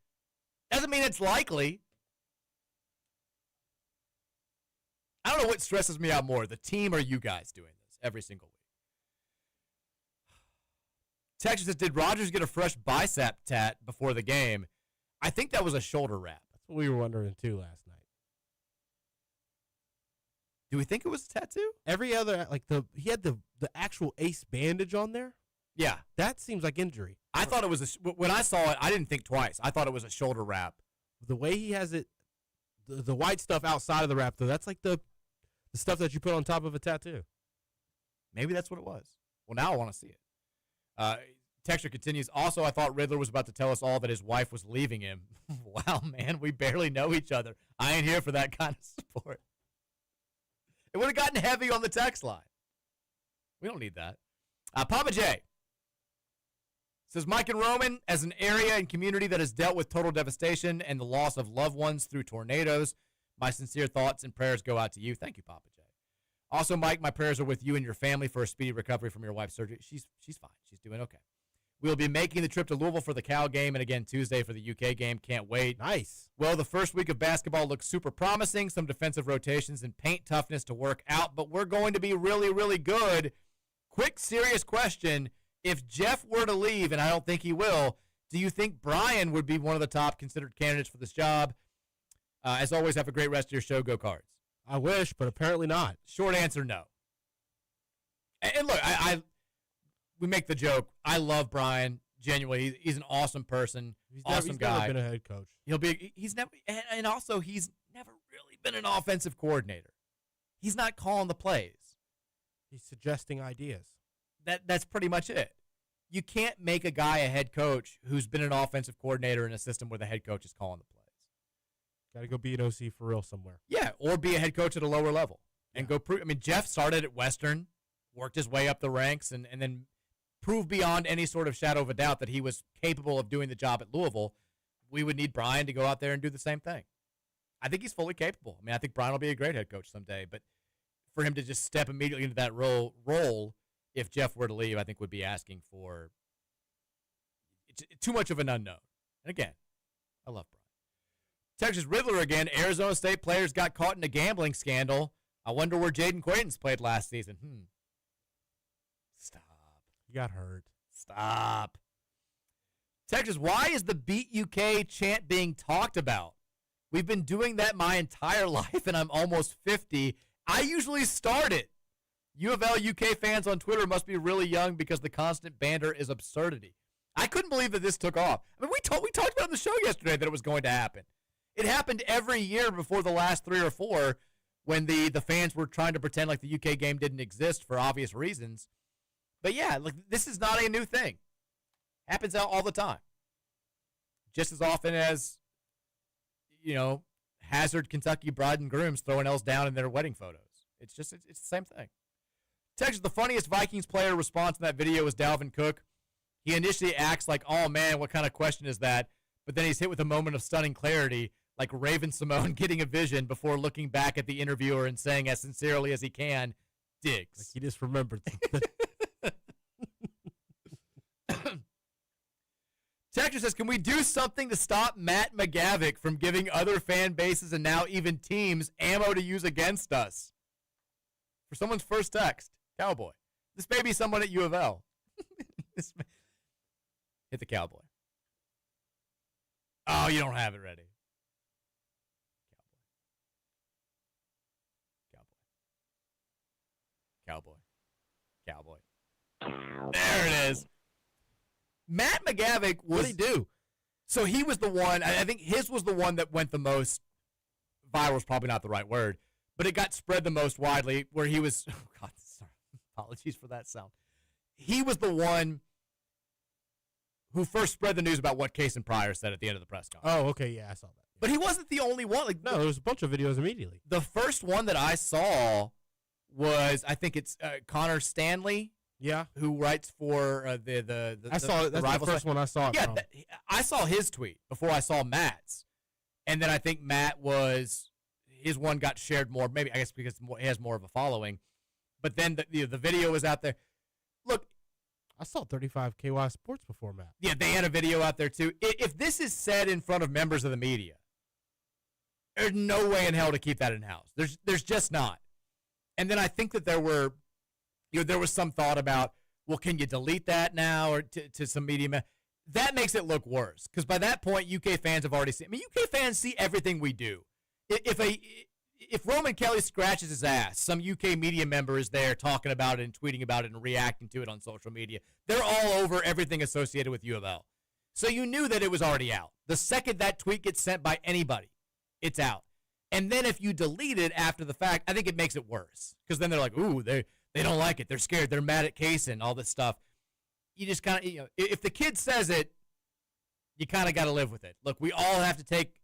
Doesn't mean it's likely. I don't know what stresses me out more, the team or you guys doing this every single week. Texas says, did Rodgers get a fresh bicep tat before the game? I think that was a shoulder wrap. That's what we were wondering, too, last night. Do we think it was a tattoo? Every other, he had the actual ace bandage on there. Yeah. That seems like injury. I thought it was when I saw it, I didn't think twice. I thought it was a shoulder wrap. The way he has it, the white stuff outside of the wrap, though, that's like the stuff that you put on top of a tattoo. Maybe that's what it was. Well, now I want to see it. Texture continues. Also, I thought Riddler was about to tell us all that his wife was leaving him. Wow, man, we barely know each other. I ain't here for that kind of support. It would have gotten heavy on the text line. We don't need that. Papa J says, Mike and Roman, as an area and community that has dealt with total devastation and the loss of loved ones through tornadoes, my sincere thoughts and prayers go out to you. Thank you, Papa J. Also, Mike, my prayers are with you and your family for a speedy recovery from your wife's surgery. She's fine. She's doing okay. We'll be making the trip to Louisville for the Cal game and again Tuesday for the UK game. Can't wait. Nice. Well, the first week of basketball looks super promising. Some defensive rotations and paint toughness to work out, but we're going to be really, really good. Quick, serious question. If Jeff were to leave, and I don't think he will, do you think Brian would be one of the top considered candidates for this job? As always, have a great rest of your show. Go Cards. I wish, but apparently not. Short answer, no. And look, we make the joke. I love Brian. Genuinely, he's an awesome person. Awesome guy. Never been a head coach. He's never, and also he's never really been an offensive coordinator. He's not calling the plays. He's suggesting ideas. That's pretty much it. You can't make a guy a head coach who's been an offensive coordinator in a system where the head coach is calling the plays. Got to go be an OC for real somewhere. Yeah, or be a head coach at a lower level and go prove. I mean, Jeff started at Western, worked his way up the ranks, and then proved beyond any sort of shadow of a doubt that he was capable of doing the job at Louisville. We would need Brian to go out there and do the same thing. I think he's fully capable. I mean, I think Brian will be a great head coach someday, but for him to just step immediately into that role, if Jeff were to leave, I think would be asking for too much of an unknown. And again, I love Brian. Texas Riddler again. Arizona State players got caught in a gambling scandal. I wonder where Jaden Quaintance played last season. Stop. He got hurt. Stop. Texas, why is the Beat UK chant being talked about? We've been doing that my entire life, and I'm almost 50. I usually start it. U of L UK fans on Twitter must be really young because the constant banter is absurdity. I couldn't believe that this took off. I mean, we talked about it on the show yesterday that it was going to happen. It happened every year before the last 3 or 4 when the fans were trying to pretend like the UK game didn't exist for obvious reasons. But yeah, look, this is not a new thing. Happens out all the time. Just as often as, hazard Kentucky bride and grooms throwing L's down in their wedding photos. It's the same thing. Texas, the funniest Vikings player response in that video was Dalvin Cook. He initially acts like, oh man, what kind of question is that? But then he's hit with a moment of stunning clarity, like Raven Simone getting a vision before looking back at the interviewer and saying as sincerely as he can, Diggs. Like he just remembered something. Texas says, can we do something to stop Matt McGavick from giving other fan bases and now even teams ammo to use against us? For someone's first text, Cowboy. This may be someone at U of L. Hit the Cowboy. Oh, you don't have it ready. Cowboy. There it is. Matt McGavick was. What did he do? So he was the one. I think his was the one that went the most. Viral is probably not the right word, but it got spread the most widely. Where he was. Oh God, sorry. Apologies for that sound. He was the one who first spread the news about what Case and Pryor said at the end of the press conference. Oh, okay, yeah, I saw that. But he wasn't the only one. No, there was a bunch of videos immediately. The first one that I saw was, I think it's Connor Stanley. Yeah, who writes for the I saw it. That's the first one I saw. Yeah, I saw his tweet before I saw Matt's, and then I think his one got shared more. Maybe I guess because he has more of a following. But then the video was out there. Look, I saw 35 KY Sports before Matt. Yeah, they had a video out there too. If this is said in front of members of the media, there's no way in hell to keep that in house. There's just not. And then I think that there was some thought about, well, can you delete that now or to some media? That makes it look worse because by that point, UK fans have already seen. I mean, UK fans see everything we do. If Roman Kelly scratches his ass, some UK media member is there talking about it and tweeting about it and reacting to it on social media. They're all over everything associated with U of L. So you knew that it was already out. The second that tweet gets sent by anybody, it's out. And then if you delete it after the fact, I think it makes it worse because then they're like, ooh, they don't like it. They're scared. They're mad at Case and all this stuff. You just kind of, if the kid says it, you kind of got to live with it. Look, we all have to take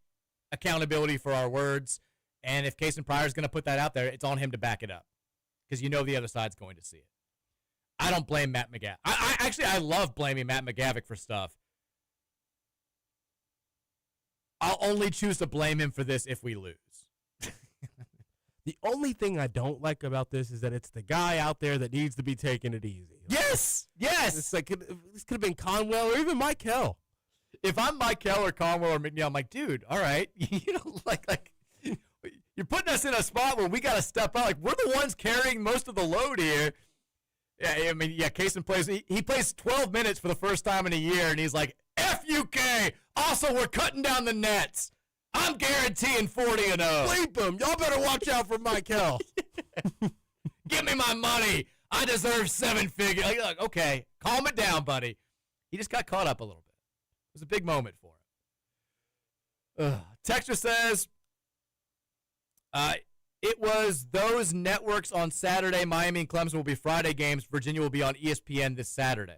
accountability for our words. And if Case and Pryor is going to put that out there, it's on him to back it up because the other side's going to see it. I don't blame Matt McGavick. I love blaming Matt McGavick for stuff. I'll only choose to blame him for this if we lose. The only thing I don't like about this is that it's the guy out there that needs to be taking it easy. Yes. It's like this could have been Conwell or even Mike Hill. If I'm Mike Hill or Conwell or McNeil, I'm like, dude, all right, like you're putting us in a spot where we got to step out. Like we're the ones carrying most of the load here. Yeah, I mean, yeah, Kaysen plays. He plays 12 minutes for the first time in a year, and he's like, FUK. Also, we're cutting down the nets. I'm guaranteeing 40-0. Bleep him. Y'all better watch out for Michael. Give me my money. I deserve 7 figures. Like, okay, calm it down, buddy. He just got caught up a little bit. It was a big moment for him. Texture says, it was those networks on Saturday. Miami and Clemson will be Friday games. Virginia will be on ESPN this Saturday.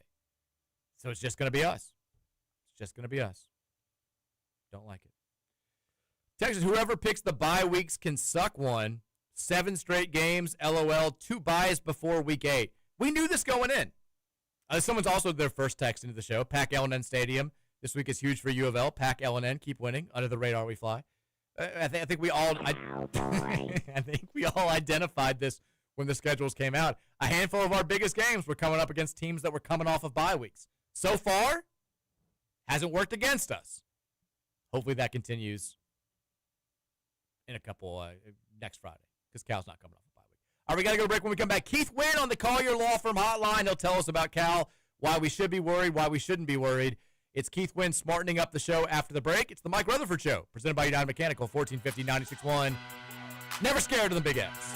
So it's just going to be us. It's just going to be us. Don't like it. Texas, whoever picks the bye weeks can suck one. 7 straight games, LOL, 2 byes before week 8. We knew this going in. Someone's also their first text into the show. Pack L&N Stadium. This week is huge for U of L. Pack L&N, keep winning. Under the radar we fly. I think we all I think we all identified this when the schedules came out. A handful of our biggest games were coming up against teams that were coming off of bye weeks. So far, hasn't worked against us. Hopefully that continues in a couple next Friday, because Cal's not coming off a bye week. All right, we got to go to break. When we come back, Keith Wynn on the Collier Law Firm hotline. He'll tell us about Cal, why we should be worried, why we shouldn't be worried. It's Keith Wynn smartening up the show after the break. It's the Mike Rutherford Show, presented by United Mechanical, 1450-96.1. Never scared of the Big X.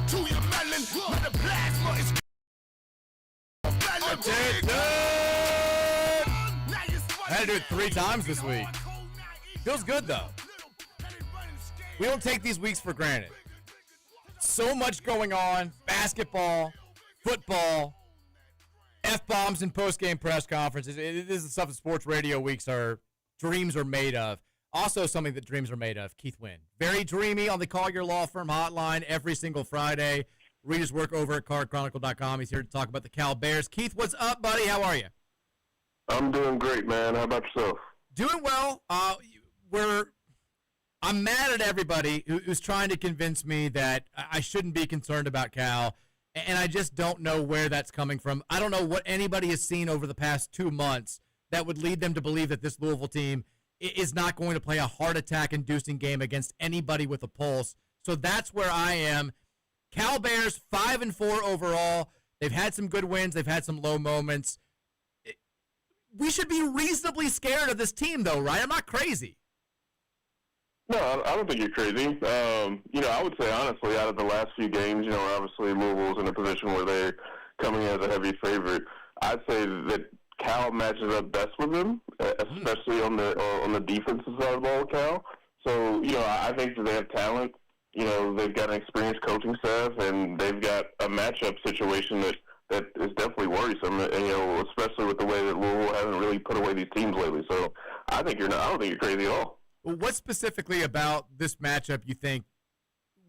To your melon, where the plasma is it done. I had to do it 3 times this week. Feels good, though. We don't take these weeks for granted. So much going on. Basketball, football, F-bombs and post-game press conferences. It is the stuff that sports radio weeks dreams are made of. Also something that dreams are made of, Keith Wynn. Very dreamy on the Call Your Law Firm hotline every single Friday. Read his work over at cardchronicle.com. He's here to talk about the Cal Bears. Keith, what's up, buddy? How are you? I'm doing great, man. How about yourself? Doing well. I'm mad at everybody who's trying to convince me that I shouldn't be concerned about Cal, and I just don't know where that's coming from. I don't know what anybody has seen over the past 2 months that would lead them to believe that this Louisville team is not going to play a heart attack-inducing game against anybody with a pulse. So that's where I am. Cal Bears 5-4 overall. They've had some good wins. They've had some low moments. We should be reasonably scared of this team, though, right? I'm not crazy. No, I don't think you're crazy. I would say, honestly, out of the last few games, obviously Louisville's in a position where they're coming as a heavy favorite. I'd say that Cal matches up best with them, especially on the defensive side of the ball, Cal. So, I think that they have talent. They've got an experienced coaching staff, and they've got a matchup situation that is definitely worrisome, especially with the way that Louisville hasn't really put away these teams lately. So I don't think you're crazy at all. Well, what specifically about this matchup you think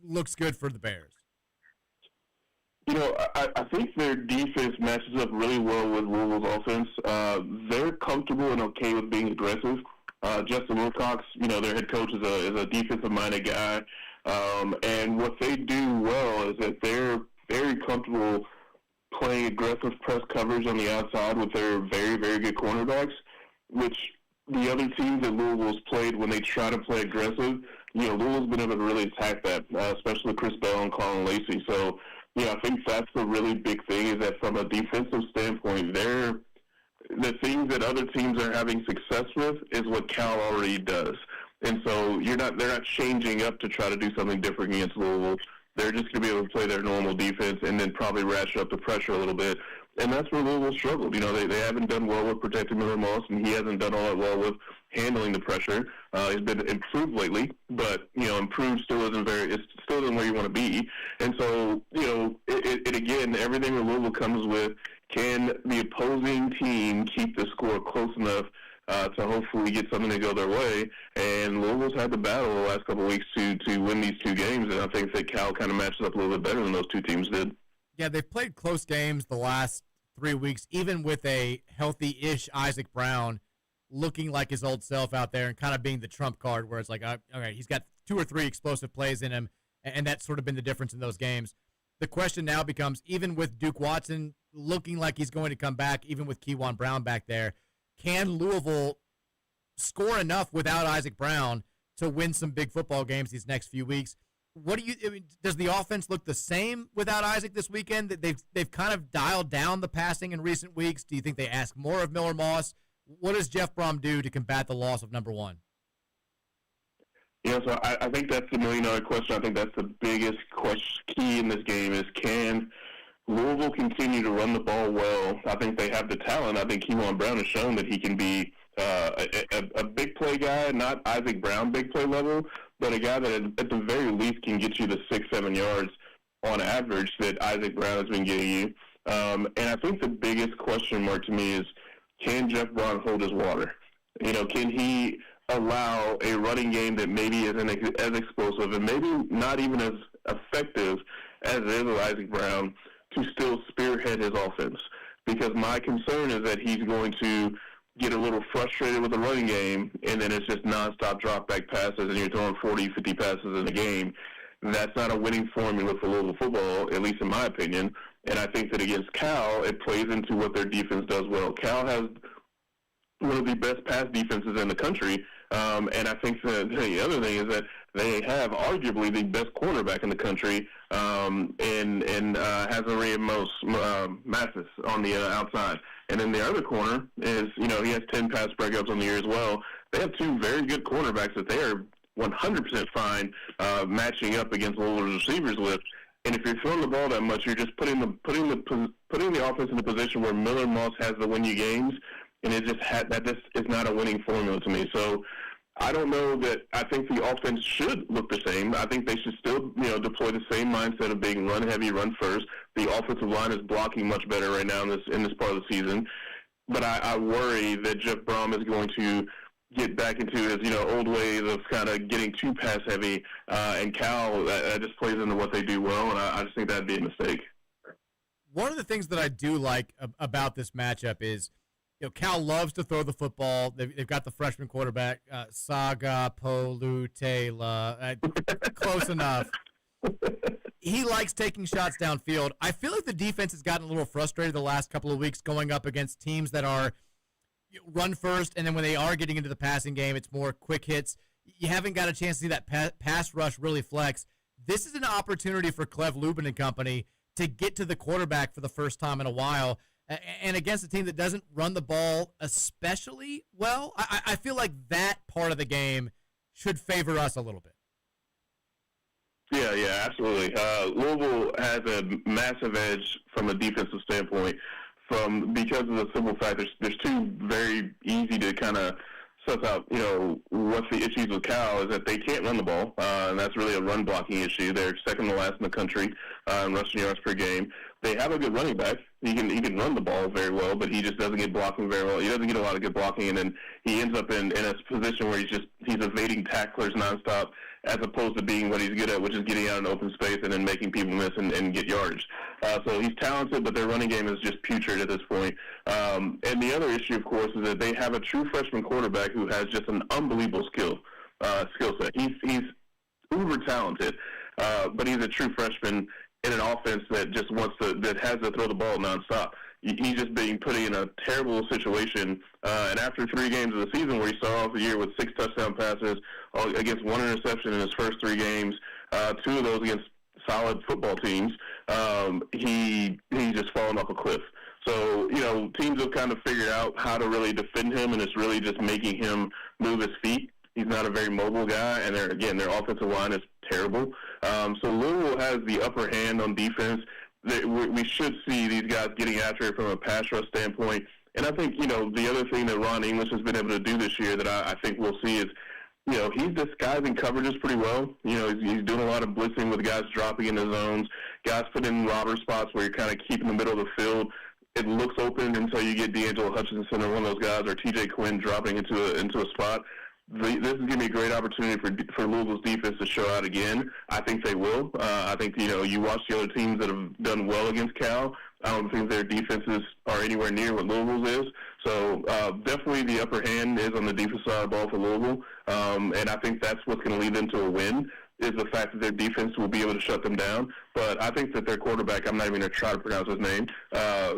looks good for the Bears? I think their defense matches up really well with Louisville's offense. They're comfortable and okay with being aggressive. Justin Wilcox, their head coach is a defensive-minded guy. And what they do well is that they're very comfortable playing aggressive press coverage on the outside with their very, very good cornerbacks, which the other teams that Louisville's played, when they try to play aggressive, Louisville's been able to really attack that, especially with Chris Bell and Colin Lacey. So, I think that's the really big thing, is that from a defensive standpoint, the things that other teams are having success with is what Cal already does. And so they're not changing up to try to do something different against Louisville. They're just going to be able to play their normal defense and then probably ratchet up the pressure a little bit. And that's where Louisville struggled. They haven't done well with protecting Miller Moss, and he hasn't done all that well with handling the pressure. He's been improved lately, but improved still isn't where you want to be. And so it again, everything with Louisville comes with, can the opposing team keep the score close enough to hopefully get something to go their way? And Louisville's had the battle the last couple of weeks to win these 2 games, and I think that Cal kind of matches up a little bit better than those 2 teams did. Yeah, they've played close games the last 3 weeks, even with a healthy-ish Isaac Brown looking like his old self out there and kind of being the trump card, where it's like, okay, he's got 2 or 3 explosive plays in him, and that's sort of been the difference in those games. The question now becomes, even with Duke Watson looking like he's going to come back, even with Kewan Brown back there, can Louisville score enough without Isaac Brown to win some big football games these next few weeks? Does the offense look the same without Isaac this weekend? They've kind of dialed down the passing in recent weeks. Do you think they ask more of Miller Moss? What does Jeff Brom do to combat the loss of number 1? So I think that's the million-dollar question. I think that's the biggest key in this game is, can Louisville continue to run the ball well? I think they have the talent. I think Kewan Brown has shown that he can be a big play guy, not Isaac Brown big play level, but a guy that at the very least can get you the 6-7 yards on average that Isaac Brown has been getting you. And I think the biggest question mark to me is, can Jeff Brown hold his water? Can he allow a running game that maybe isn't as explosive and maybe not even as effective as it is with Isaac Brown to still spearhead his offense? Because my concern is that he's going to get a little frustrated with the running game, and then it's just nonstop drop-back passes, and you're throwing 40, 50 passes in a game. That's not a winning formula for Louisville football, at least in my opinion. And I think that against Cal, it plays into what their defense does well. Cal has one of the best pass defenses in the country, and I think the other thing is that they have arguably the best cornerback in the country, in Hazari Mathis on the outside. And then the other corner is, he has 10 pass breakups on the year as well. They have 2 very good cornerbacks that they are 100% fine matching up against Louisville's receivers with. And if you're throwing the ball that much, you're just putting the offense in a position where Miller Moss has to win you games, and that just is not a winning formula to me. So I don't know that I think the offense should look the same. I think they should still, deploy the same mindset of being run heavy, run first. The offensive line is blocking much better right now in this part of the season. But I worry that Jeff Brom is going to get back into his, old ways of kind of getting too pass heavy, and Cal, that just plays into what they do well, and I just think that'd be a mistake. One of the things that I do like about this matchup is, Cal loves to throw the football. They've got the freshman quarterback, Saga Polutela, close enough. He likes taking shots downfield. I feel like the defense has gotten a little frustrated the last couple of weeks going up against teams that are run first, and then when they are getting into the passing game, it's more quick hits. You haven't got a chance to see that pass rush really flex. This is an opportunity for Cleve Lubin and company to get to the quarterback for the first time in a while. And against a team that doesn't run the ball especially well, I feel like that part of the game should favor us a little bit. Yeah, absolutely. Louisville has a massive edge from a defensive standpoint because of the simple fact there's two very easy to kind of suss out, what's the issues with Cal is that they can't run the ball, and that's really a run blocking issue. They're second to last in the country in rushing yards per game. They have a good running back. He can run the ball very well, but he just doesn't get blocking very well. He doesn't get a lot of good blocking, and then he ends up in a position where he's evading tacklers nonstop, as opposed to being what he's good at, which is getting out in open space and then making people miss and get yardage. So he's talented, but their running game is just putrid at this point. And the other issue, of course, is that they have a true freshman quarterback who has just an unbelievable skill set. He's uber talented, but he's a true freshman in an offense that just that has to throw the ball nonstop. He's just being put in a terrible situation. And after 3 games of the season where he started off the year with 6 touchdown passes against 1 interception in his first 3 games, 2 of those against solid football teams, he's just fallen off a cliff. So, teams have kind of figured out how to really defend him, and it's really just making him move his feet. He's not a very mobile guy, and their offensive line is terrible. So Louisville has the upper hand on defense. We should see these guys getting after it from a pass rush standpoint. And I think, the other thing that Ron English has been able to do this year that I think we'll see is, he's disguising coverages pretty well. He's doing a lot of blitzing with guys dropping in the zones, guys put in robber spots where you're kind of keeping the middle of the field. It looks open until you get D'Angelo Hutchinson or one of those guys, or TJ Quinn dropping into a spot. This is going to be a great opportunity for Louisville's defense to show out again. I think they will. I think, you watch the other teams that have done well against Cal. I don't think their defenses are anywhere near what Louisville's is. So definitely the upper hand is on the defensive side of the ball for Louisville. And I think that's what's going to lead them to a win, is the fact that their defense will be able to shut them down. But I think that their quarterback, I'm not even going to try to pronounce his name,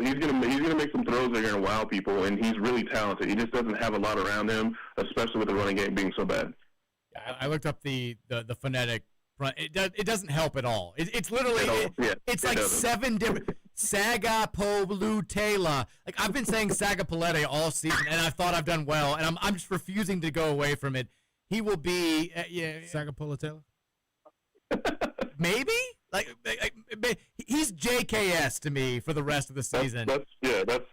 he's going to make some throws that are going to wow people, and he's really talented. He just doesn't have a lot around him, especially with the running game being so bad. I looked up the phonetic front. It doesn't help at all. It's literally it's like 7 different Sagapolutela. Like, I've been saying Sagapolete all season, and I thought I've done well, and I'm just refusing to go away from it. He will be Sagapolutela. Maybe he's JKS to me for the rest of the season. That's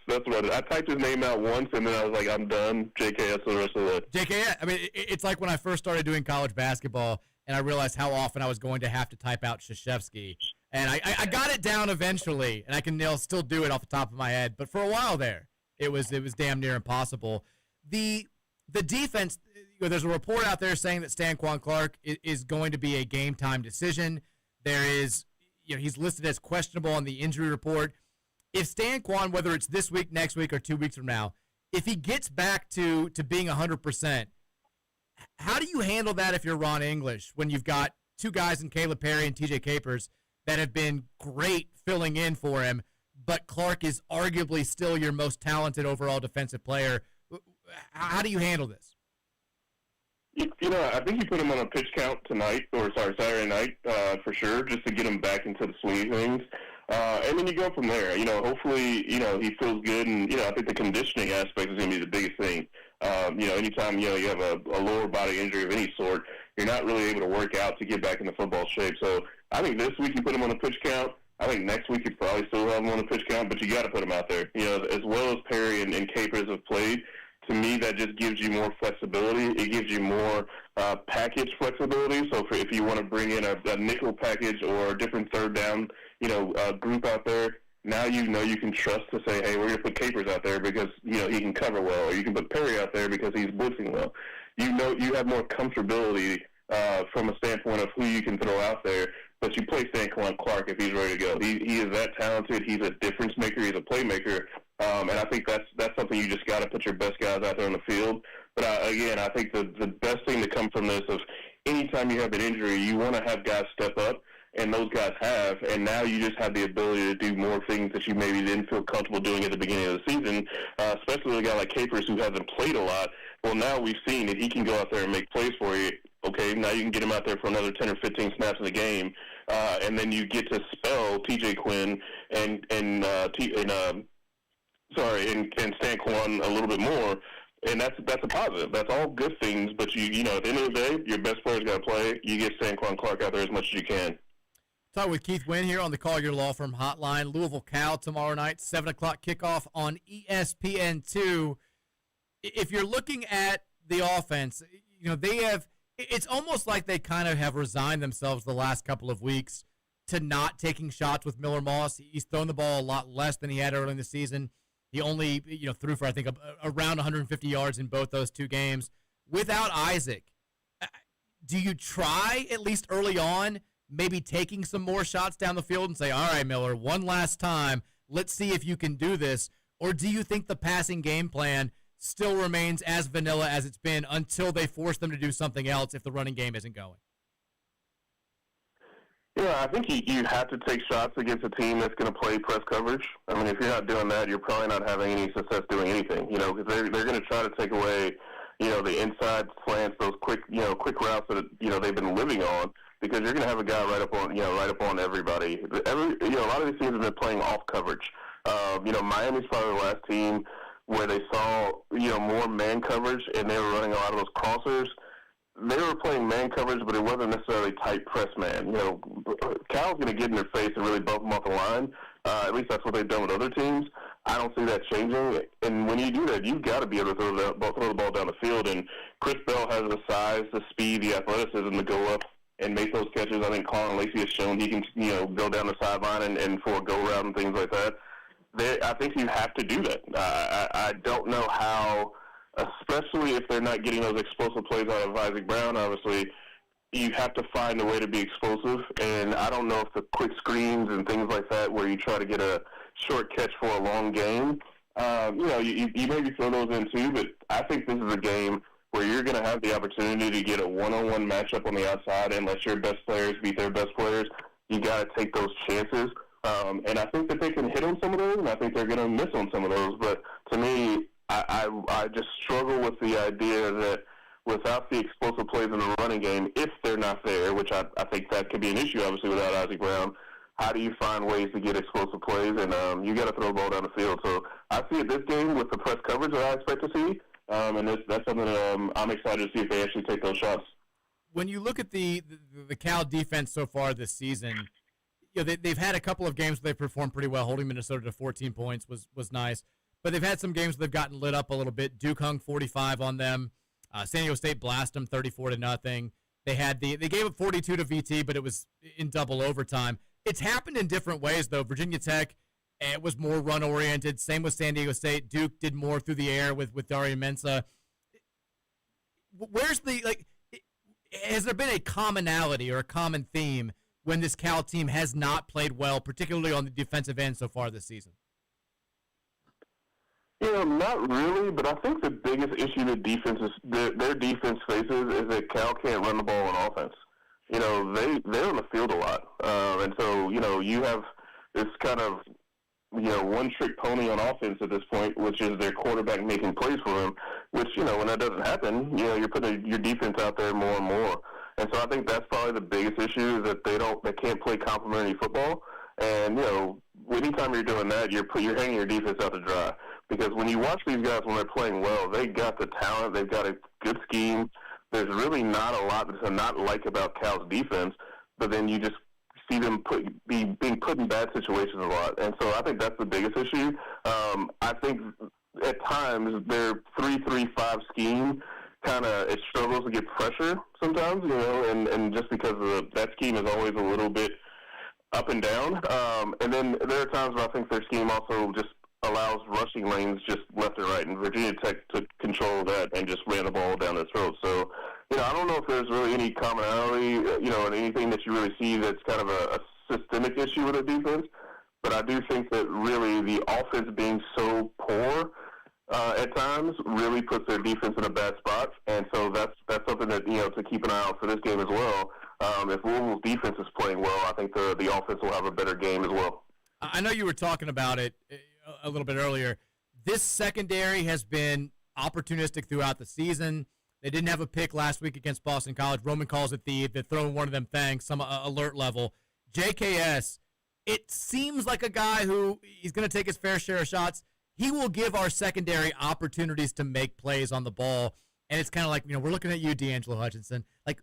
what I typed his name out once, and then I was like, I'm done. JKS for the rest of the day. JKS. I mean, it's like when I first started doing college basketball, and I realized how often I was going to have to type out Krzyzewski, and I got it down eventually, and I can still do it off the top of my head. But for a while there, it was damn near impossible. The defense. There's a report out there saying that Stanquan Clark is going to be a game-time decision. There is, he's listed as questionable on the injury report. If Stanquan, whether it's this week, next week, or 2 weeks from now, if he gets back to being 100%, how do you handle that if you're Ron English when you've got 2 guys in Caleb Perry and TJ Capers that have been great filling in for him, but Clark is arguably still your most talented overall defensive player? How do you handle this? I think you put him on a pitch count Saturday night, for sure, just to get him back into the swing of things. And then you go from there. Hopefully, he feels good, and, I think the conditioning aspect is going to be the biggest thing. Anytime, you have a lower body injury of any sort, you're not really able to work out to get back into football shape. So I think this week you put him on the pitch count. I think next week you probably still have him on the pitch count, but you got to put him out there. You know, as well as Perry and Capers have played, to me that just gives you more flexibility. It gives you more package flexibility. So if you want to bring in a nickel package or a different third down, group out there, now you know you can trust to say, hey, we're going to put Capers out there because, he can cover well, or you can put Perry out there because he's blitzing well. You have more comfortability from a standpoint of who you can throw out there, but you play Stanquan Clark if he's ready to go. He is that talented. He's a difference maker. He's a playmaker. And I think that's something you just got to put your best guys out there on the field. But again, I think the best thing to come from this is anytime you have an injury, you want to have guys step up, and those guys have. And now you just have the ability to do more things that you maybe didn't feel comfortable doing at the beginning of the season, especially with a guy like Capers who hasn't played a lot. Well, now we've seen that he can go out there and make plays for you. Okay, now you can get him out there for another 10 or 15 snaps in the game, and then you get to spell T.J. Quinn and Stanquan a little bit more, and that's a positive. That's all good things, but at the end of the day, your best player's got to play. You get Stanquan Clark out there as much as you can. Talk with Keith Wynn here on the Call Your Law Firm hotline. Louisville Cal tomorrow night, 7 o'clock kickoff on ESPN2. If you're looking at the offense, they have – it's almost like they kind of have resigned themselves the last couple of weeks to not taking shots with Miller Moss. He's thrown the ball a lot less than he had early in the season. He only threw for, I think, around 150 yards in both those two games. Without Isaac, do you try, at least early on, maybe taking some more shots down the field and say, all right, Miller, one last time, let's see if you can do this? Or do you think the passing game plan still remains as vanilla as it's been until they force them to do something else if the running game isn't going? Yeah, I think you have to take shots against a team that's going to play press coverage. I mean, if you're not doing that, you're probably not having any success doing anything, because they're going to try to take away, the inside slants, those quick routes that, they've been living on, because you're going to have a guy right up on everybody. A lot of these teams have been playing off coverage. Miami's probably the last team where they saw, more man coverage, and they were running a lot of those crossers. They were playing man coverage, but it wasn't necessarily tight press man. Cal's going to get in their face and really bump them off the line. At least that's what they've done with other teams. I don't see that changing. And when you do that, you've got to be able to throw the ball down the field. And Chris Bell has the size, the speed, the athleticism to go up and make those catches. I think Colin Lacey has shown he can, go down the sideline and for a go route and things like that. I think you have to do that. I don't know how, especially if they're not getting those explosive plays out of Isaac Brown. Obviously, you have to find a way to be explosive, and I don't know if the quick screens and things like that where you try to get a short catch for a long game, you maybe throw those in too, but I think this is a game where you're going to have the opportunity to get a one-on-one matchup on the outside, and let your best players beat their best players. You got to take those chances. And I think that they can hit on some of those, and I think they're going to miss on some of those. But to me, I just struggle with the idea that without the explosive plays in the running game, if they're not there, which I think that could be an issue, obviously, without Isaac Brown, how do you find ways to get explosive plays? And you got to throw the ball down the field. So I see it this game with the press coverage that I expect to see, and that's something that I'm excited to see if they actually take those shots. When you look at the Cal defense so far this season, they've had a couple of games where they've performed pretty well. Holding Minnesota to 14 points was nice. But they've had some games where they've gotten lit up a little bit. Duke hung 45 on them. San Diego State blasted them 34-0. They gave up 42 to VT, but it was in double overtime. It's happened in different ways, though. Virginia Tech, it was more run-oriented. Same with San Diego State. Duke did more through the air with Daria Mensah. Has there been a commonality or a common theme when this Cal team has not played well, particularly on the defensive end so far this season? Not really, but I think the biggest issue that their defense faces is that Cal can't run the ball on offense. They're on the field a lot. And so, you have this kind of, one-trick pony on offense at this point, which is their quarterback making plays for them, which, when that doesn't happen, you're putting your defense out there more and more. And so I think that's probably the biggest issue is that they can't play complementary football. And, anytime you're doing that, you're hanging your defense out to dry. Because when you watch these guys when they're playing well, they got the talent, they've got a good scheme, there's really not a lot to not like about Cal's defense, but then you just see them being put in bad situations a lot. And so I think that's the biggest issue. I think at times their 3-3-5 scheme it struggles to get pressure sometimes, and just because that scheme is always a little bit up and down. And then there are times where I think their scheme also just allows rushing lanes just left and right, and Virginia Tech took control of that and just ran the ball down their throat. So, I don't know if there's really any commonality, and anything that you really see that's kind of a systemic issue with the defense. But I do think that really the offense being so poor at times really puts their defense in a bad spot. And so that's something that, to keep an eye out for this game as well. If Louisville's defense is playing well, I think the offense will have a better game as well. I know you were talking about it a little bit earlier. This secondary has been opportunistic throughout the season. They didn't have a pick last week against Boston College. Roman calls it they're throwing one of them things, some alert level. JKS, it seems like a guy who he's going to take his fair share of shots. He will give our secondary opportunities to make plays on the ball. And it's kind of like, we're looking at you, D'Angelo Hutchinson. Like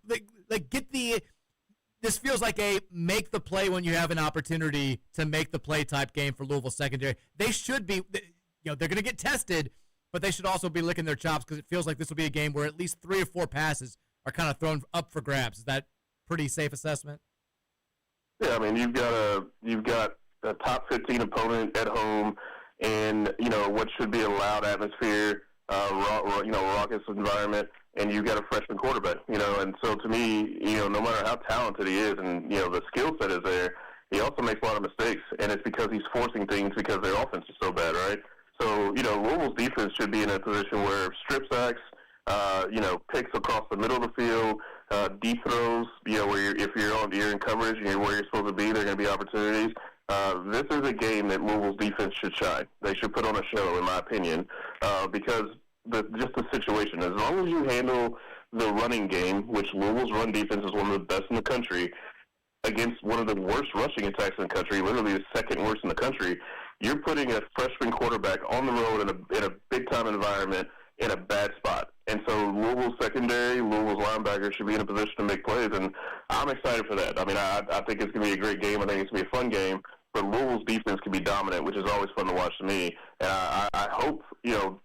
this feels like a make the play when you have an opportunity to make the play type game for Louisville secondary. They should be, they're going to get tested, but they should also be licking their chops because it feels like this will be a game where at least 3 or 4 passes are kind of thrown up for grabs. Is that pretty safe assessment? Yeah, I mean, you've got a top 15 opponent at home in, what should be a loud atmosphere, raucous environment, and you've got a freshman quarterback, and so to me, no matter how talented he is and, the skill set is there, he also makes a lot of mistakes, and it's because he's forcing things because their offense is so bad, right? So, Louisville's defense should be in a position where strip sacks, picks across the middle of the field, deep throws, where if you're in coverage and you're where you're supposed to be, there are going to be opportunities. This is a game that Louisville's defense should shine. They should put on a show, in my opinion, because just the situation. As long as you handle the running game, which Louisville's run defense is one of the best in the country, against one of the worst rushing attacks in the country, literally the second worst in the country, you're putting a freshman quarterback on the road in a big-time environment in a bad spot. And so Louisville's secondary, Louisville's linebackers should be in a position to make plays, and I'm excited for that. I mean, I think it's going to be a great game. I think it's going to be a fun game. But Louisville's defense can be dominant, which is always fun to watch to me. And I hope,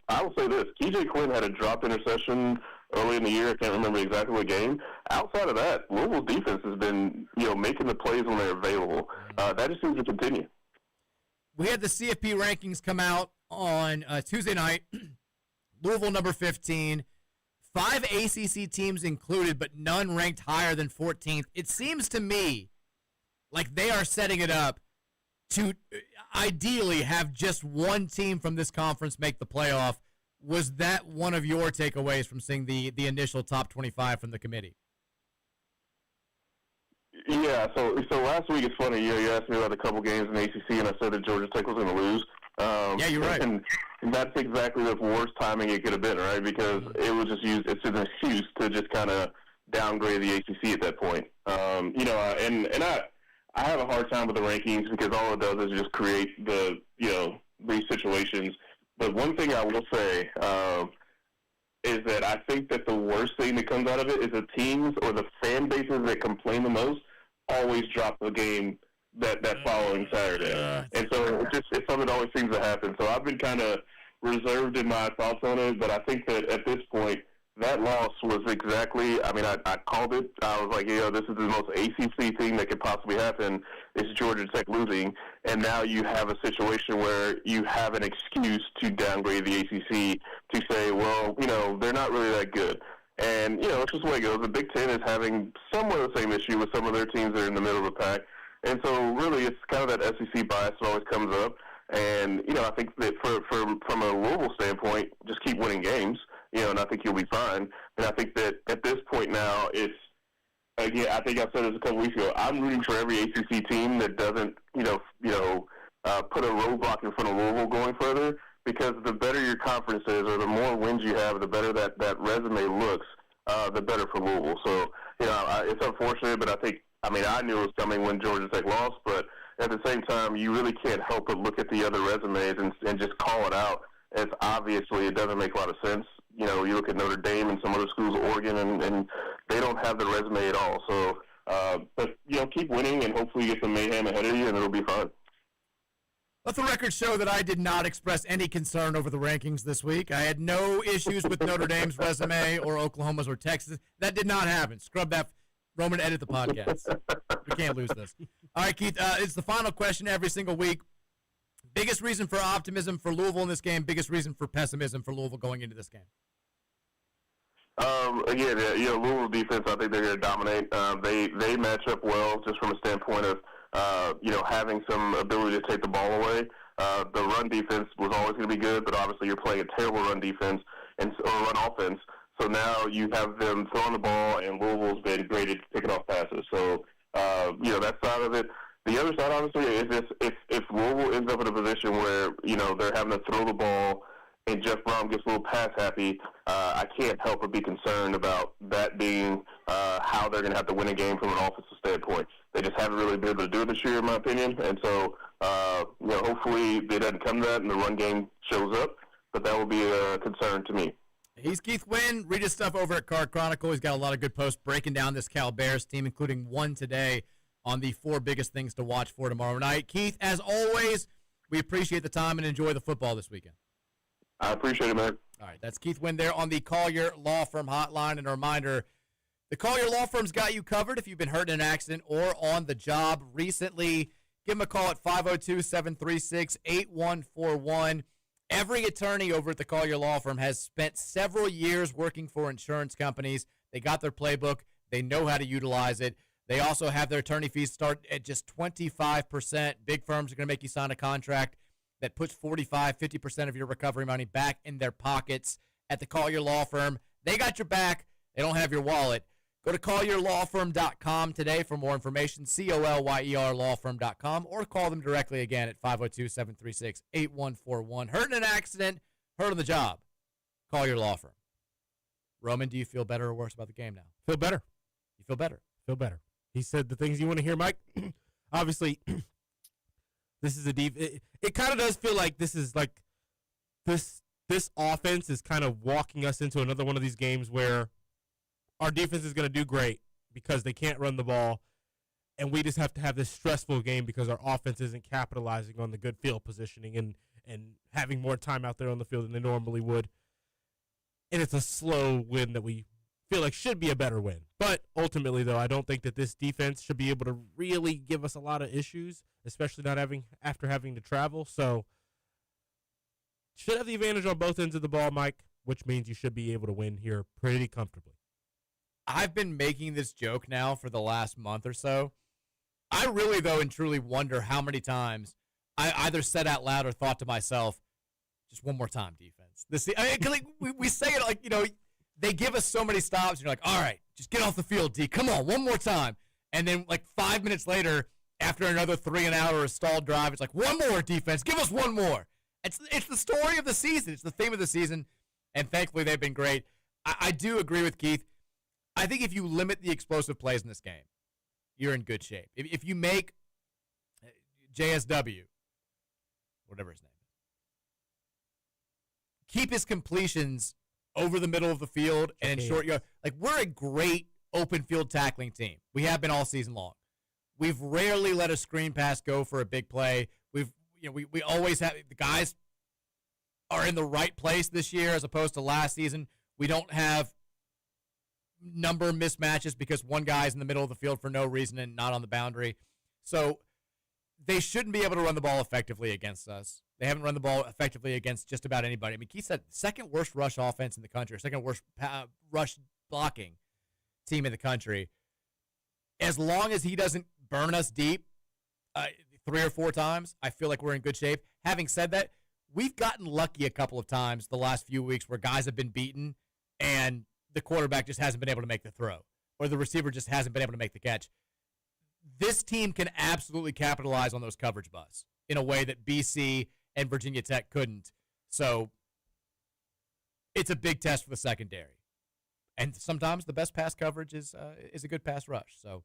I will say this. TJ Quinn had a dropped interception early in the year. I can't remember exactly what game. Outside of that, Louisville's defense has been, making the plays when they're available. That just seems to continue. We had the CFP rankings come out on Tuesday night. Louisville number 15. 5 ACC teams included, but none ranked higher than 14th. It seems to me like they are setting it up to ideally have just one team from this conference make the playoff. Was that one of your takeaways from seeing the initial top 25 from the committee? Yeah, so last week, it's funny, you asked me about a couple games in the ACC, and I said that Georgia Tech was going to lose. Yeah, you're right. And that's exactly the worst timing it could have been, right? Because it was just used, it's an excuse to just kind of downgrade the ACC at that point. I have a hard time with the rankings because all it does is just create these situations. But one thing I will say is that I think that the worst thing that comes out of it is the teams or the fan bases that complain the most always drop the game that following Saturday. And so it's something that always seems to happen. So I've been kind of reserved in my thoughts on it, but I think that at this point, that loss was exactly, I called it. I was like, this is the most ACC thing that could possibly happen. It's Georgia Tech losing. And now you have a situation where you have an excuse to downgrade the ACC to say, well, they're not really that good. And, it's just the way it goes. The Big Ten is having somewhat the same issue with some of their teams that are in the middle of the pack. And so really it's kind of that SEC bias that always comes up. And, I think that from a Louisville standpoint, just keep winning games. And I think you'll be fine. And I think that at this point now, it's, again, I think I said this a couple weeks ago, I'm rooting for every ACC team that doesn't, put a roadblock in front of Louisville going further, because the better your conference is or the more wins you have, the better that resume looks, the better for Louisville. So, it's unfortunate, but I knew it was coming when Georgia Tech lost, but at the same time, you really can't help but look at the other resumes and just call it out. As obviously, it doesn't make a lot of sense. you look at Notre Dame and some other schools, Oregon, and they don't have the resume at all. So, but keep winning, and hopefully you get some mayhem ahead of you, and it'll be fun. Let the record show that I did not express any concern over the rankings this week. I had no issues with Notre Dame's resume or Oklahoma's or Texas. That did not happen. Scrub that. Roman, edit the podcast. We can't lose this. All right, Keith, it's the final question every single week. Biggest reason for optimism for Louisville in this game, biggest reason for pessimism for Louisville going into this game? Again, Louisville defense, I think they're going to dominate. They match up well just from a standpoint of, having some ability to take the ball away. The run defense was always going to be good, but obviously you're playing a terrible run defense or run offense. So now you have them throwing the ball, and Louisville's been great at picking off passes. So, that side of it. The other side, obviously, is this, if Louisville ends up in a position where, they're having to throw the ball and Jeff Brom gets a little pass happy, I can't help but be concerned about that being how they're going to have to win a game from an offensive standpoint. They just haven't really been able to do it this year, in my opinion. And so, hopefully it doesn't come to that and the run game shows up, but that will be a concern to me. He's Keith Wynn. Read his stuff over at Card Chronicle. He's got a lot of good posts breaking down this Cal Bears team, including one today on the 4 biggest things to watch for tomorrow night. Keith, as always, we appreciate the time and enjoy the football this weekend. I appreciate it, man. All right, that's Keith Wynn there on the Collier Law Firm hotline. And a reminder, the Collier Law Firm's got you covered if you've been hurt in an accident or on the job recently. Give them a call at 502-736-8141. Every attorney over at the Collier Law Firm has spent several years working for insurance companies. They got their playbook. They know how to utilize it. They also have their attorney fees start at just 25%. Big firms are going to make you sign a contract that puts 45, 50% of your recovery money back in their pockets. At the Collier Law Firm, they got your back. They don't have your wallet. Go to CollierLawFirm.com today for more information, COLYERLawFirm.com, or call them directly again at 502-736-8141. Hurt in an accident, hurt on the job. Collier Law Firm. Roman, do you feel better or worse about the game now? Feel better. You feel better? Feel better. He said the things you want to hear, Mike. Obviously, this is a deep. It kind of does feel like this is like this offense is kind of walking us into another one of these games where our defense is going to do great because they can't run the ball, and we just have to have this stressful game because our offense isn't capitalizing on the good field positioning and having more time out there on the field than they normally would. And it's a slow win that we feel like should be a better win. But ultimately, though, I don't think that this defense should be able to really give us a lot of issues, especially not after having to travel. So should have the advantage on both ends of the ball, Mike, which means you should be able to win here pretty comfortably. I've been making this joke now for the last month or so. I really, though, and truly wonder how many times I either said out loud or thought to myself, just one more time, defense. We say it like, they give us so many stops, and you're like, all right, just get off the field, D. Come on, one more time. And then, 5 minutes later, after another 3 an hour stalled drive, it's like, one more, defense. Give us one more. It's the story of the season. It's the theme of the season, and thankfully they've been great. I do agree with Keith. I think if you limit the explosive plays in this game, you're in good shape. If you make JSW, whatever his name is, keep his completions over the middle of the field and in short yard. We're a great open field tackling team. We have been all season long. We've rarely let a screen pass go for a big play. We always have the guys are in the right place this year as opposed to last season. We don't have number mismatches because one guy's in the middle of the field for no reason and not on the boundary. So they shouldn't be able to run the ball effectively against us. They haven't run the ball effectively against just about anybody. I mean, Keith said second worst rush offense in the country, second worst rush blocking team in the country. As long as he doesn't burn us deep 3 or 4 times, I feel like we're in good shape. Having said that, we've gotten lucky a couple of times the last few weeks where guys have been beaten and the quarterback just hasn't been able to make the throw or the receiver just hasn't been able to make the catch. This team can absolutely capitalize on those coverage busts in a way that BC and Virginia Tech couldn't. So it's a big test for the secondary. And sometimes the best pass coverage is a good pass rush. So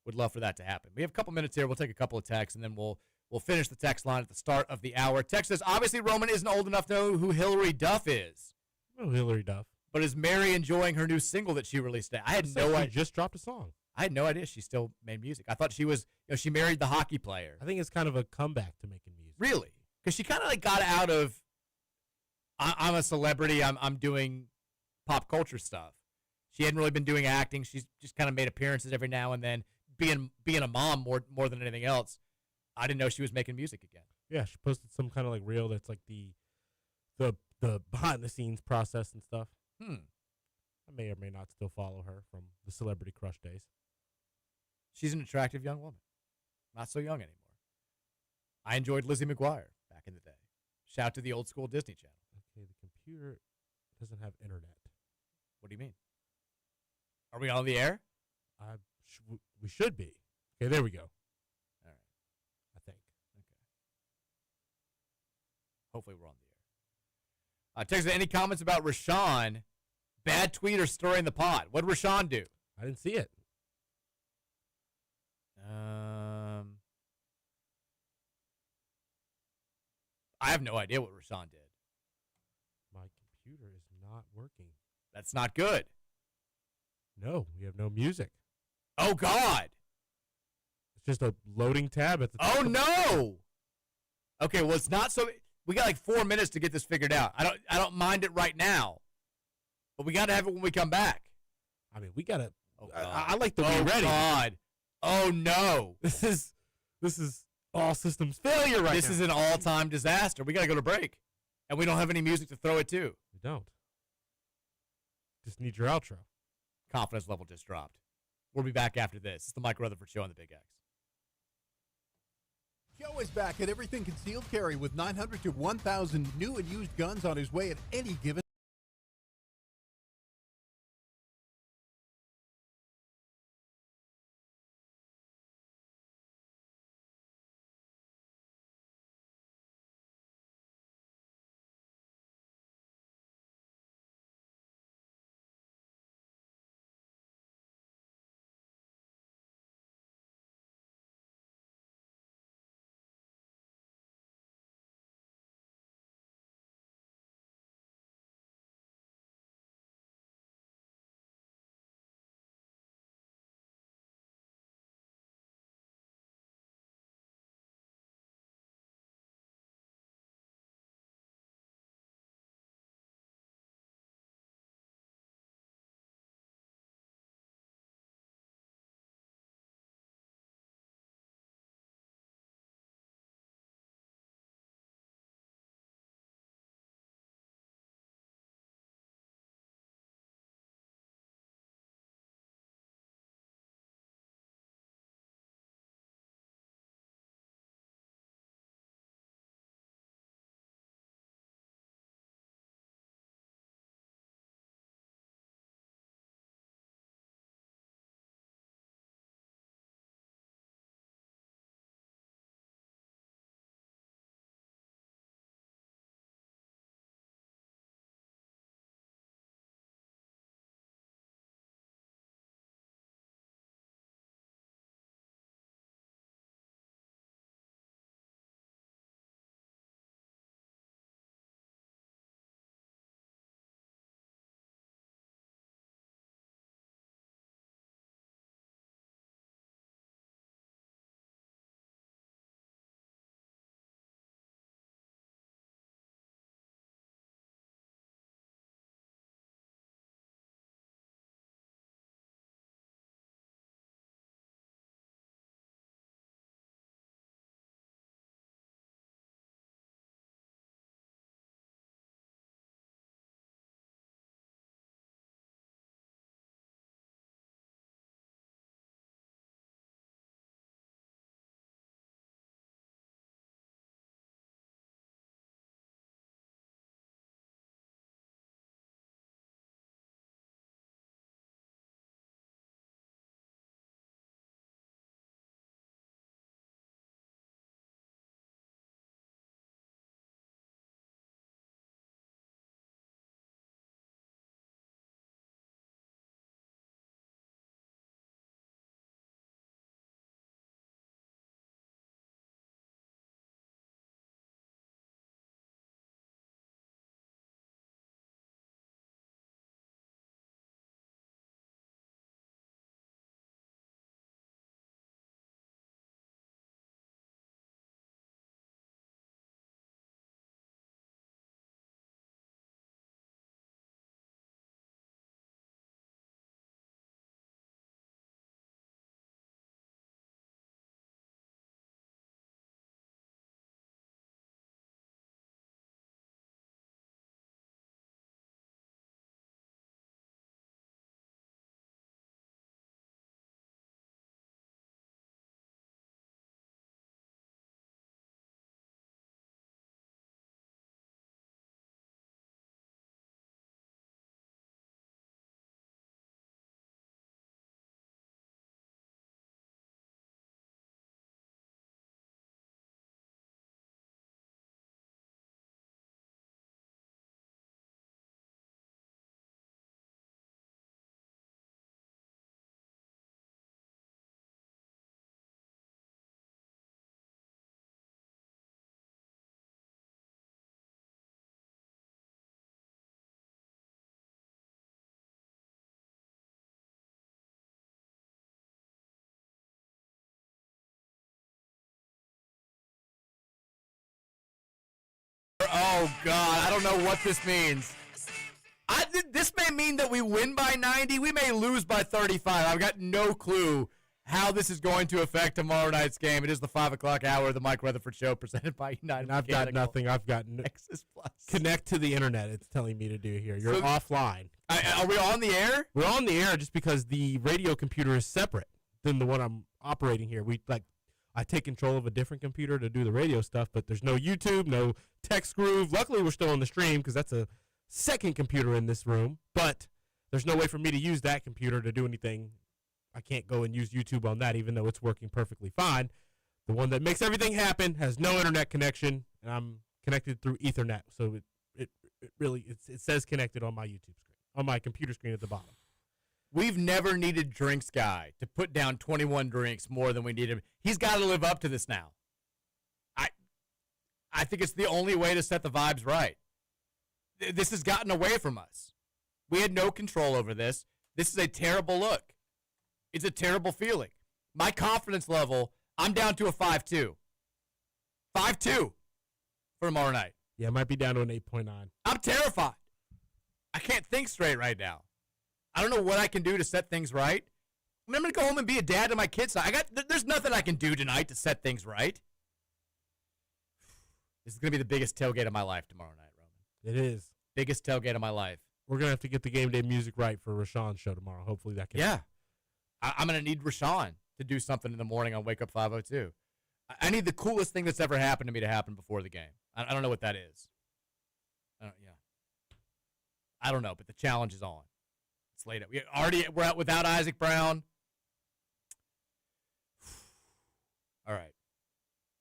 would love for that to happen. We have a couple minutes here. We'll take a couple of texts, and then we'll finish the text line at the start of the hour. Text says, obviously Roman isn't old enough to know who Hillary Duff is. Oh, Hillary Duff. But is Mary enjoying her new single that she released today? I had no She idea. just dropped a song. I had no idea she still made music. I thought she was, she married the hockey player. I think it's kind of a comeback to making music. Really? Because she kind of like got out of, I'm a celebrity, I'm doing pop culture stuff. She hadn't really been doing acting. She's just kind of made appearances every now and then, being a mom more than anything else. I didn't know she was making music again. Yeah, she posted some kind of like reel that's like the behind the scenes process and stuff. I may or may not still follow her from the Celebrity Crush days. She's an attractive young woman. Not so young anymore. I enjoyed Lizzie McGuire back in the day. Shout out to the old school Disney Channel. Okay, the computer doesn't have internet. What do you mean? Are we on the air? We should be. Okay, there we go. All right. I think. Okay. Hopefully we're on the air. Text, any comments about Rashawn? Bad tweet or stirring the pot? What did Rashawn do? I didn't see it. I have no idea what Rashawn did. My computer is not working. That's not good. No, we have no music. Oh, God. It's just a loading tab at the top. Oh, no. Okay, well, it's not so. We got like 4 minutes to get this figured out. I don't mind it right now, but we got to have it when we come back. I mean, we got to. Oh, I like to be oh, ready. God. Oh, no. This is all systems failure right now. This is an all-time disaster. We got to go to break, and we don't have any music to throw it to. We don't. Just need your outro. Confidence level just dropped. We'll be back after this. It's the Mike Rutherford Show on the Big X. Joe is back at Everything Concealed Carry with 900 to 1,000 new and used guns on his way at any given Oh, God. I don't know what this means. This may mean that we win by 90. We may lose by 35. I've got no clue how this is going to affect tomorrow night's game. It is the 5 o'clock hour of the Mike Rutherford Show presented by United. And I've got nothing. I've got Nexus Plus. Connect to the internet. It's telling me to do here. You're offline. Are we on the air? We're on the air just because the radio computer is separate than the one I'm operating here. I take control of a different computer to do the radio stuff, but there's no YouTube, no text groove. Luckily, we're still on the stream because that's a second computer in this room, but there's no way for me to use that computer to do anything. I can't go and use YouTube on that, even though it's working perfectly fine. The one that makes everything happen has no internet connection, and I'm connected through Ethernet, so it really says connected on my YouTube screen, on my computer screen at the bottom. We've never needed Drinks Guy to put down 21 drinks more than we need him. He's got to live up to this now. I think it's the only way to set the vibes right. This has gotten away from us. We had no control over this. This is a terrible look. It's a terrible feeling. My confidence level, I'm down to a 5.2. 5.2 for tomorrow night. Yeah, it might be down to an 8.9. I'm terrified. I can't think straight right now. I don't know what I can do to set things right. I'm going to go home and be a dad to my kids. There's nothing I can do tonight to set things right. This is going to be the biggest tailgate of my life tomorrow night, Roman. It is. Biggest tailgate of my life. We're going to have to get the game day music right for Rashawn's show tomorrow. Hopefully that can happen. I'm going to need Rashawn to do something in the morning on Wake Up 502. I need the coolest thing that's ever happened to me to happen before the game. I don't know what that is. I don't know, but the challenge is on. It's late. We're out without Isaac Brown. All right.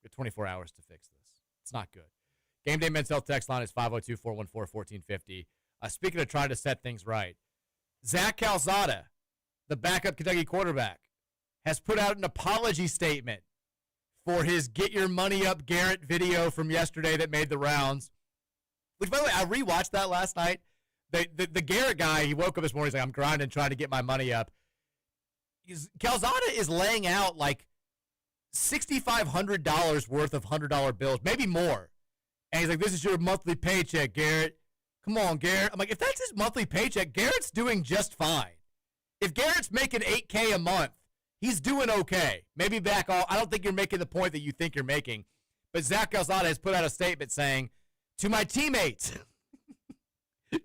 We have 24 hours to fix this. It's not good. Game Day Men's Health text line is 502-414-1450. Speaking of trying to set things right, Zach Calzada, the backup Kentucky quarterback, has put out an apology statement for his Get Your Money Up Garrett video from yesterday that made the rounds. Which, by the way, I rewatched that last night. The Garrett guy, he woke up this morning, he's like, I'm grinding, trying to get my money up. Calzada is laying out like $6,500 worth of $100 bills, maybe more. And he's like, this is your monthly paycheck, Garrett. Come on, Garrett. I'm like, if that's his monthly paycheck, Garrett's doing just fine. If Garrett's making $8K a month, he's doing okay. Maybe back off. I don't think you're making the point that you think you're making. But Zach Calzada has put out a statement saying, to my teammates,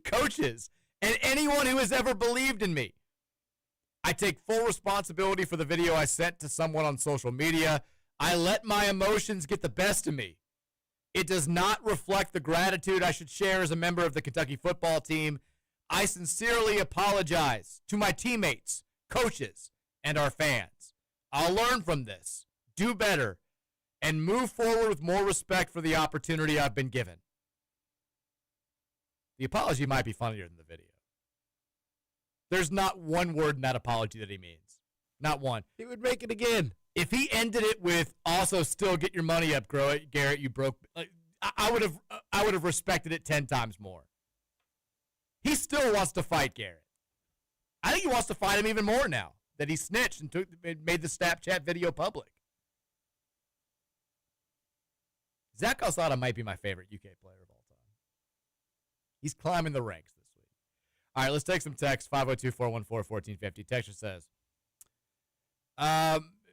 coaches, and anyone who has ever believed in me, I take full responsibility for the video I sent to someone on social media. I let my emotions get the best of me. It does not reflect the gratitude I should share as a member of the Kentucky football team. I sincerely apologize to my teammates, coaches, and our fans. I'll learn from this, do better, and move forward with more respect for the opportunity I've been given. The apology might be funnier than the video. There's not one word in that apology that he means. Not one. He would make it again. If he ended it with also still get your money up, Garrett, you broke. I would have respected it 10 times more. He still wants to fight Garrett. I think he wants to fight him even more now that he snitched and made the Snapchat video public. Zach Calzada might be my favorite UK player of all time. He's climbing the ranks this week. All right, let's take some text. 502-414-1450. Texture says,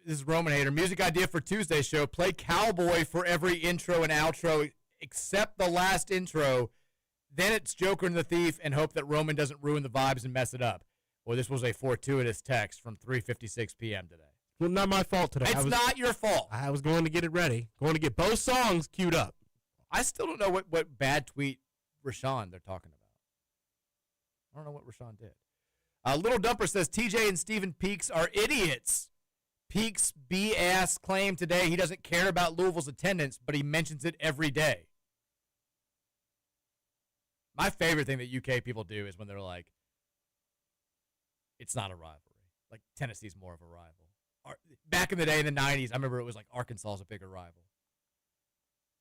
this is Roman Hater. Music idea for Tuesday's show. Play Cowboy for every intro and outro except the last intro. Then it's Joker and the Thief and hope that Roman doesn't ruin the vibes and mess it up. Well, this was a fortuitous text from 3:56 p.m. today. Well, not my fault today. It's not your fault. I was going to get it ready. Going to get both songs queued up. I still don't know what bad tweet Rashawn they're talking about. I don't know what Rashawn did. Little Dumper says TJ and Stephen Peaks are idiots. Peaks' B-ass claim today he doesn't care about Louisville's attendance, but he mentions it every day. My favorite thing that UK people do is when they're like, it's not a rivalry. Like, Tennessee's more of a rival. Back in the day, in the 90s, I remember it was like Arkansas is a bigger rival.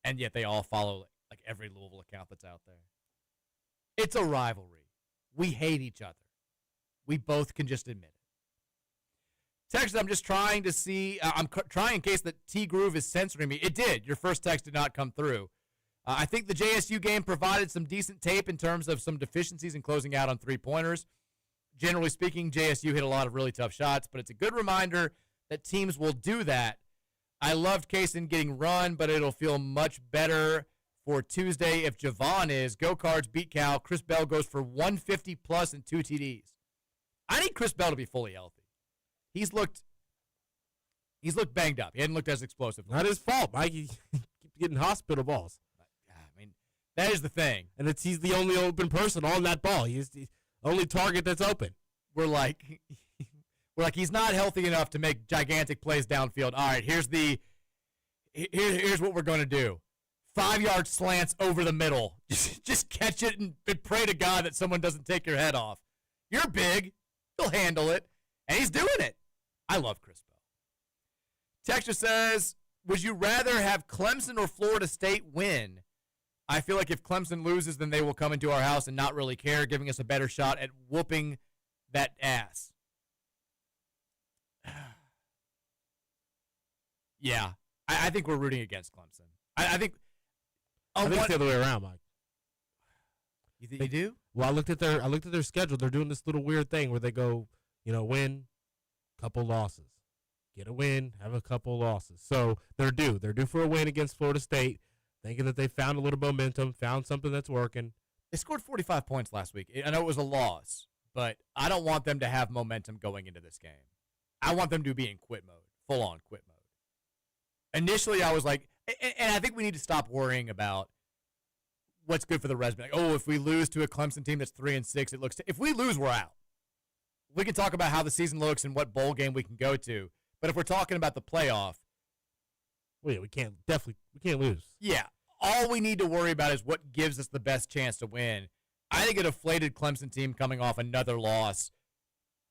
And yet they all follow like every Louisville account that's out there. It's a rivalry. We hate each other. We both can just admit it. Text, I'm just trying to see. I'm trying in case that T-Groove is censoring me. It did. Your first text did not come through. I think the JSU game provided some decent tape in terms of some deficiencies in closing out on three-pointers. Generally speaking, JSU hit a lot of really tough shots, but it's a good reminder that teams will do that. I loved Kaysen getting run, but it'll feel much better for Tuesday if Javon is. Go Cards, beat Cal. Chris Bell goes for 150-plus and 2 TDs. I need Chris Bell to be fully healthy. He's looked banged up. He hadn't looked as explosive. Not his fault, Mike. He keeps getting hospital balls. I mean, that is the thing. And he's the only open person on that ball. He's the only target that's open. We're like he's not healthy enough to make gigantic plays downfield. All right, here's what we're going to do. 5-yard slants over the middle. Just catch it and pray to God that someone doesn't take your head off. You're big. He'll handle it. And he's doing it. I love Chris Bell. Texture says, would you rather have Clemson or Florida State win? I feel like if Clemson loses, then they will come into our house and not really care, giving us a better shot at whooping that ass. Yeah. I think we're rooting against Clemson. I think it's the other way around, Mike. You do? Well, I looked at their schedule. They're doing this little weird thing where they go, win, couple losses. Get a win, have a couple losses. So they're due. They're due for a win against Florida State, thinking that they found a little momentum, found something that's working. They scored 45 points last week. I know it was a loss, but I don't want them to have momentum going into this game. I want them to be in quit mode, full-on quit mode. Initially, I was like, and I think we need to stop worrying about what's good for the resume. Like, if we lose to a Clemson team that's 3-6, it looks. If we lose, we're out. We can talk about how the season looks and what bowl game we can go to, but if we're talking about the playoff, well, yeah, we can't lose. Yeah, all we need to worry about is what gives us the best chance to win. I think a deflated Clemson team coming off another loss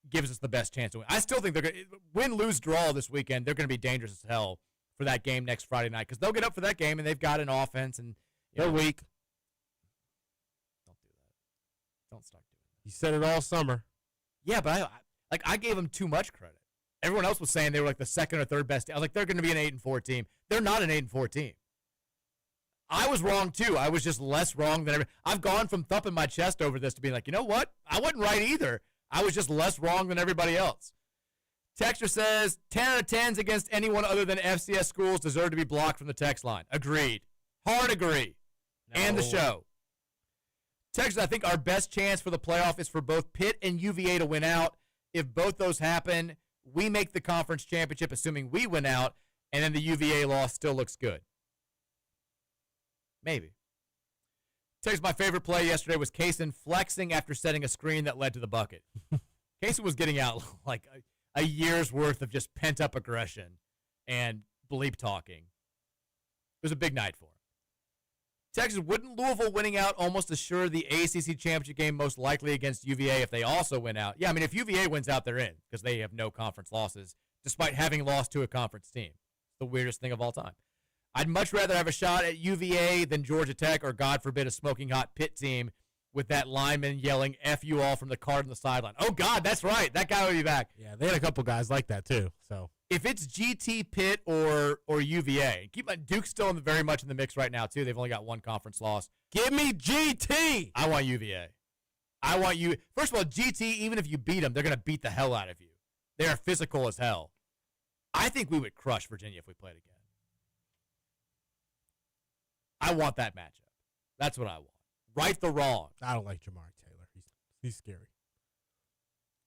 gives us the best chance to win. I still think they're going to win, lose, draw this weekend. They're going to be dangerous as hell for that game next Friday night because they'll get up for that game and they've got an offense and they're weak. Don't do that. Don't start doing that. You said it all summer. Yeah, but I gave them too much credit. Everyone else was saying they were like the second or third best team. I was like, they're going to be an 8-4 team. They're not an 8-4 team. I was wrong too. I was just less wrong than everyone. I've gone from thumping my chest over this to being like, you know what? I wasn't right either. I was just less wrong than everybody else. Texter says 10 out of 10s against anyone other than FCS schools deserve to be blocked from the text line. Agreed. Hard agree. No. And the show. Texas, I think our best chance for the playoff is for both Pitt and UVA to win out. If both those happen, we make the conference championship, assuming we win out, and then the UVA loss still looks good. Maybe. Texas, my favorite play yesterday was Kaysen flexing after setting a screen that led to the bucket. Kaysen was getting out like a year's worth of just pent-up aggression and bleep talking. It was a big night for him. Texas, wouldn't Louisville winning out almost assure the ACC championship game most likely against UVA if they also win out? Yeah, I mean, if UVA wins out, they're in because they have no conference losses, despite having lost to a conference team. It's the weirdest thing of all time. I'd much rather have a shot at UVA than Georgia Tech or, God forbid, a smoking hot Pitt team with that lineman yelling F you all from the card on the sideline. Oh, God, that's right. That guy will be back. Yeah, they had a couple guys like that, too. So if it's GT, Pitt, or UVA, keep my Duke's still very much in the mix right now, too. They've only got one conference loss. Give me GT. I want UVA. I want you. First of all, GT, even if you beat them, they're going to beat the hell out of you. They are physical as hell. I think we would crush Virginia if we played again. I want that matchup. That's what I want. Right the wrong. I don't like Jamar Taylor. He's scary.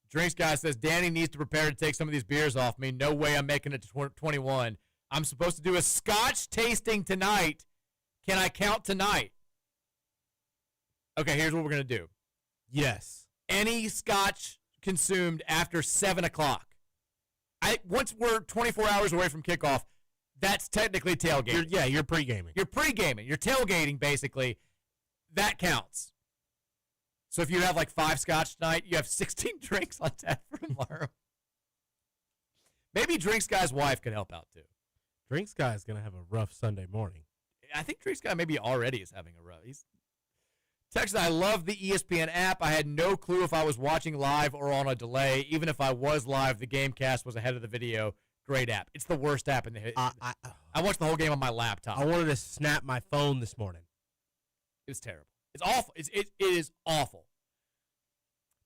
Drinks guy says, Danny needs to prepare to take some of these beers off me. No way I'm making it to 21. I'm supposed to do a scotch tasting tonight. Can I count tonight? Okay, here's what we're going to do. Yes. Any scotch consumed after 7 o'clock. Once we're 24 hours away from kickoff, that's technically tailgating. You're pre-gaming. You're pre-gaming. You're tailgating, basically. That counts. So if you have like 5 scotch tonight, you have 16 drinks on tap for tomorrow. Maybe Drinks Guy's wife could help out, too. Drinks Guy's going to have a rough Sunday morning. I think Drinks Guy maybe already is having a rough. Texas, I love the ESPN app. I had no clue if I was watching live or on a delay. Even if I was live, the Gamecast was ahead of the video. Great app. It's the worst app in the I watched the whole game on my laptop. I wanted to snap my phone this morning. It was terrible. It's awful. It is awful.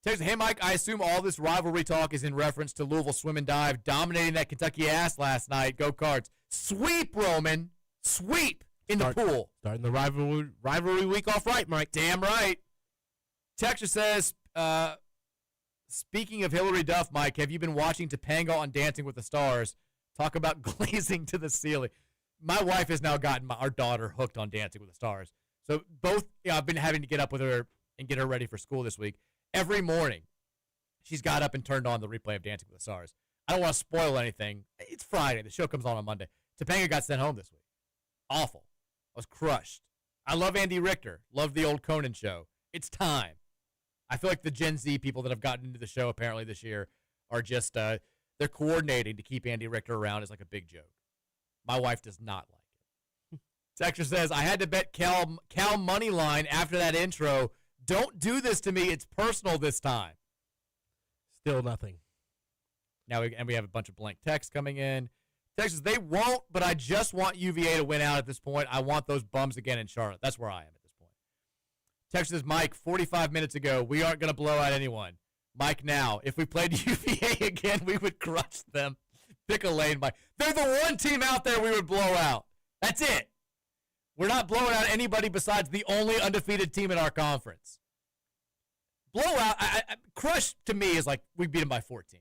Text, hey, Mike, I assume all this rivalry talk is in reference to Louisville Swim and Dive dominating that Kentucky ass last night. Go Cards. Sweep, Roman. Sweep in the pool. Starting the rivalry week off right, Mike. Damn right. Texas says, speaking of Hillary Duff, Mike, have you been watching Topanga on Dancing with the Stars? Talk about glazing to the ceiling. My wife has now gotten our daughter hooked on Dancing with the Stars. So I've been having to get up with her and get her ready for school this week. Every morning, she's got up and turned on the replay of Dancing with the Stars. I don't want to spoil anything. It's Friday. The show comes on Monday. Topanga got sent home this week. Awful. I was crushed. I love Andy Richter. Love the old Conan show. It's time. I feel like the Gen Z people that have gotten into the show apparently this year are just, they're coordinating to keep Andy Richter around as like a big joke. My wife does not like it. Texture says, I had to bet Cal money line after that intro. Don't do this to me. It's personal this time. Still nothing. Now we have a bunch of blank text coming in. Texas, they won't, but I just want UVA to win out at this point. I want those bums again in Charlotte. That's where I am at this point. Texas, Mike, 45 minutes ago, we aren't going to blow out anyone. Mike, now, if we played UVA again, we would crush them. Pick a lane, Mike. They're the one team out there we would blow out. That's it. We're not blowing out anybody besides the only undefeated team in our conference. Blowout, crush to me is like we beat them by 14.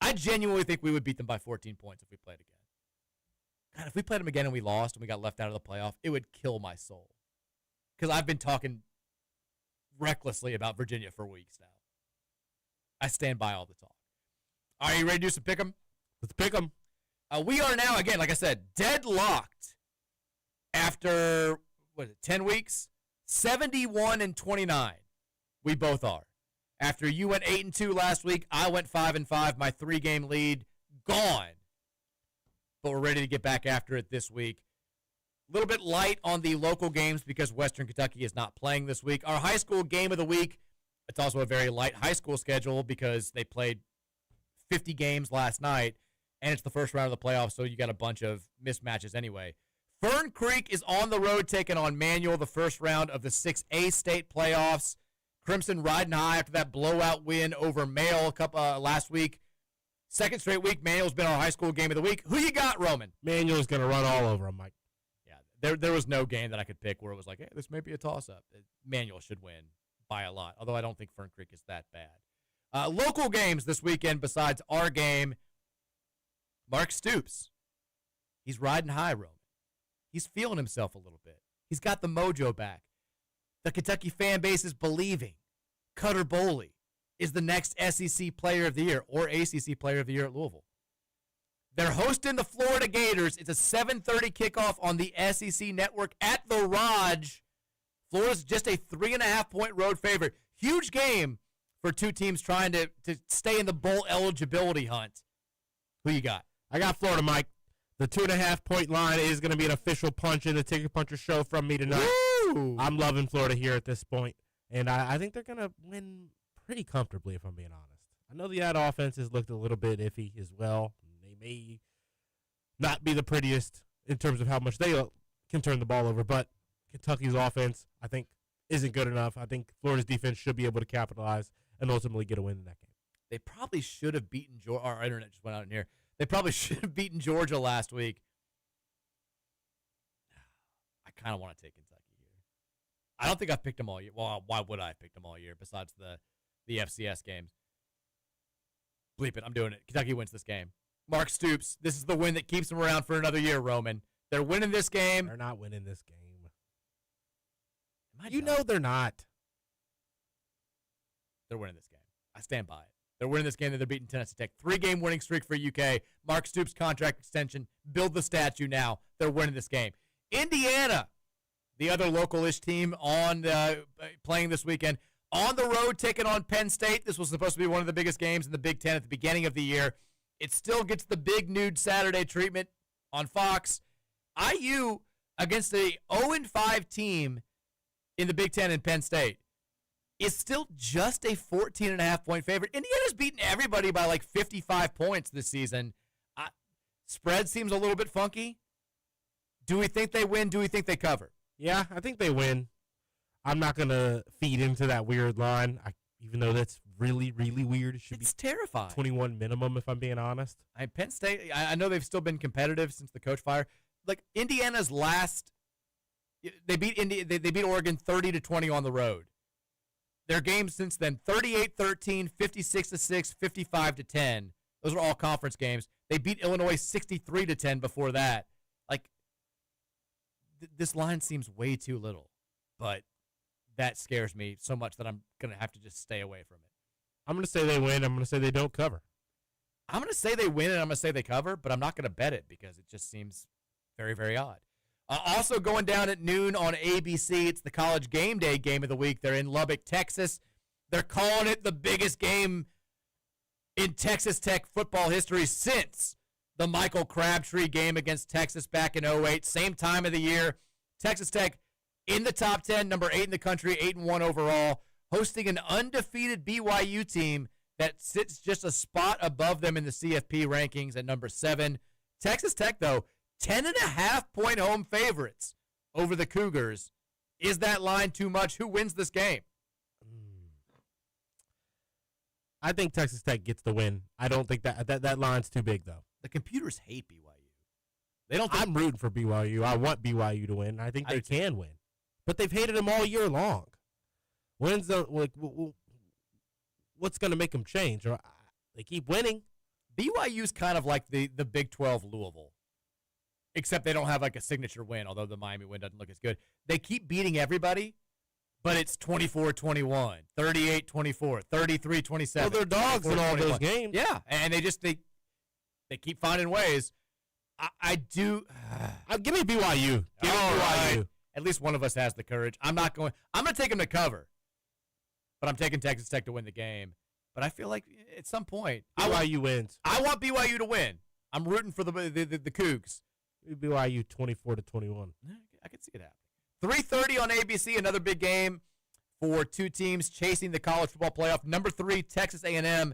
I genuinely think we would beat them by 14 points if we played again. God, if we played them again and we lost and we got left out of the playoff, it would kill my soul. Because I've been talking recklessly about Virginia for weeks now. I stand by all the talk. Are you ready to do some pick 'em? Let's pick 'em. We are now, again, like I said, deadlocked after, 10 weeks? 71-29. We both are. After you went 8-2 last week, I went 5-5. My 3-game lead gone. But we're ready to get back after it this week. A little bit light on the local games because Western Kentucky is not playing this week. Our high school game of the week, it's also a very light high school schedule because they played 50 games last night, and it's the first round of the playoffs, so you got a bunch of mismatches anyway. Fern Creek is on the road taking on Manual, the first round of the 6A state playoffs. Crimson riding high after that blowout win over Mail last week. Second straight week, Manual's been our high school game of the week. Who you got, Roman? Manual's going to run all over him, Mike. Yeah, there was no game that I could pick where it was like, hey, this may be a toss-up. Manual should win by a lot, although I don't think Fern Creek is that bad. Local games this weekend besides our game. Mark Stoops. He's riding high, Roman. He's feeling himself a little bit. He's got the mojo back. The Kentucky fan base is believing Cutter Boley is the next SEC Player of the Year or ACC Player of the Year at Louisville. They're hosting the Florida Gators. It's a 7:30 kickoff on the SEC Network at the Raj. Florida's just a 3.5-point road favorite. Huge game for two teams trying to stay in the bowl eligibility hunt. Who you got? I got Florida, Mike. The 2.5-point line is going to be an official punch in the Ticket Puncher show from me tonight. Woo! I'm loving Florida here at this point, and I think they're going to win pretty comfortably, if I'm being honest. I know the ad offense has looked a little bit iffy as well. They may not be the prettiest in terms of how much they can turn the ball over, but Kentucky's offense, I think, isn't good enough. I think Florida's defense should be able to capitalize and ultimately get a win in that game. They probably should have beaten Georgia. Our internet just went out in here. They probably should have beaten Georgia last week. I kind of want to take Kentucky here. I don't think I've picked them all year. Well, why would I have picked them all year besides the FCS games? Bleep it. I'm doing it. Kentucky wins this game. Mark Stoops, this is the win that keeps them around for another year, Roman. They're winning this game. They're not winning this game. Am I You dumb? know they're not. They're winning this game. I stand by it. They're winning this game, and they're beating Tennessee Tech. 3-game winning streak for UK. Mark Stoops contract extension. Build the statue now. They're winning this game. Indiana, the other local-ish team on playing this weekend, on the road taking on Penn State. This was supposed to be one of the biggest games in the Big Ten at the beginning of the year. It still gets the big nude Saturday treatment on Fox. IU against a 0-5 team in the Big Ten in Penn State is still just a 14.5-point favorite. Indiana's beaten everybody by like 55 points this season. Spread seems a little bit funky. Do we think they win? Do we think they cover? Yeah, I think they win. I'm not going to feed into that weird line, even though that's really, really weird. It should It's be terrifying. 21 minimum, if I'm being honest. Penn State, I know they've still been competitive since the coach fire. Like Indiana's last, they beat they beat Oregon 30-20 on the road. Their games since then, 38-13, 56-6, 55-10. Those are all conference games. They beat Illinois 63-10 before that. Like, this line seems way too little, but that scares me so much that I'm going to have to just stay away from it. I'm going to say they win. I'm going to say they don't cover. I'm going to say they win and I'm going to say they cover, but I'm not going to bet it because it just seems very, very odd. Also going down at noon on ABC, it's the College Game Day game of the week. They're in Lubbock, Texas. They're calling it the biggest game in Texas Tech football history since the Michael Crabtree game against Texas back in 2008. Same time of the year. Texas Tech in the top 10, number 8 in the country, 8-1 overall, hosting an undefeated BYU team that sits just a spot above them in the CFP rankings at number 7. Texas Tech, though, 10.5-point home favorites over the Cougars. Is that line too much? Who wins this game? I think Texas Tech gets the win. I don't think that line's too big, though. The computers hate BYU. They don't. I'm rooting for BYU. I want BYU to win. I think they can win, but they've hated them all year long. When's what's going to make them change? Or they keep winning. BYU's kind of like the Big 12 Louisville, except they don't have like a signature win. Although the Miami win doesn't look as good. They keep beating everybody, but it's 24-21, 38-24, 33-27. Well, they're dogs in all those games. Yeah, and they keep finding ways. I do. Give me BYU. Give me BYU. Right. At least one of us has the courage. I'm going to take them to cover, but I'm taking Texas Tech to win the game. But I feel like at some point BYU wins. I want BYU to win. I'm rooting for the Cougs. BYU 24-21. I can see it happening. 3:30 on ABC. Another big game for two teams chasing the college football playoff. Number 3 Texas A&M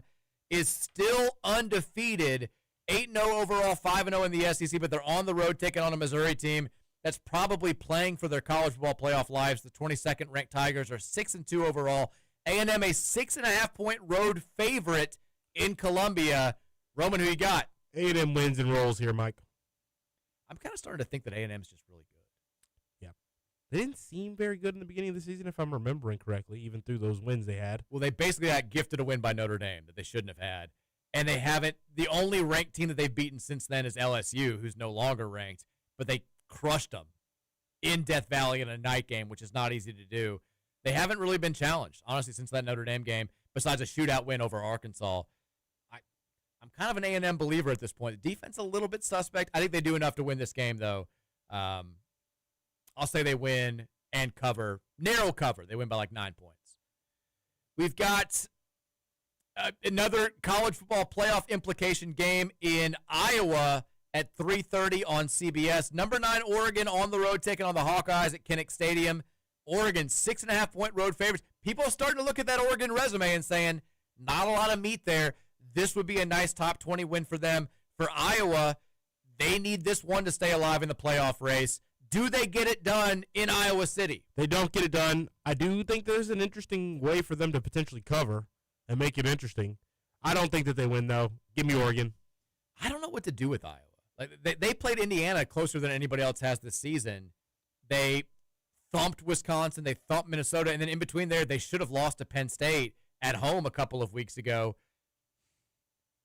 is still undefeated. 8-0 overall, 5-0 in the SEC, but they're on the road taking on a Missouri team that's probably playing for their college football playoff lives. The 22nd ranked Tigers are 6-2 overall. A&M a 6.5-point road favorite in Columbia. Roman, who you got? A&M wins and rolls here, Mike. I'm kind of starting to think that A&M is just really good. Yeah. They didn't seem very good in the beginning of the season, if I'm remembering correctly, even through those wins they had. Well, they basically got gifted a win by Notre Dame that they shouldn't have had. And they haven't. The only ranked team that they've beaten since then is LSU, who's no longer ranked. But they crushed them in Death Valley in a night game, which is not easy to do. They haven't really been challenged, honestly, since that Notre Dame game, besides a shootout win over Arkansas. I'm kind of an A&M believer at this point. The defense a little bit suspect. I think they do enough to win this game, though. I'll say they win and cover. Narrow cover. They win by like 9 points. We've got another college football playoff implication game in Iowa at 3:30 on CBS. Number 9 Oregon on the road taking on the Hawkeyes at Kinnick Stadium. Oregon 6.5-point road favorites. People are starting to look at that Oregon resume and saying, not a lot of meat there. This would be a nice top 20 win for them. For Iowa, they need this one to stay alive in the playoff race. Do they get it done in Iowa City? They don't get it done. I do think there's an interesting way for them to potentially cover and make it interesting. I don't think that they win, though. Give me Oregon. I don't know what to do with Iowa. Like they played Indiana closer than anybody else has this season. They thumped Wisconsin. They thumped Minnesota. And then in between there, they should have lost to Penn State at home a couple of weeks ago.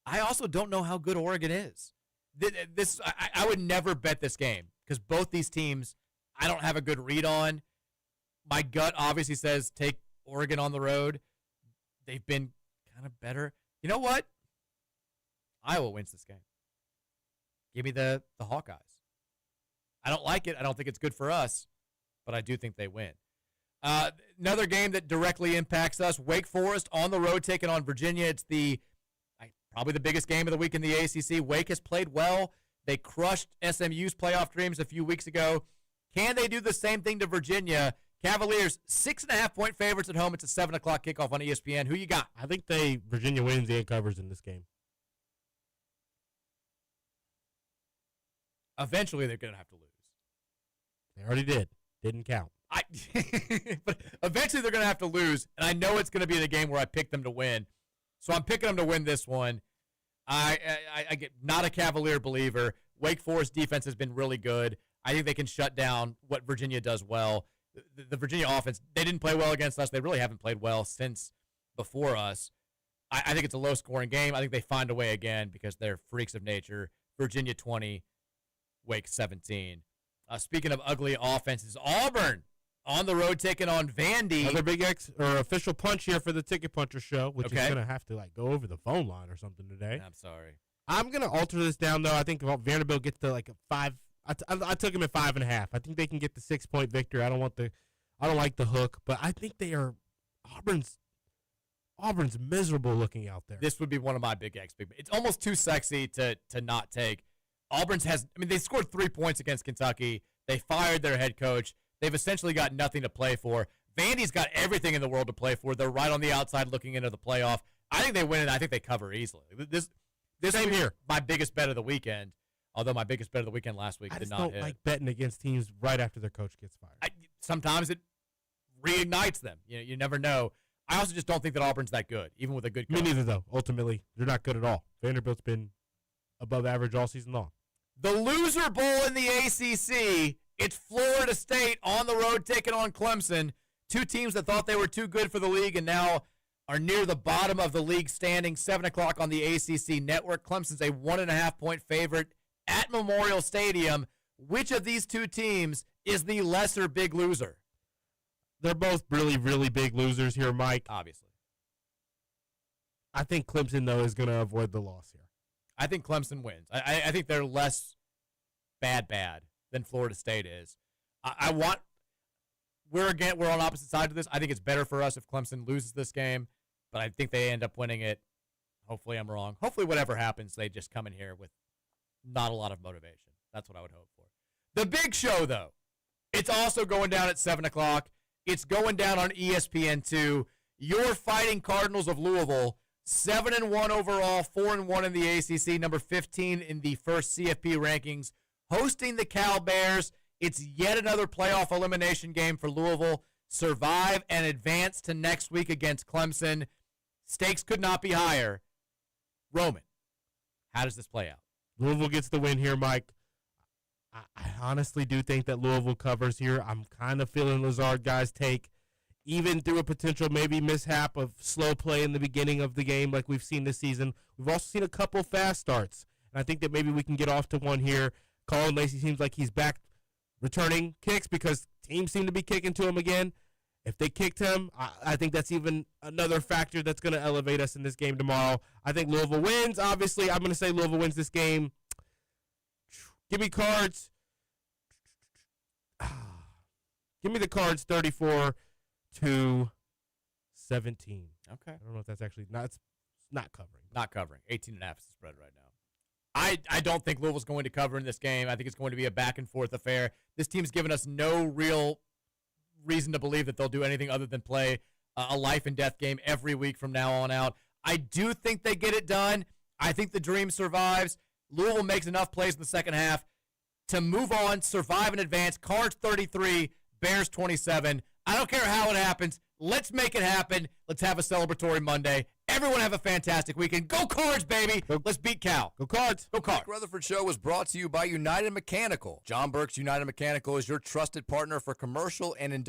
I also don't know how good Oregon is. I would never bet this game because both these teams I don't have a good read on. My gut obviously says take Oregon on the road. They've been kind of better. You know what? Iowa wins this game. Give me the Hawkeyes. I don't like it. I don't think it's good for us, but I do think they win. Another game that directly impacts us, Wake Forest on the road taking on Virginia. It's probably the biggest game of the week in the ACC. Wake has played well. They crushed SMU's playoff dreams a few weeks ago. Can they do the same thing to Virginia? Cavaliers, 6.5-point favorites at home. It's a 7 o'clock kickoff on ESPN. Who you got? I think Virginia wins and covers in this game. Eventually, they're going to have to lose. They already did. Didn't count. But eventually they're going to have to lose, and I know it's going to be the game where I pick them to win. So I'm picking them to win this one. I get not a Cavalier believer. Wake Forest defense has been really good. I think they can shut down what Virginia does well. The Virginia offense, they didn't play well against us. They really haven't played well since before us. I think it's a low-scoring game. I think they find a way again because they're freaks of nature. Virginia 20, Wake 17. Speaking of ugly offenses, Auburn on the road taking on Vandy. Another big official punch here for the Ticket Puncher show, which is going to have to go over the phone line or something today. I'm sorry. I'm going to alter this down, though. I think Vanderbilt gets to like a 5. I took him at 5.5. I think they can get the 6-point victory. I don't like the hook, but I think they are Auburn's miserable looking out there. This would be one of my big X. It's almost too sexy to not take. They scored 3 points against Kentucky. They fired their head coach. They've essentially got nothing to play for. Vandy's got everything in the world to play for. They're right on the outside looking into the playoff. I think they win, and I think they cover easily. This Same here. My biggest bet of the weekend, although my biggest bet of the weekend last week did not hit. I don't like betting against teams right after their coach gets fired. Sometimes it reignites them. You never know. I also just don't think that Auburn's that good, even with a good coach. Me neither, though. Ultimately, they're not good at all. Vanderbilt's been above average all season long. The loser bowl in the ACC, it's Florida State on the road taking on Clemson. Two teams that thought they were too good for the league and now are near the bottom of the league standing. 7 o'clock on the ACC network. Clemson's a 1.5-point favorite at Memorial Stadium. Which of these two teams is the lesser big loser? They're both really, really big losers here, Mike. Obviously. I think Clemson, though, is going to avoid the loss here. I think Clemson wins. I think they're less bad than Florida State is. We're on opposite sides of this. I think it's better for us if Clemson loses this game, but I think they end up winning it. Hopefully I'm wrong. Hopefully whatever happens, they just come in here with not a lot of motivation. That's what I would hope for. The big show, though, it's also going down at 7 o'clock. It's going down on ESPN2. Your Fighting Cardinals of Louisville, 7-1 overall, 4-1 in the ACC, number 15 in the first CFP rankings, hosting the Cal Bears. It's yet another playoff elimination game for Louisville. Survive and advance to next week against Clemson. Stakes could not be higher. Roman, how does this play out? Louisville gets the win here, Mike. I honestly do think that Louisville covers here. I'm kind of feeling Lazard guys take, even through a potential maybe mishap of slow play in the beginning of the game like we've seen this season. We've also seen a couple fast starts, and I think that maybe we can get off to one here. Colin Lacey seems like he's back returning kicks because teams seem to be kicking to him again. If they kicked him, I think that's even another factor that's going to elevate us in this game tomorrow. I think Louisville wins. Obviously, I'm going to say Louisville wins this game. Give me cards. Give me the cards 34-17. Okay. I don't know if that's actually it's not covering. Not covering. 18.5 is the spread right now. I don't think Louisville's going to cover in this game. I think it's going to be a back-and-forth affair. This team's given us no real reason to believe that they'll do anything other than play a life-and-death game every week from now on out. I do think they get it done. I think the dream survives. Louisville makes enough plays in the second half to move on, survive, and advance. Cards 33, Bears 27. I don't care how it happens. Let's make it happen. Let's have a celebratory Monday. Everyone have a fantastic weekend. Go Cards, baby. Let's beat Cal. Go Cards. Go Cards. The Rutherford Show was brought to you by United Mechanical. John Burke's United Mechanical is your trusted partner for commercial and industrial